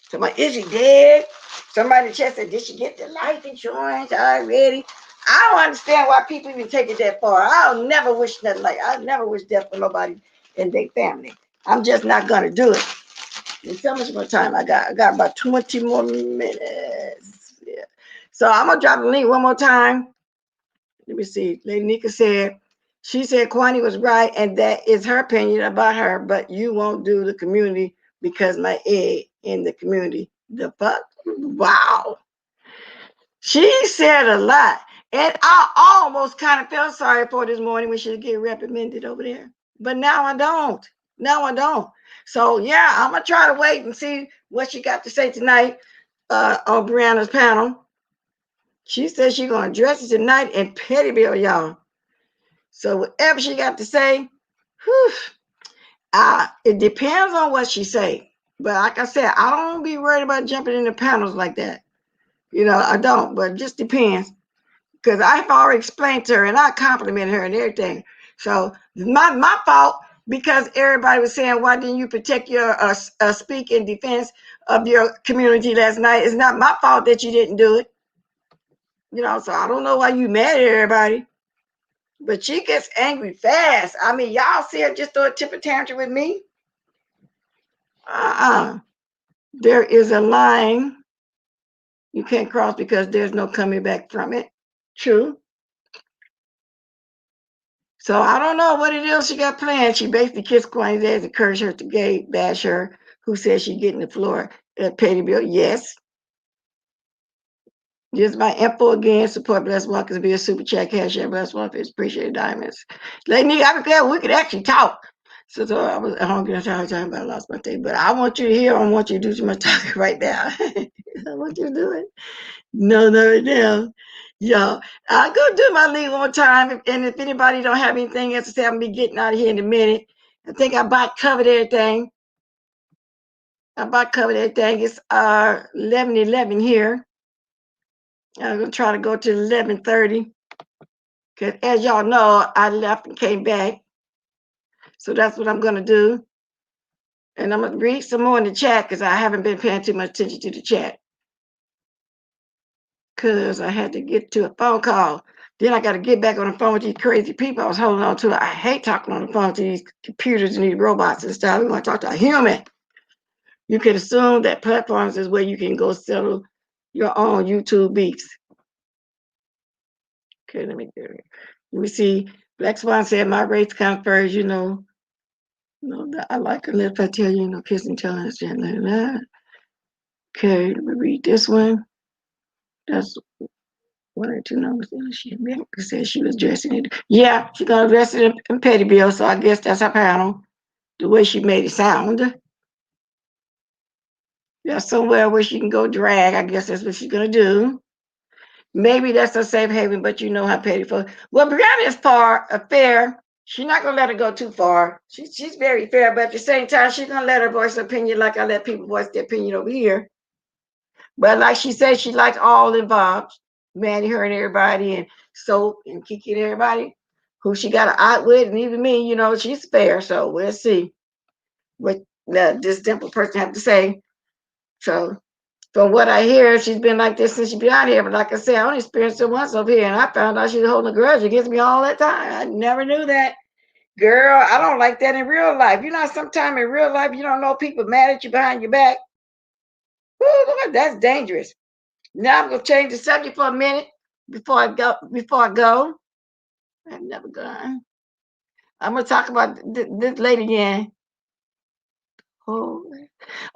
So my, is she dead? Somebody just said, did she get the life insurance already? I don't understand why people even take it that far. I'll never wish nothing like I never wish death for nobody in their family. I'm just not gonna do it. And tell me how much more time I got. I got about 20 more minutes. Yeah. So I'm gonna drop the link one more time. Let me see. Lady Nika said, she said Kwani was right, and that is her opinion about her, but you won't do the community because my egg in the community. The fuck? Wow. She said a lot. And I almost kind of felt sorry for this morning when she get reprimanded over there. But now I don't. Now I don't. So yeah, I'm gonna try to wait and see what she got to say tonight on Brianna's panel. She said she's gonna address it tonight in Pettyville, y'all. So whatever she got to say, whew, it depends on what she say. But like I said, I don't be worried about jumping in the panels like that. You know, I don't, but it just depends. Because I've already explained to her and I complimented her and everything. So my fault, because everybody was saying, why didn't you protect your speak in defense of your community last night? It's not my fault that you didn't do it. You know, so I don't know why you mad at everybody. But she gets angry fast. I mean, y'all see her just throw a temper tantrum with me? There is a line you can't cross because there's no coming back from it. True. So I don't know what it is she got planned. She basically kissed Quanita's ass, encouraged her to gay bash her, who says she getting the floor at Pettyville. Yes. Just my info again. Support Blessed Walkers via Super Chat, Cash App, Blessed Walkers. Appreciate diamonds. Lady, I'm glad we could actually talk. So I was hungry at the time, but I lost my thing. But I want you to hear. I want you to do too much talking right now. I want you to do it. No, right now. Y'all, I'll go do my lead one time. And if anybody don't have anything else to say, I'm going to be getting out of here in a minute. I think I about covered everything. It's 11:11 here. I'm going to try to go to 11:30. Because as y'all know, I left and came back. So that's what I'm going to do. And I'm going to read some more in the chat because I haven't been paying too much attention to the chat. Because I had to get to a phone call. Then I got to get back on the phone with these crazy people I was holding on to. I hate talking on the phone to these computers and these robots and stuff. We want to talk to a human. You can assume that platforms is where you can go settle your own YouTube beefs. Okay, let me see. Black Swan said my race confers, you know, I like her if I tell you, kiss and tell us. Okay, let me read this one. That's one or two numbers. She said she was dressing it. Yeah, she's gonna dress it in Pettyville, so I guess that's her panel. The way she made it sound. Yeah, somewhere where she can go drag. I guess that's what she's gonna do. Maybe that's a safe haven, but you know how petty for. Well, Brianna is fair. She's not gonna let her go too far. She's very fair, but at the same time, she's gonna let her voice her opinion like I let people voice their opinion over here. But like she said, she likes all involved, Manny, her, and everybody, and Soap and Kiki and everybody who she got an out with, and even me, she's fair. So we'll see what this Dimple person have to say. So from what I hear, she's been like this since she been out here. But like I said, I only experienced it once over here, and I found out she was holding a grudge against me all that time. I never knew that. Girl, I don't like that in real life. Sometimes in real life, you don't know people mad at you behind your back. Woo, that's dangerous. Now I'm gonna change the subject for a minute before I go. I've never gone. I'm gonna talk about this lady again. Oh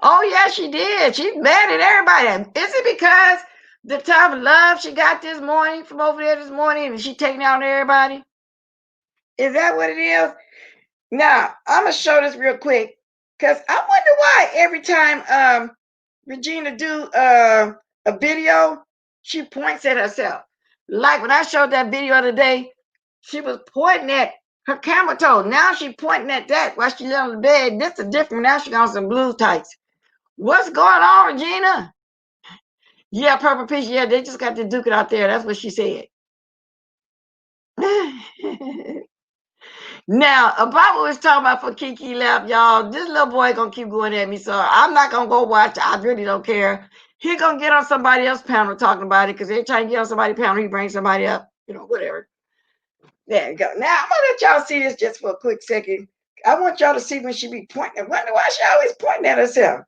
yeah, she did. She's mad at everybody. Is it because the type of love she got this morning from over there this morning and she taking out everybody? Is that what it is? Now I'm gonna show this real quick because I wonder why every time Regina do a video, she points at herself. Like when I showed that video today, she was pointing at her camera toe. Now she's pointing at that while she lay on the bed. This is different. Now she got on some blue tights. What's going on, Gina? Yeah, Purple Peach. Yeah, they just got to duke it out there. That's what she said. Now, about what we was talking about for Kiki left, y'all, this little boy gonna keep going at me, so I'm not gonna go watch. I really don't care. He gonna get on somebody else's panel talking about it, because every time he get on somebody's panel, he brings somebody up, whatever. There you go. Now, I'm gonna let y'all see this just for a quick second. I want y'all to see when she be pointing. I wonder why she always pointing at herself.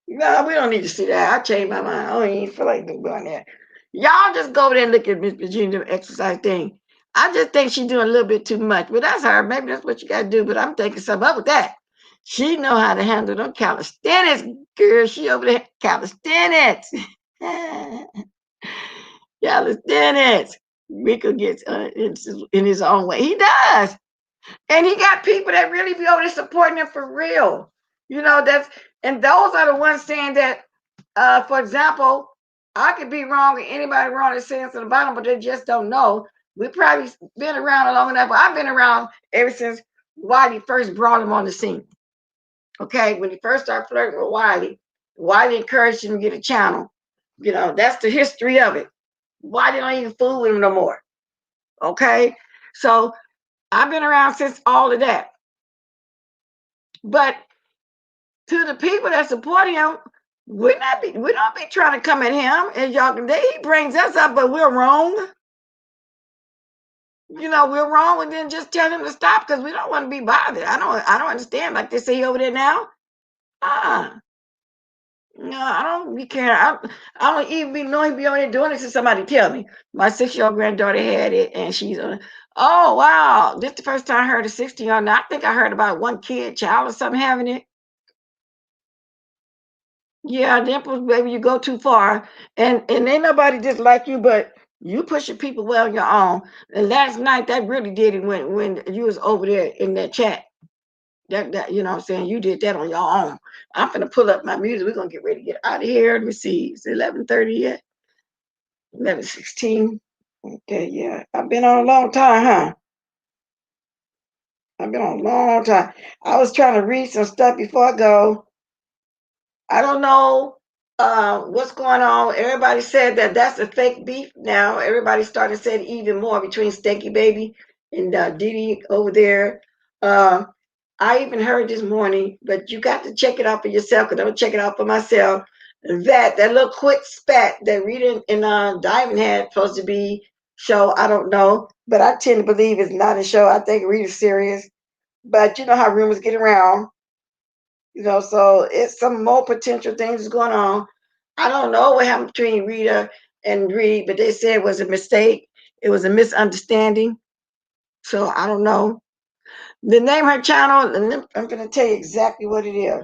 No, we don't need to see that. I changed my mind. I don't even feel like doing that. Y'all just go over there and look at Miss Virginia exercise thing. I just think she's doing a little bit too much, but that's her. Maybe that's what you got to do. But I'm thinking something up with that. She know how to handle them calisthenics, girl. She over there calisthenics. Calisthenics. Rico gets in his own way. He does. And he got people that really be over there supporting him for real. And those are the ones saying that, for example, I could be wrong and anybody wrong that says to the bottom, but they just don't know. We probably been around long enough. I've been around ever since Wiley first brought him on the scene. Okay, when he first started flirting with Wiley encouraged him to get a channel. That's the history of it. Wiley don't even fool with him no more. Okay, so I've been around since all of that. But to the people that support him, we don't be trying to come at him. And y'all, he brings us up, but we're wrong. We're wrong, and then just tell him to stop because we don't want to be bothered. I don't understand. Like they say over there now. No, I don't be caring. I don't even be knowing he be over there doing it until somebody tell me. My 6-year-old granddaughter had it, and she's on. Oh wow, this is the first time I heard a 16-year-old. Now I think I heard about one child or something having it. Yeah, Dimples, baby, you go too far. And ain't nobody just like you, but you pushing people well on your own. And last night that really did it when you was over there in that chat. That you know what I'm saying? You did that on your own. I'm gonna pull up my music. We're gonna get ready to get out of here. Let me see. It's 11:30 yet. 11:16. Okay, yeah. I've been on a long time, huh? I've been on a long time. I was trying to read some stuff before I go. I don't know what's going on. Everybody said that that's a fake beef now. Everybody started saying even more between Stanky Baby and Didi over there. I even heard this morning, but you got to check it out for yourself because I'm going to check it out for myself. That little quick spat that Rita and Diamond had supposed to be show, I don't know. But I tend to believe it's not a show. I think Rita's serious. But you know how rumors get around. So it's some more potential things going on. I don't know what happened between Rita and Reed, but they said it was a mistake. It was a misunderstanding. So I don't know. The name of her channel, and I'm going to tell you exactly what it is.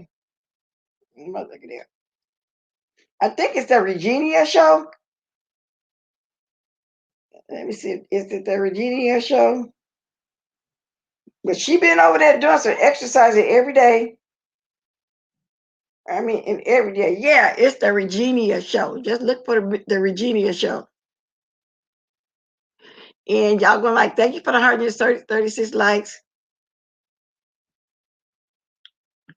Look at there. I think it's the Regina show. Let me see. Is it the Regina show? But she been over there doing some exercising every day. I mean, in every day. Yeah, it's the Regina show. Just look for the Regina show. And y'all going like, thank you for the 136 likes.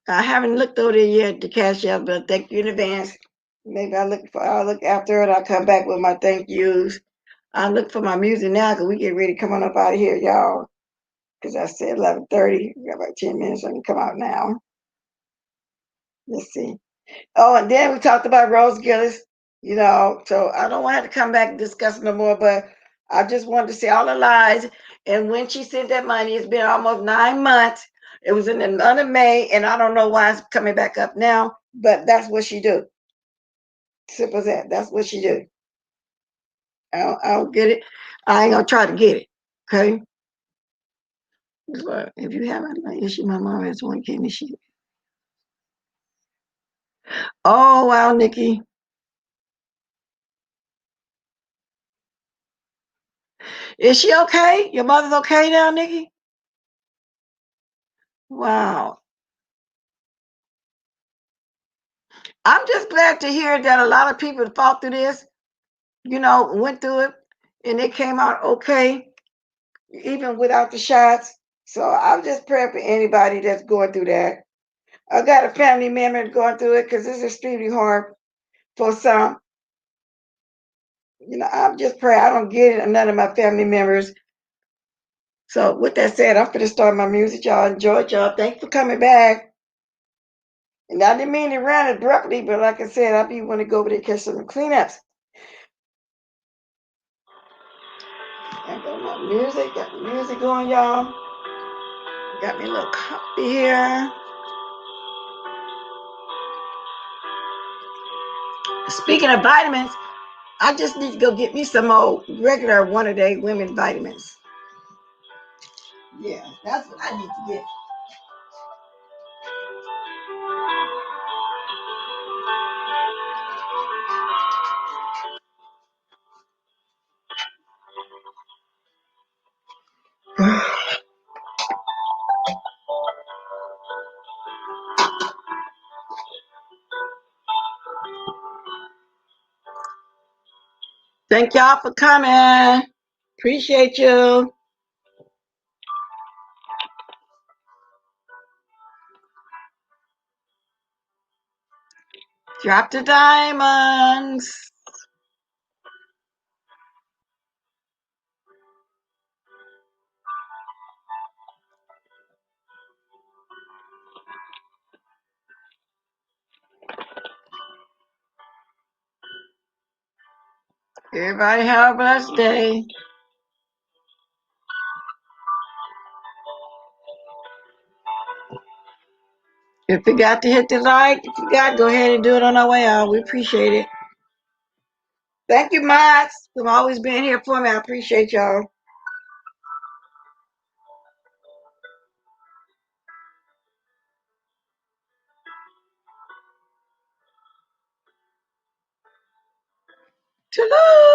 I haven't looked over there yet, the cash out, but thank you in advance. Maybe I'll look after it. I'll come back with my thank yous. I'll look for my music now because we get ready to come on up out of here, y'all. Because I said 11:30. We got about 10 minutes. I can come out now. Let's see. Oh, and then we talked about Rose Gillis, so I don't want to have to come back and discuss no more, but I just wanted to say all the lies. And when she sent that money, it's been almost 9 months. It was in the month of May, and I don't know why it's coming back up now, but that's what she do. Simple as that. That's what she do. I don't get it. I ain't gonna try to get it. Okay. But if you have any issue, my mom has one kidney. Oh wow, Nikki. Is she okay? Your mother's okay now, Nikki? Wow. I'm just glad to hear that a lot of people fought through this, went through it, and they came out okay, even without the shots. So I'm just praying for anybody that's going through that. I got a family member going through it because it's extremely hard for some. I'm just praying I don't get it, none of my family members. So with that said, I'm going to start my music. Y'all enjoyed y'all. Thanks for coming back. And I didn't mean to run abruptly, but like I said, I be want to go over there and catch some cleanups. I got my music, got the music going, y'all. Got me a little coffee here. Speaking of vitamins, I just need to go get me some old regular one-a-day women vitamins. Yeah, that's what I need to get. Thank y'all for coming. Appreciate you. Drop the diamonds. Everybody have a blessed day. If you got to hit the like, if you got, go ahead and do it on our way out. We appreciate it. Thank you, Max, for always being here for me. I appreciate y'all. Toodaloo.